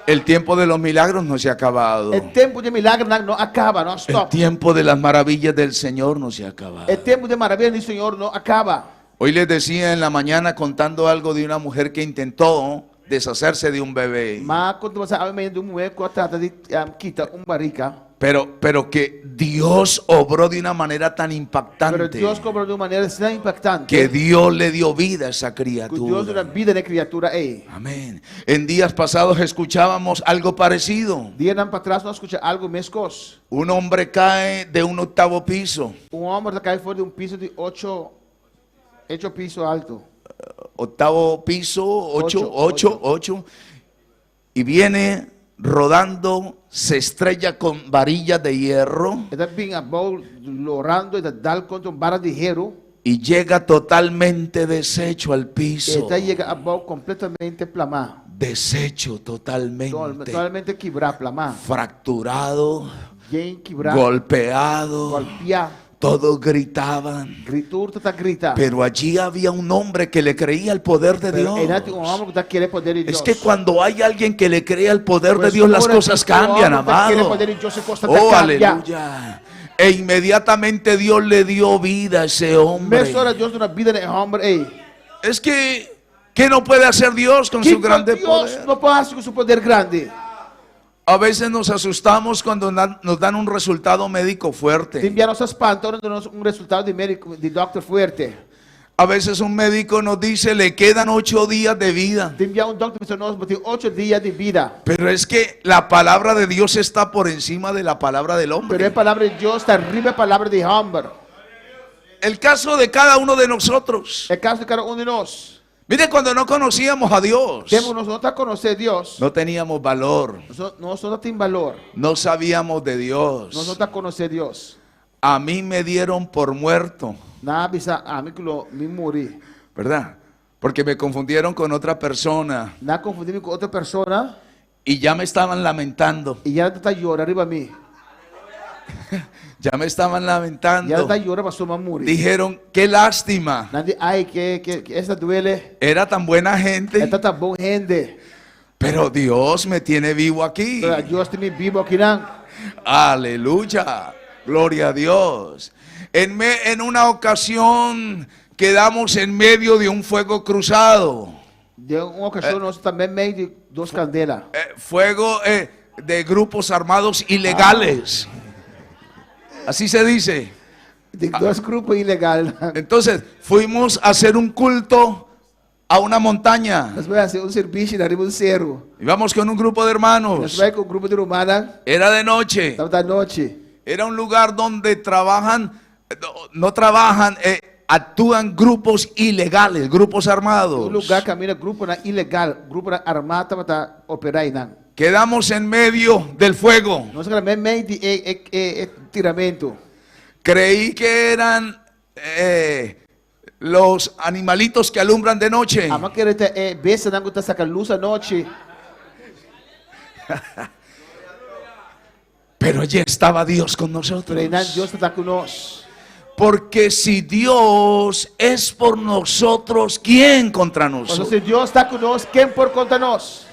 El tiempo de los milagros no se ha acabado. El tiempo de milagro nan no acaba, no El stop. tiempo de las maravillas del Señor no se ha acabado. El tiempo de maravilla del Señor no acaba. Hoy les decía en la mañana contando algo de una mujer que intentó deshacerse de un bebé. Mas quando você abre meio de mulher que trata de quitar barriga, Pero que Dios obró de una manera tan pero impactante Deus cobrou de uma maneira tão impactante. que Dios le dio vida a esa Que Deus deu criatura. a vida da criatura aí. Amén. En días pasados escuchábamos algo parecido. Dia para trás nós escutamos algo mescos. Un hombre cae de un 8º piso. Homem caiu fora de piso de 8 piso alto. 8º piso, Ocho. 8, y viene rodando, se estrella con varillas de hierro Ele bem a bola lorando e dal contra barra de hierro. y llega totalmente deshecho al piso. Ele chega a bola completamente plamar. Deshecho totalmente, Totalmente quebrar, plamar. fracturado, Quem quebrar, golpeado, golpear. todos gritaban. Gritur tá grita. Pero allí había un hombre que le creía el poder de Dios. Homem que tá querendo poder de Deus. Es que cuando hay alguien que le crea el poder de Pues Dios, las ahora cosas que o cambian, homem tá querendo amado. poder de Deus, se costa Oh, cambia. aleluya. E inmediatamente Dios le dio vida a ese hombre. Mesmo hora Deus na vida de homem, ei. Es que, ¿qué no puede hacer Dios con Que su grande Deus poder? não pode com seu poder grande. A veces nos asustamos cuando nos dan un resultado médico Te fuerte. enviar nossas pantonas dando resultado de médico, de doctor fuerte. A veces un médico nos dice, le quedan 8 días de vida. Te enviar doctor que nós tem 8 dias de vida. Pero es que la palabra de Dios está por encima de la palabra del Pero hombre. a palavra de Deus está arriba da palavra de homem. El caso de cada uno de nosotros. É caso de cada de nós. Mire, cuando no conocíamos a Dios, Nós não tá conhecer Deus. no teníamos valor, Nós não tem valor. no sabíamos de Nós não Dios. tá conhecer Deus. A mí me dieron por muerto, Na bisa a mim que me morri. ¿verdad? Porque me confundieron con otra persona Na confundir com outra pessoa y ya me estaban lamentando. e ela tá chorando arriba a mim. Ya me estaban E ela lamentando. tá chorando para sua morrer. Dijeron, qué lástima. Nandi, ai, que essa duele. Era tan buena gente, Esta tá bom gente. pero Dios me tiene vivo aquí. Pero Deus tem me vivo aqui não. Aleluya. Gloria a Dios. En una ocasión quedamos en medio de un fuego cruzado. De uma ocasião nós também meio de 2 candelas. Fuego de grupos armados ilegales. Así se dice. De 2 grupos ilegais. Entonces fuimos a hacer un culto a una montaña. Nós vamos fazer serviço arriba do cerro. Íbamos con un grupo de Nós hermanos. vamos com o grupo de romana. Era de noche. Estava da noite. Era un lugar donde no trabajan, actúan grupos ilegales, grupos armados. Lugar camina grupo na ilegal, grupo na armada para operar aí não. Quedamos en medio del fuego. Nós também meio de tiramento. Creí que eran los animalitos que alumbran de noche. Ama querete besa nangu ta saca luz à noite. Pero allí estaba Dios con nosotros. Treinar Deus está conosco. Porque si Dios es por nosotros, ¿quién contra Mas nosotros? se Deus está conosco, quem por conta nós?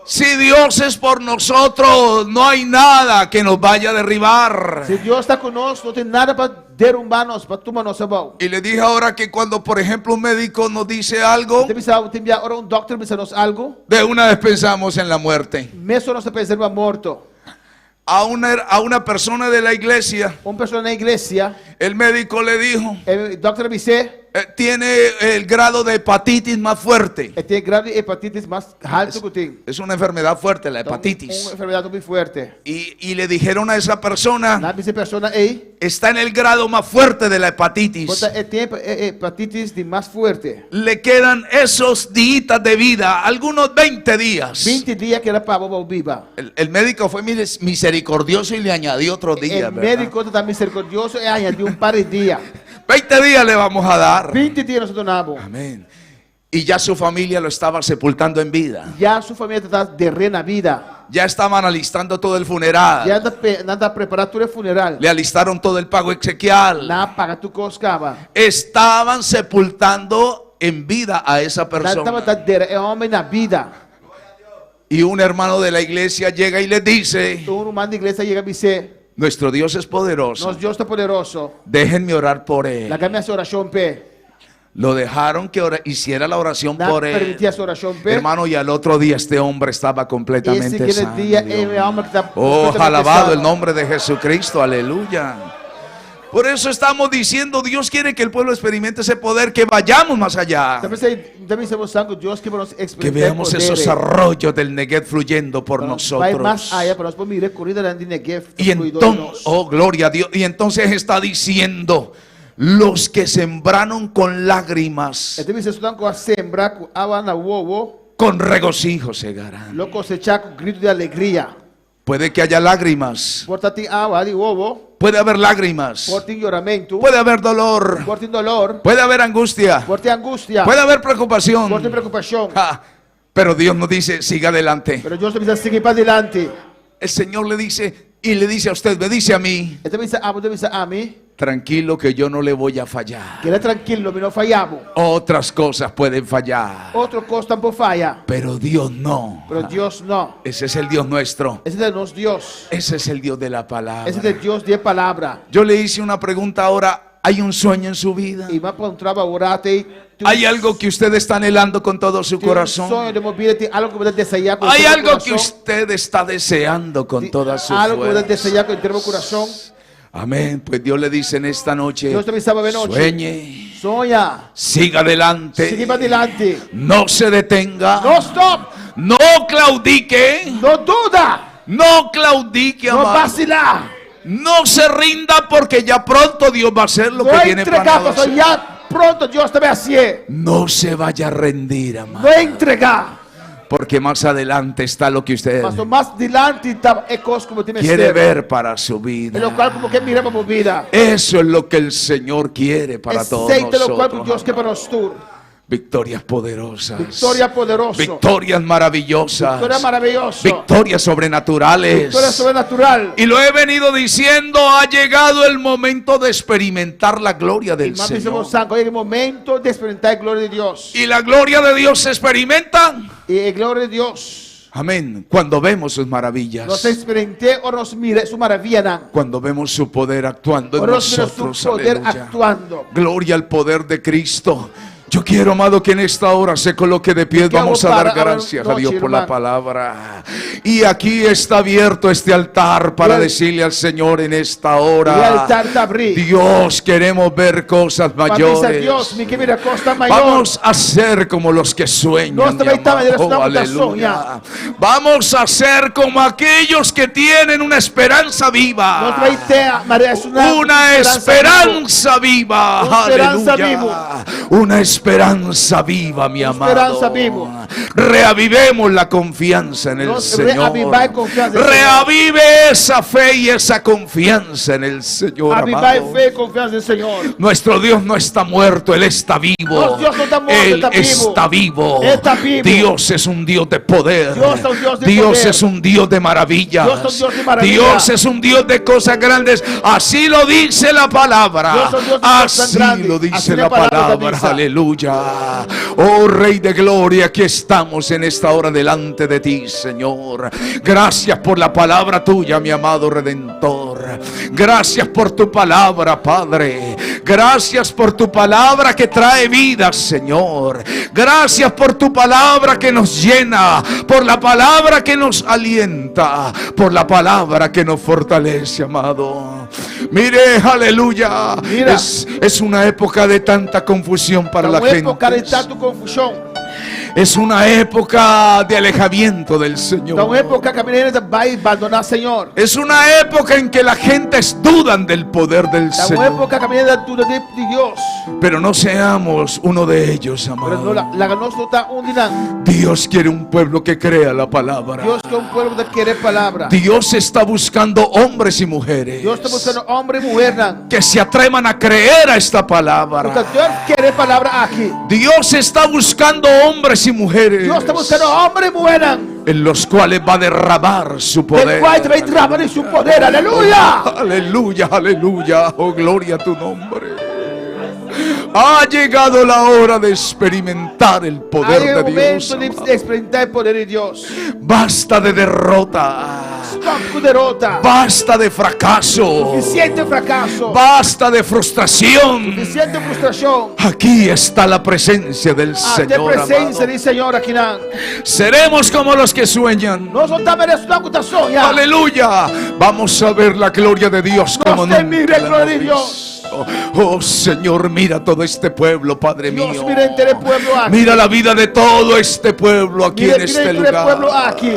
Si Dios es por nosotros, no hay nada que nos vaya a derribar. Se Deus está conosco, não tem nada para derrubar nós, para tomar nossa mão. Y le dije ahora que cuando, por ejemplo, un médico nos dice algo, Tem ahora doctor dice nos algo, de una vez pensamos en la muerte. mesmo nós pensamos morto. A una persona de la iglesia, Pessoa na igreja, el médico le dijo, o doctor disse, tiene el grado de hepatitis más fuerte. tem grau de hepatitis mais alto que tem. Es una enfermedad fuerte, la Uma hepatitis. enfermidade muito forte. Y le dijeron a esa persona, Na pessoa aí, está en el grado más fuerte de la hepatitis. tem hepatitis de mais forte. Le quedan esos días de vida, algunos 20 días. 20 dias que era para viva. El médico fue misericordioso y le añadió otros días. O ¿verdad? médico está misericordioso e añadiu par de dias. 20 días le vamos a dar. 20 dias nós donamos. Amén. Y ya su familia lo estaba sepultando en vida. Já sua família está de na vida. Ya estaban alistando todo el funeral. Já anda preparando todo o funeral. Le alistaron todo el pago exequial. Na paga tu coscava. Estaban sepultando en vida a esa Estava persona. é homem na vida. Y un hermano de la iglesia llega y le dice, Um irmão da igreja chega a dizer, nuestro Dios es poderoso. nosso Deus está poderoso. Déjenme orar por él. La minha oração pé. Lo dejaron que hiciera la oración Na por él. permitia essa oração pé. Hermano, y al otro día este hombre estaba Esse completamente aquele sano. dia é a alma que está Oh, alabado el nombre de Jesucristo, aleluya. Por eso estamos diciendo, Dios quiere que el pueblo experimente ese poder, que vayamos más allá, Também estamos sangue Deus que nos que experimentar veamos esos arroyos del Negev fluyendo por Vai nosotros. mais allá para nós poder mirar corrida de Negev. Y entonces, oh gloria a Dios, y entonces está diciendo, los que sembraron con lágrimas, Então você está com a sembra com água na uovo, con regocijo segarán. lo cosechar com grito de alegria. Puede que haya lágrimas, Porta-te água de uovo, puede haber lágrimas, porta lloramento, puede haber dolor, porta dolor, puede haber angustia, porta angústia, puede haber preocupación. porta preocupação. Pero Dios nos dice, siga adelante. Pero Deus precisa seguir para adelante. El Señor le dice, y le dice a usted, me dice a mí, Então você avisa a mim, tranquilo que yo no le voy a fallar. que ele é tranquilo, não falhamos. Otras cosas pueden fallar, Outro coisa também falha, pero Dios no. pero Deus não. Ese es el Dios nuestro. Esse é nosso Deus. Esse es el Dios de la palabra. Esse é Deus de palavra. Yo le hice una pregunta ahora. ¿Hay un sueño en su vida? E vai para um trabalho orar, tem ¿Hay algo que usted está anhelando con todo su sonho corazón? de mover, tem algo que você desejar com ¿Hay todo o algo que coração. usted está deseando con toda su Algo que você fuerza? desejar com todo o coração. Amén. Pues Dios le dice en esta noche, Deus te avisava de noite. sueñe, Sonha. siga adelante, Siga para adelante. no se detenga, Não stop. no claudique, Não duda. no claudique, Não amado. vacilar. No se rinda, porque ya pronto Dios va a hacer lo que Não tiene entregar, planeado pastor. hacer. Já pronto, Deus também assim. No se vaya a rendir, amado, Não entregar. porque más adelante está lo que usted Pastor, mais adiante está é coisa como tem quiere ver para su É o vida. qual como que mira para a vida. Eso es lo que el Señor quiere para todos Aceita o qual Deus nosotros. quer para nós tudo. Victorias poderosas, Vitória poderosa. victorias maravillosas, Vitória maravilhosa. victorias sobrenaturales. Vitória sobrenatural. Y lo he venido diciendo, ha llegado el momento de experimentar la gloria del Mas Señor. precisamos sangue. É o momento de experimentar a glória de Deus. Y la gloria de Dios se experimenta, E a glória de Deus. amén, cuando vemos sus maravillas, Nós experimentamos ou nós mira sua maravilha. cuando vemos su poder actuando en Ou nós vemos nosotros. seu poder Aleluya. actuando. Gloria al poder de Cristo. Yo quiero, amado, que en esta hora se coloque de pie. Yo quiero Vamos a dar para gracias a noche, Dios por la hermano. palabra. Y aquí está abierto este altar para decirle al Señor en esta E o hora: altar está abrido. Dios, queremos ver cosas Para dizer, mayores. Deus, me que mira costa maior. Vamos a ser como los que sueñan. Nós também mi amado. estamos Oh, a aleluya. Vamos a ser como aquellos que tienen una esperanza Nós viva. vai ter Una esperanza viva. Una esperanza Aleluya. Una esperanza esperanza viva, mi amado. Esperanza vivo. Reavivemos la confianza en el Señor. Reavive esa fe y esa confianza en el Señor, amado. Fe y confianza en el Señor. Nuestro Dios no está muerto, Él está vivo. No, Dios no está muerto, Él está vivo. está vivo. Está vivo. Dios es un Dios de poder. Dios es un Dios de Dios poder. es un Dios de maravillas. Dios es un Dios de maravillas. Dios es un Dios de cosas grandes. Así lo dice la palabra. Dios es un Dios de cosas Así grandes. lo dice Así la la palabra palabra. dice. Aleluya. Oh Rey de Gloria, aquí estamos en esta hora delante de ti, Señor. Gracias por la palabra tuya, mi amado Redentor. Gracias por tu palabra, Padre. Gracias por tu palabra que trae vida, Señor. Gracias por tu palabra que nos llena, por la palabra que nos alienta, por la palabra que nos fortalece, amado. Mire, aleluya. Mira. Es una época de tanta confusión para la gente. Época de tanta confusión. Es una época de alejamiento del Señor. Una época que a gente va a abandonar al Señor. Es una época en que la gente dudan del poder del Una Señor. época que a gente duda de Dios. Pero no seamos uno de ellos, Pero amado. no la no está unida. Dios quiere un pueblo que crea la palabra. Dios que un pueblo que quiere palabra. Dios está buscando hombres y mujeres Dios está buscando hombre y mujer. que se atrevan a creer a esta palabra. Porque Dios quiere palabra aquí. Dios está buscando hombres y mujeres Dios está buscando hombre y mujer. en los cuales va a derramar su poder. El cual trae trabajo y su poder. Aleluya. Aleluya, aleluya. Oh, gloria a tu nombre. Ha llegado la hora de experimentar el poder Hay un de Dios. momento de experimentar el poder de Dios. Basta de derrota. Stop con derrota. Basta de fracaso. Suficiente fracaso. Basta de frustración. Suficiente frustración. Aquí está la presencia del De Señor, presencia amado. del Señor aquí. Seremos como los que sueñan. No son tan soña. Aleluya. Vamos a ver la gloria de Dios como se nunca mire la la gloria de hemos Dios. visto. Oh Señor, mira todo este pueblo, Padre Dios, mío. mira entero el pueblo aquí. Mira la vida de todo este pueblo aquí Mira, en este mira entero el lugar. pueblo aquí.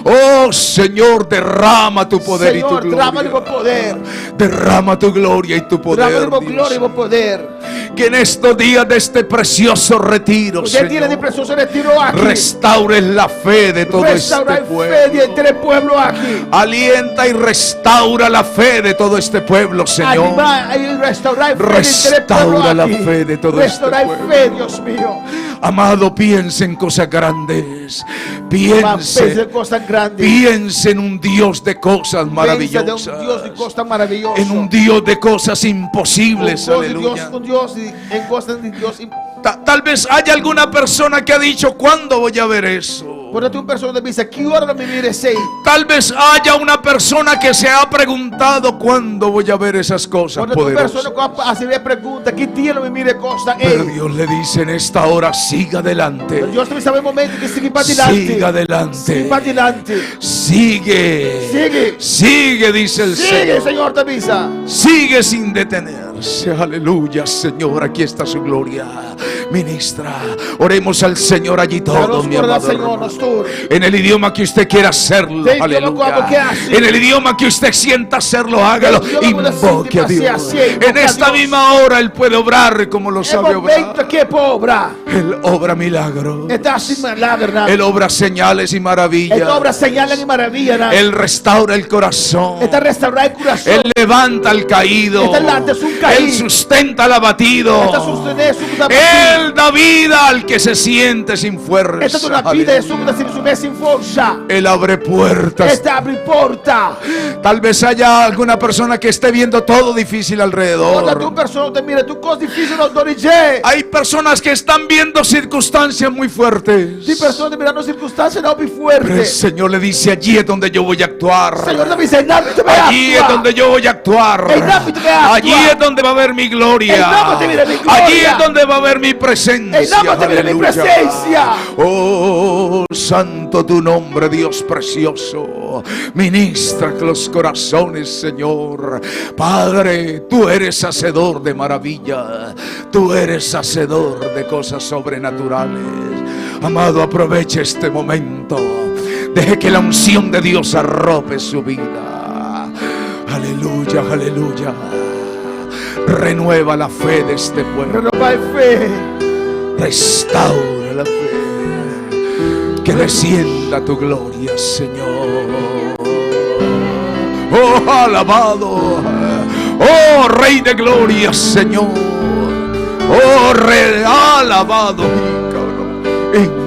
Oh Señor, derrama tu poder y Señor, tu derrama gloria. tu poder. Derrama tu gloria y tu poder. Derrama tu Dios. gloria y tu poder. Que en estos días de este precioso retiro, Usted tiene de Señor, precioso retiro aquí. restaures la fe de todo Restaura este el fe pueblo. de entre el pueblo aquí. Alienta y restaura la fe de todo este pueblo, Señor. Anima y restaurar el fe de entre el pueblo Restaura la aquí. fe de todo Restaurar este el pueblo. fe, Dios mío. Amado, piense en cosas grandes. Piense Piense, en cosas grandes. piense en un Dios de cosas Piensa maravillosas. de un Dios de cosas maravillosas. En un Dios de cosas imposibles. Aleluya. Un Dios en cosas de Dios. Tal vez haya alguna persona que ha dicho, ¿cuándo voy a ver eso? Por eso una persona dice, ¿qué hora me mire sei? Tal vez haya una persona que se ha preguntado, ¿cuándo voy a ver esas cosas Por una persona poderosas? que hace la pregunta, ¿qué día no me mire cosa? Pero Dios le dice en esta hora, siga adelante. Dios también sabe el momento que sigue para adelante. Siga adelante. Sigue para adelante. Sigue. Sigue. Sigue, dice el Sigue, Señor. Señor, te avisa. Sigue sin detenerse. Aleluya, Señor. Aquí está su gloria. Ministra. Oremos al Señor allí todo, mi amado Señor, hermano. En el idioma que usted quiera hacerlo. Thank you, Aleluya. Lord, que hace. En el idioma que usted sienta hacerlo, hágalo. Thank you, Lord, Invoque a que Dios. así, invoque En a esta Dios. misma hora Él puede obrar como lo El sabe momento obrar. que obra. Él obra milagros. Está sin milagro. Él obra señales y Esta maravillas. obra señala y maravilla. Él restaura el corazón. Está restaurar el corazón. Él levanta al caído. Esta levanta un caído. Él sustenta al abatido. Esta sostener su vida. Él da vida al que se siente sin fuerza. Esta es una vida de su vida sin fuerza. Él abre puertas. Esta abre porta. Tal vez haya alguna persona que esté viendo todo difícil Cuando tu alrededor. persona te mira, tu cosa difícil no dirige. Hay personas que están viendo circunstancias muy fuertes. Si persona te mirando circunstancias no muy Pero fuerte. el Señor le dice, allí es donde yo voy a actuar. Señor te dice, no te veas. Allí es donde yo voy a actuar. Allí es donde va a haber mi gloria. Allí es donde va a haber mi presencia. Aleluya. Oh, santo tu nombre, Dios precioso. Ministra los corazones, Señor. Padre, tú eres hacedor de maravilla. Tú eres hacedor de cosas sobrenaturales. Amado, aproveche este momento. Deje que la unción de Dios arrope su vida. Aleluya, aleluya. Renueva la fe de este pueblo. Renueva la fe. Restaura la fe. Que descienda tu gloria, Señor. Oh, alabado. Oh, Rey de gloria, Señor. Oh, Rey, alabado.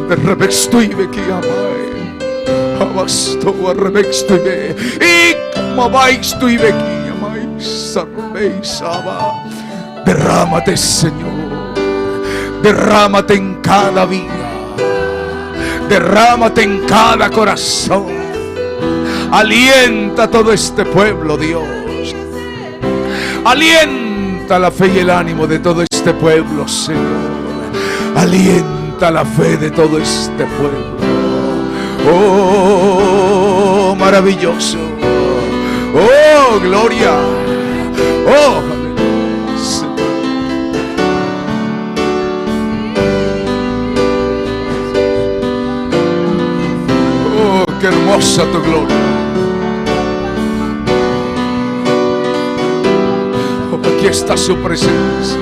Revextuive que amai. Abasto a revextuive. Y mabaistuive que amai. Sarveisaba. Derrámate, Señor. Derrámate en cada vida. Derrámate en cada corazón. Alienta a todo este pueblo, Dios. Alienta la fe y el ánimo de todo este pueblo, Señor. Alienta la fe de todo este pueblo. Oh, maravilloso. Oh, gloria. Oh, qué hermosa tu gloria. Oh, aquí está su presencia.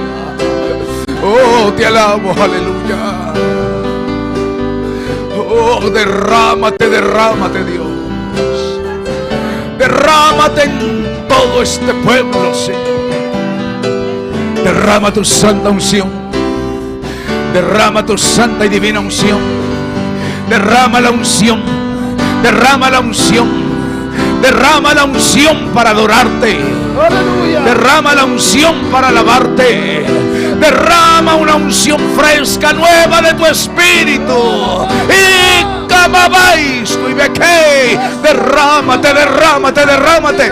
Oh, te alabo, aleluya. Oh, derrámate, derrámate, Dios. Derrámate en todo este pueblo, Señor. Derrama tu santa unción. Derrama tu santa y divina unción. Derrama la unción. Derrama la unción. Derrama la unción para adorarte. Aleluya. Derrama la unción para alabarte. Derrama una unción fresca, nueva de tu espíritu. Y camabáis, tu ibeque. Derrámate, derrámate, derrámate.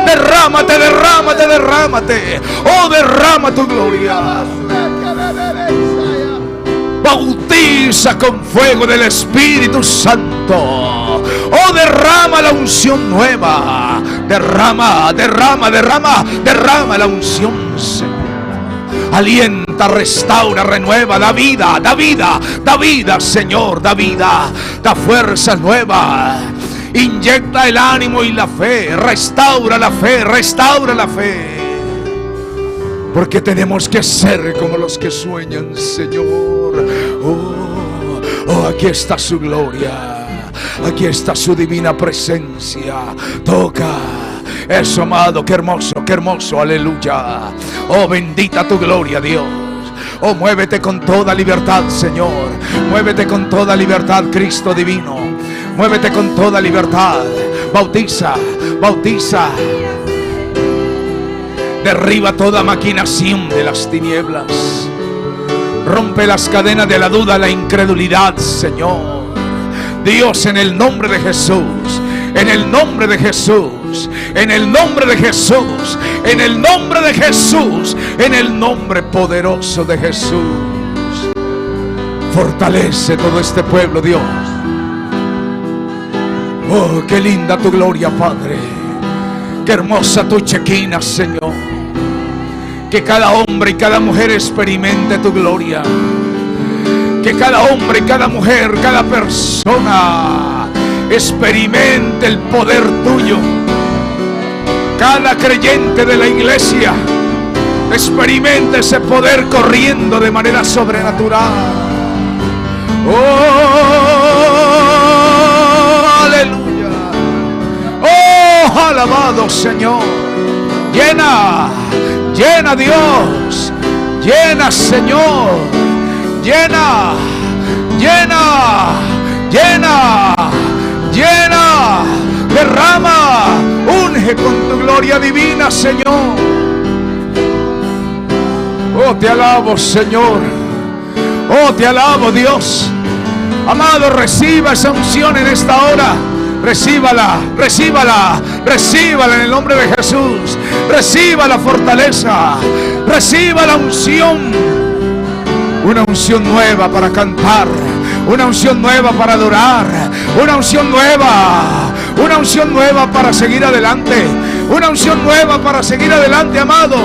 Derrámate, derrámate, derrámate. Oh, derrama tu gloria. Bautiza con fuego del Espíritu Santo. Oh, derrama la unción nueva. Derrama, derrama, derrama, derrama la unción, Señor. Alienta, restaura, renueva, da vida, da vida, da vida, Señor, da vida, da fuerza nueva. Inyecta el ánimo y la fe. Restaura la fe, restaura la fe. Porque tenemos que ser como los que sueñan, Señor. Oh, aquí está su gloria. Aquí está su divina presencia. Toca. Eso, amado, qué hermoso, aleluya. Oh, bendita tu gloria, Dios. Oh, muévete con toda libertad, Señor. Muévete con toda libertad, Cristo divino. Muévete con toda libertad. Bautiza, bautiza. Derriba toda maquinación de las tinieblas. Rompe las cadenas de la duda, la incredulidad, Señor. Dios, en el nombre de Jesús. En el nombre de Jesús. En el nombre de Jesús. En el nombre de Jesús. En el nombre poderoso de Jesús. Fortalece todo este pueblo, Dios. Oh, qué linda tu gloria, Padre. Qué hermosa tu chequina, Señor. Que cada hombre y cada mujer experimente tu gloria. Que cada hombre y cada mujer, cada persona experimente el poder tuyo. Cada creyente de la iglesia experimente ese poder corriendo de manera sobrenatural. Oh, aleluya. Oh, alabado Señor. Llena, llena Dios. Llena, Señor. Llena, llena, llena, llena. Derrama, unge con tu gloria divina, Señor. Oh, te alabo, Señor. Oh, te alabo, Dios. Amado, reciba esa unción en esta hora. Recíbala, recíbala, recíbala en el nombre de Jesús. Reciba la fortaleza, reciba la unción. Una unción nueva para cantar, una unción nueva para adorar, una unción nueva para seguir adelante, una unción nueva para seguir adelante, amado.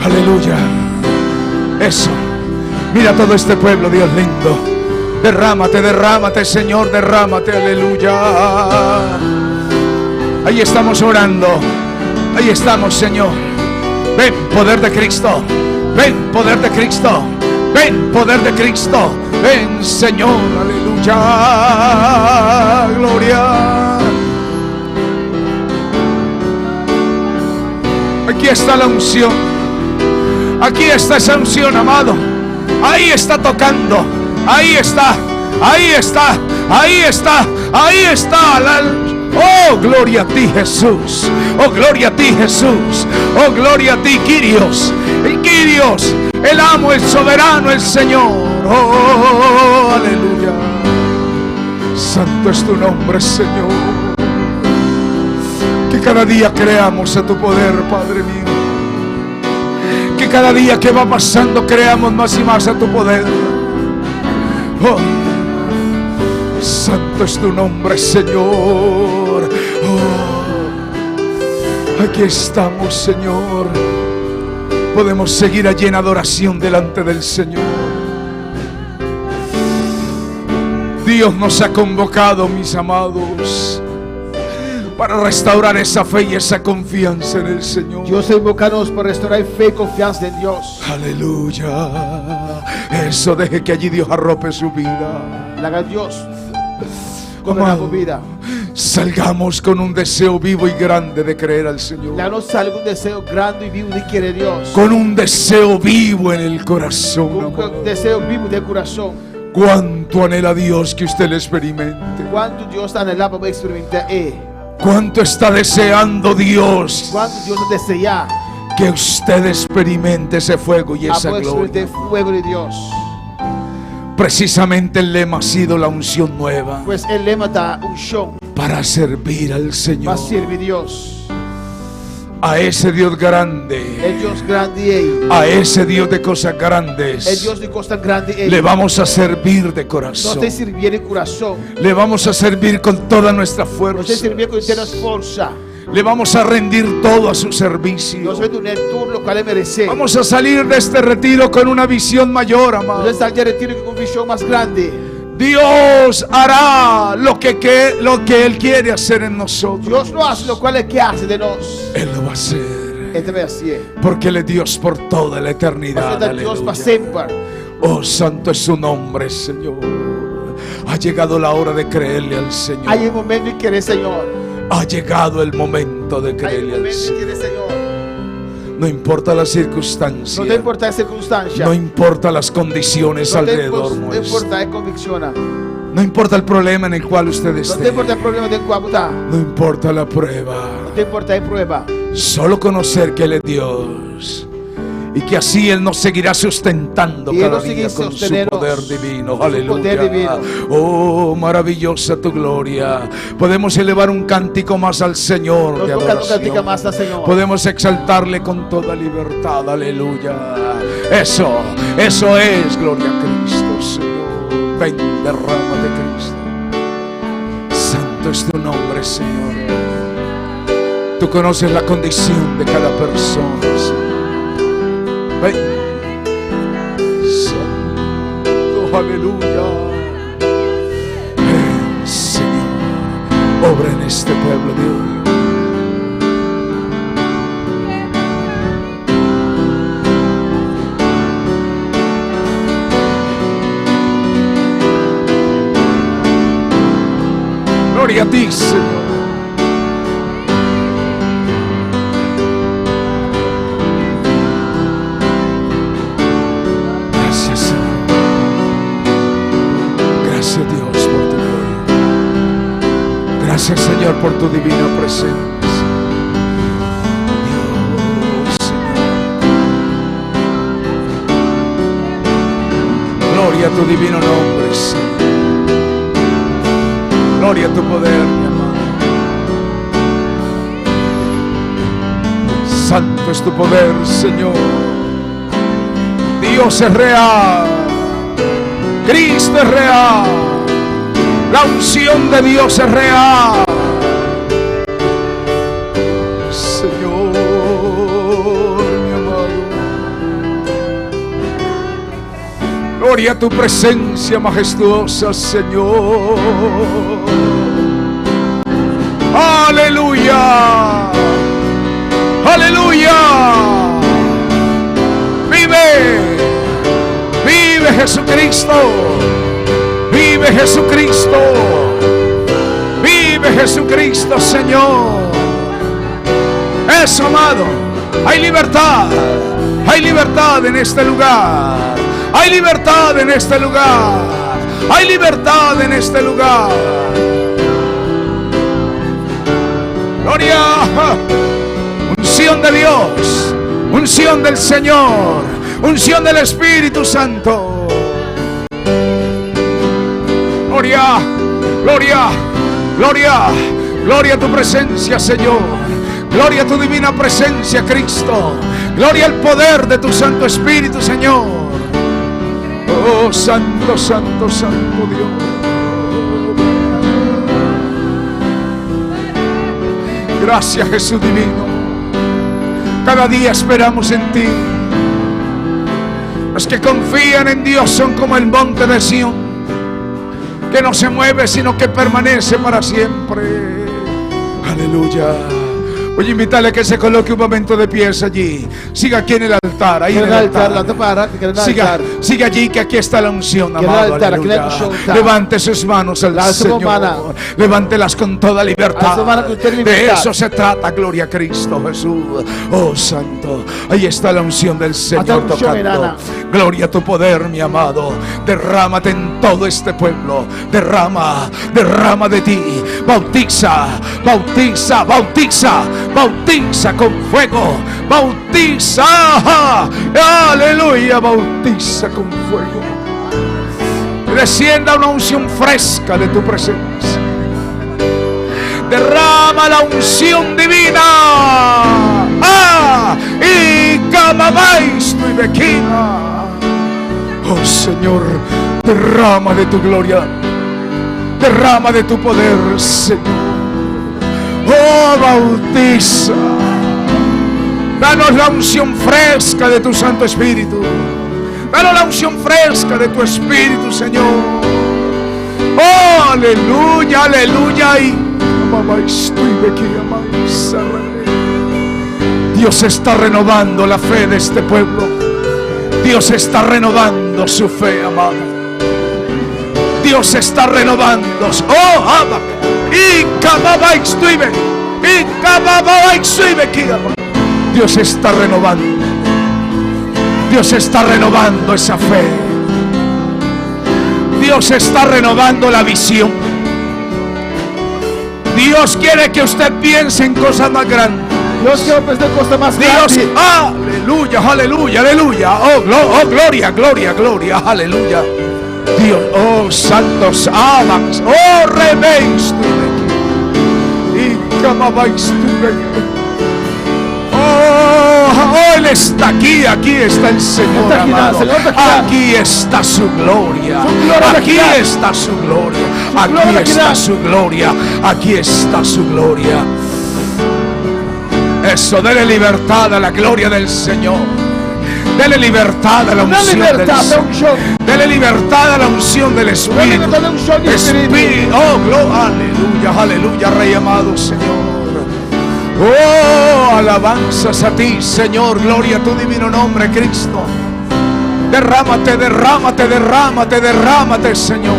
Aleluya. Eso. Mira todo este pueblo, Dios lindo. Derrámate, derrámate, Señor, derrámate, aleluya. Ahí estamos orando. Ahí estamos, Señor. Ven, poder de Cristo. Ven, poder de Cristo. Ven, poder de Cristo. Ven, Señor. Aleluya. Gloria. Aquí está la unción. Aquí está esa unción, amado. Ahí está tocando. Ahí está. Ahí está. Ahí está. Ahí está. Oh, gloria a ti, Jesús. Oh, gloria a ti, Jesús. Oh, gloria a ti, Kyrios. El Kyrios, el amo, el soberano, el Señor. Oh, aleluya. Santo es tu nombre, Señor. Que cada día creamos a tu poder, Padre mío. Que cada día que va pasando creamos más y más a tu poder. Oh, santo es tu nombre, Señor. Oh, aquí estamos, Señor. Podemos seguir allí en adoración delante del Señor. Dios nos ha convocado, mis amados, para restaurar esa fe y esa confianza en el Señor. Dios invoca-nos para restaurar fe y confianza en Dios. Aleluya. Eso, deje que allí Dios arrope su vida. Le haga Dios gobernar tu vida. Salgamos con un deseo vivo y grande de creer al Señor. Danos algún deseo grande y vivo de querer Dios. Con un deseo vivo en el corazón. Un deseo vivo de corazón. Cuánto anhela Dios que usted le experimente. Cuánto Dios anhela para experimentar. Cuánto está deseando Dios. Cuánto Dios desea que usted experimente ese fuego y esa gloria. Fuego de Dios. Precisamente el lema ha sido la unción nueva. Pues el lema da unción. Para servir al Señor. Para servir a Dios. A ese Dios grande. El Dios grande. A ese Dios de cosas grandes. El Dios de cosas grandes. Le vamos a servir de corazón. No te servir de corazón. Le vamos a servir con toda nuestra fuerza. No te servir con toda nuestra fuerza. Le vamos a rendir todo a su servicio. Vamos a salir de este retiro con una visión mayor, amado. Más grande. Dios hará lo que Él quiere hacer en nosotros. Dios no hace lo cual Él hace de nosotros. Él lo va a hacer. Porque Él es Dios por toda la eternidad. Oh, santo es su nombre, Señor. Ha llegado la hora de creerle al Señor. Hay un momento en que el Señor. Ha llegado el momento de creerle al Señor. No importa las circunstancias. No te importa la circunstancia. No importa las condiciones alrededor nuestro. No importa la convicción. No importa el problema en el cual usted esté. No te importa el problema del cual está. No importa la prueba. No te importa la prueba. Solo conocer que Él es Dios. Y que así Él nos seguirá sustentando cada día con su poder divino. Aleluya. Oh, maravillosa tu gloria. Podemos elevar un cántico más al Señor de adoración. Podemos exaltarle con toda libertad. Aleluya. Eso es gloria a Cristo, Señor. Ven, derrámate, Cristo. Santo es tu nombre, Señor. Tú conoces la condición de cada persona, Señor. Ven, Santo, aleluya. Ven, Señor, obra en este pueblo de hoy. Gloria a ti, Señor. Gracias, Señor, por tu divina presencia. Dios, Señor. Gloria a tu divino nombre, Señor. Gloria a tu poder, mi amado. Santo es tu poder, Señor. Dios es real. Cristo es real. La unción de Dios es real. Señor, mi amado. Gloria a tu presencia majestuosa, Señor. Aleluya. Aleluya. Vive. Vive. Jesucristo. Vive Jesucristo. Vive Jesucristo, Señor. Eso, amado. Hay libertad. Hay libertad en este lugar. Hay libertad en este lugar. Hay libertad en este lugar. Gloria. Unción de Dios. Unción del Señor. Unción del Espíritu Santo. Gloria. Gloria. Gloria. Gloria a tu presencia, Señor. Gloria a tu divina presencia, Cristo. Gloria al poder de tu Santo Espíritu, Señor. Oh, Santo, Santo, Santo Dios. Gracias, Jesús divino. Cada día esperamos en ti. Los que confían en Dios son como el monte de Sión, que no se mueve sino que permanece para siempre. Aleluya. Voy a invitarle a que se coloque un momento de pies allí. Siga aquí en el altar, ahí en el altar. Siga allí, que aquí está la unción, amado. Aleluya. Levante sus manos al Señor. Levántelas con toda libertad. De eso se trata, gloria a Cristo Jesús. Oh, Santo. Ahí está la unción del Señor tocando. Gloria a tu poder, mi amado. Derrámate en todo este pueblo. Derrama de ti. Bautiza, bautiza, bautiza. Bautiza con fuego. Bautiza. Aleluya. Bautiza con fuego. Descienda una unción fresca de tu presencia. Derrama la unción divina. Y camabais tu bequina. Oh, Señor, derrama de tu gloria. Derrama de tu poder, Señor. Oh, bautiza. Danos la unción fresca de tu Santo Espíritu. Danos la unción fresca de tu Espíritu, Señor. Oh, aleluya, aleluya. Y Dios está renovando la fe de este pueblo. Dios está renovando su fe, amado. Dios está renovando. Oh, ama. Dios está renovando. Dios está renovando esa fe. Dios está renovando la visión. Dios quiere que usted piense en cosas más grandes. Dios quiere pensar en cosas más grandes. Dios, aleluya, aleluya, aleluya. Oh, gloria, gloria, gloria, aleluya. Dios, oh, santos, amas, oh, reméis tu y camabais tu. Oh, Él está aquí, aquí está el Señor, amado. Aquí está su gloria. Aquí está su gloria. Aquí está su gloria. Aquí está su gloria. Eso, dele libertad a la gloria del Señor. Dele libertad a la unción del Señor. Dele libertad a la unción del Espíritu. Espíritu, oh, gloria, aleluya, aleluya, Rey amado Señor. Oh, alabanzas a ti, Señor. Gloria a tu divino nombre, Cristo. Derrámate, derrámate, derrámate, derrámate, Señor.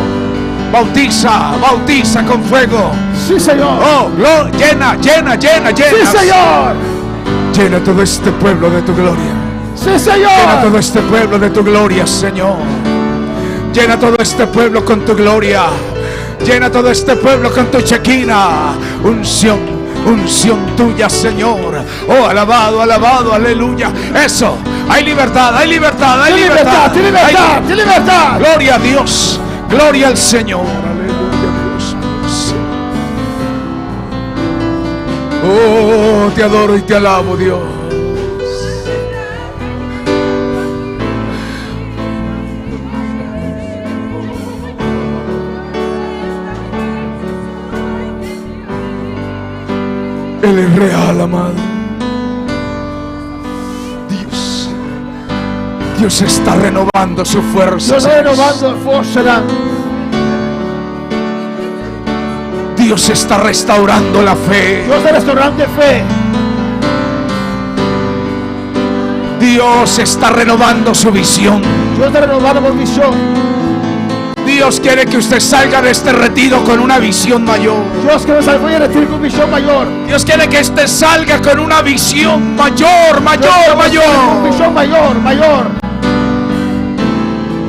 Bautiza, bautiza con fuego. Sí, Señor. Oh, llena, llena, llena, llena. Sí, Señor. Llena todo este pueblo de tu gloria. Sí, Señor. Llena todo este pueblo de tu gloria, Señor. Llena todo este pueblo con tu gloria. Llena todo este pueblo con tu chequina. Unción, unción tuya, Señor. Oh, alabado, alabado, aleluya. Eso, hay libertad, hay libertad, hay libertad. Hay libertad, hay libertad. Gloria a Dios, gloria al Señor. Aleluya, Dios. Oh, te adoro y te alabo, Dios. Él es real, amado. Dios está renovando su fuerza. Dios está renovando fuerza. Dios está restaurando la fe. Dios está restaurando fe. Dios está renovando su visión. Dios está renovando por visión. Dios quiere que usted salga de este retiro con una visión mayor. Dios quiere salir de retiro con visión mayor. Dios quiere que usted salga con una visión mayor, Con visión mayor.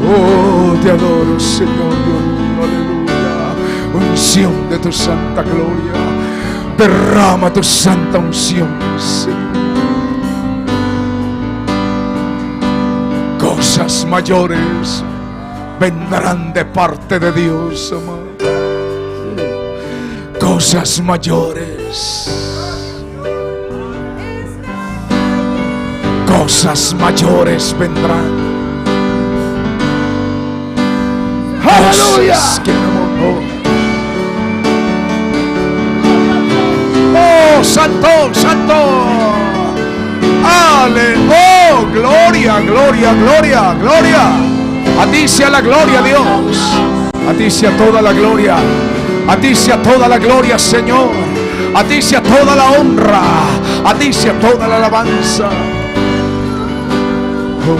Oh, te adoro, Señor Dios mío, aleluya. Unción de tu santa gloria. Derrama tu santa unción, Señor. Cosas mayores vendrán de parte de Dios, amado. Cosas mayores. Cosas mayores vendrán. ¡Aleluya! Cosas que no. ¡Oh, santo, santo! ¡Ale! ¡Oh, gloria, gloria, gloria, gloria! A ti sea la gloria, Dios. A ti sea toda la gloria. A ti sea toda la gloria, Señor. A ti sea toda la honra. A ti sea toda la alabanza. Oh.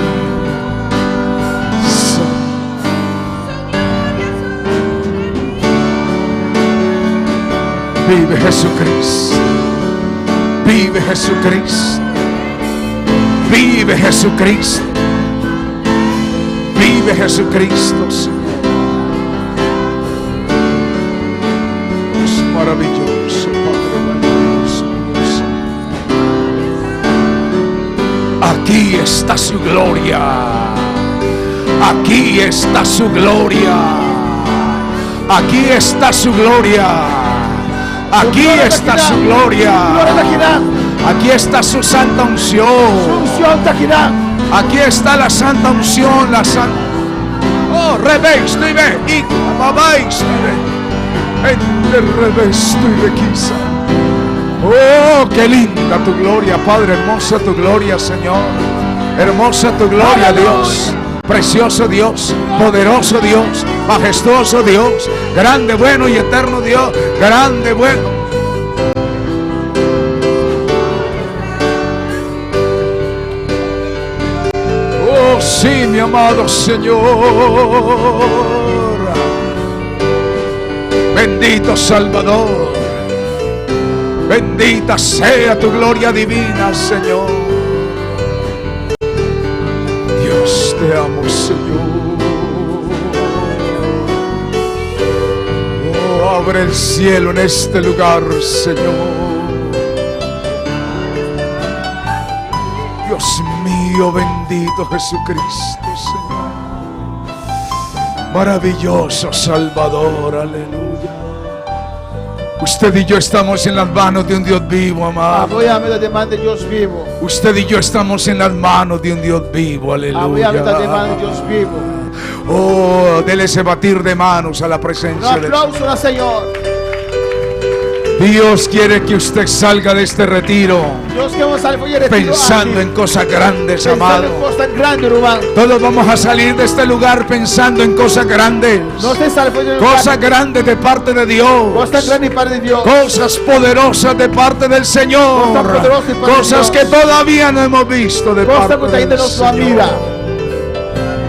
Vive Jesucristo. Vive Jesucristo. Vive Jesucristo. Vive Jesucristo, Señor. Es maravilloso, Padre maravilloso. Aquí está su gloria. Aquí está su gloria. Aquí está su gloria. Aquí está su gloria. Aquí está su santa unción. Aquí está la santa unción, la santa. Oh, revés, y ve, y babáis, revés, y requisa. Oh, qué linda tu gloria, Padre, hermosa tu gloria, Señor. Hermosa tu gloria, Dios. Precioso Dios, poderoso Dios, majestuoso Dios, grande, bueno y eterno Dios, grande, bueno. Oh, sí, mi amado Señor. Bendito Salvador. Bendita sea tu gloria divina, Señor. Te amo, Señor. Oh, abre el cielo en este lugar, Señor. Dios mío, bendito Jesucristo, Señor. Maravilloso Salvador, aleluya. Usted y yo estamos en las manos de un Dios vivo, amado. Usted y yo estamos en las manos de un Dios vivo, aleluya. Oh, dele ese batir de manos a la presencia de Dios. Dios quiere que usted salga de este retiro pensando en cosas grandes, amado. Todos vamos a salir de este lugar pensando en cosas grandes. Cosas grandes de parte de Dios. Cosas poderosas de parte del Señor. Cosas que todavía no hemos visto de parte del Señor.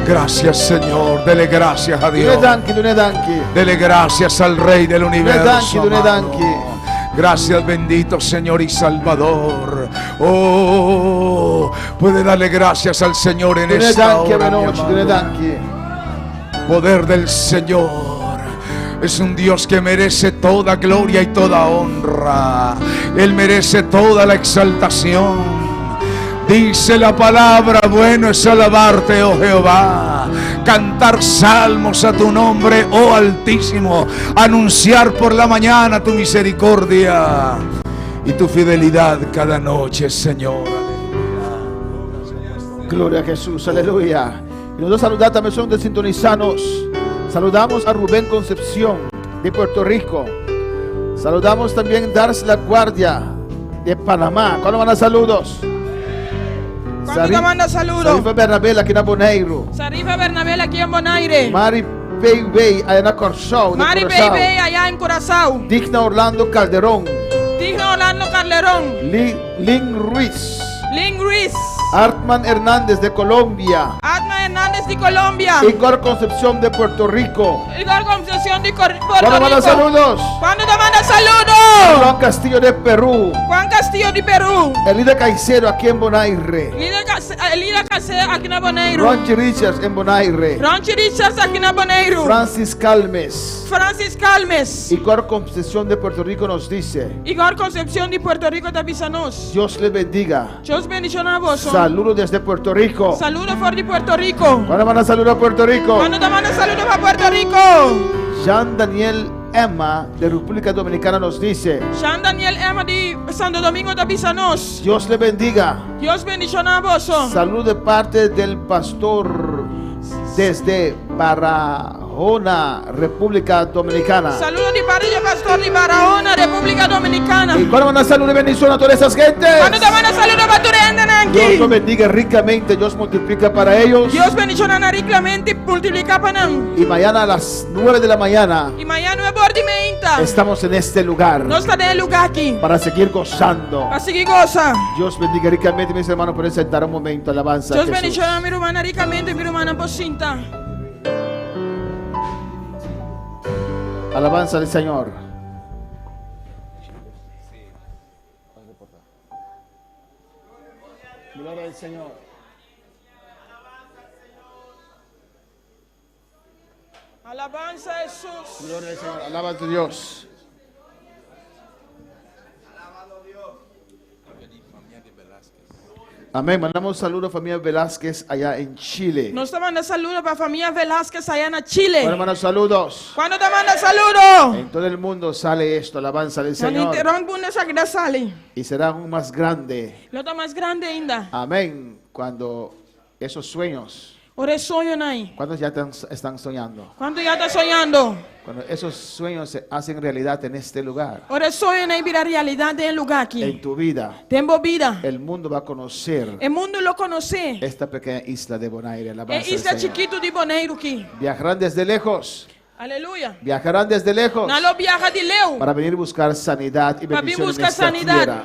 Gracias, Señor. Dele gracias a Dios. Dele gracias al Rey del universo, amado. Gracias, bendito Señor y Salvador. Oh, puede darle gracias al Señor en esta hora, mi amado. Poder del Señor. Es un Dios que merece toda gloria y toda honra. Él merece toda la exaltación. Dice la palabra, bueno es alabarte, oh Jehová, cantar salmos a tu nombre, oh Altísimo, anunciar por la mañana tu misericordia y tu fidelidad cada noche, Señor. Aleluya. Gloria a Jesús, aleluya. Y nosotros saludamos también, son de sintonizanos. Saludamos a Rubén Concepción de Puerto Rico. Saludamos también Darcy La Guardia de Panamá. ¿Cuándo van a saludos? ¿Cuándo manda saludos? Sarifa Bernabé aquí en Bonaire. Sarifa Bernabé aquí en Bonaire. Mari Baby allá en Curazao. Mari Baby allá en Curazao. Digna Orlando Calderón. Digna Orlando Calderón. Lynn Ruiz. Lynn Ruiz. Artman Hernández de Colombia. Atma Hernández de Colombia. Igor Concepción de Puerto Rico. Igor Concepción de Puerto ¿Cuándo manda Rico. saludos? ¿Cuándo te manda saludos? Juan Castillo de Perú. Juan Castillo de Perú. Elida Caicedo aquí en Bonaire. Elida Casero aquí en Bonaire. Ronchi Richards en Bonaire. Ronchi Richards aquí en Bonaire. Francis Calmes. Francis Calmes. Igor Concepción de Puerto Rico nos dice: Igor Concepción de Puerto Rico te avisanos. Dios le bendiga. Dios bendiga a vos. Saludos desde Puerto Rico. Saludos por de Puerto Rico. ¿Cuándo manda saludos a Puerto Rico? ¿Cuándo te manda saludos para Puerto Rico? Jean Daniel Emma de República Dominicana nos dice: Jean Daniel Emma de Santo Domingo te avisanos. Dios le bendiga. Dios bendiga a vos. Salud de parte del pastor desde Barahona, República Dominicana. Saludos de parte del pastor de Barahona, República Dominicana. ¿Y cuándo manda salud y bendición a todas esas gentes? ¿Cuándo te manda saludos para tu gente aquí? Dios los bendiga ricamente, Dios multiplica para ellos. Dios bendiga ricamente, multiplica para nosotros. Y mañana a las 9 de la mañana Y mañana es por dimenta. estamos en este lugar No está en el lugar aquí. para seguir gozando. Para seguir goza. Dios bendiga ricamente, mis hermanos. Pueden sentar un momento. Alabanza a Dios Jesús. bendiga a mi hermana ricamente, mi hermana pocinta. Alabanza al Señor. Gloria al Señor. Alabanza a Jesús. Gloria al Señor. Alaba a tu Dios. Amén. Mandamos saludos a familia Velázquez allá en Chile. Nos te manda saludos para familia Velázquez allá en Chile. Bueno, hermanos, saludos. ¿Cuándo te manda saludos? En todo el mundo sale esto, alabanza del Cuando Señor. interrumpe una sagrada sale. Y será aún más grande. Lo más grande ainda. Amén. Cuando esos sueños, Ore sueño nai. ¿cuántos ya están soñando? ¿Cuánto ya estás soñando? Cuando esos sueños se hacen realidad en este lugar, Ore sueño nai vira realidad del lugar en aquí. tu vida, Tempo vida. el mundo va a conocer El mundo lo conoce. esta pequeña isla de Bonaire. Alabanza Es del isla Señor. chiquito de Bonaire aquí. Viajarán desde lejos, Aleluya. viajarán desde lejos No lo viaja de leo. para venir a buscar sanidad y Para bendición en buscar esta sanidad. tierra.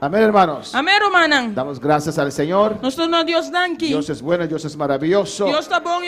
Amén, hermanos. Amén, hermana. Damos gracias al Señor. Nosotros no Dios danki. Dios es bueno, Dios es maravilloso. Dios está bon y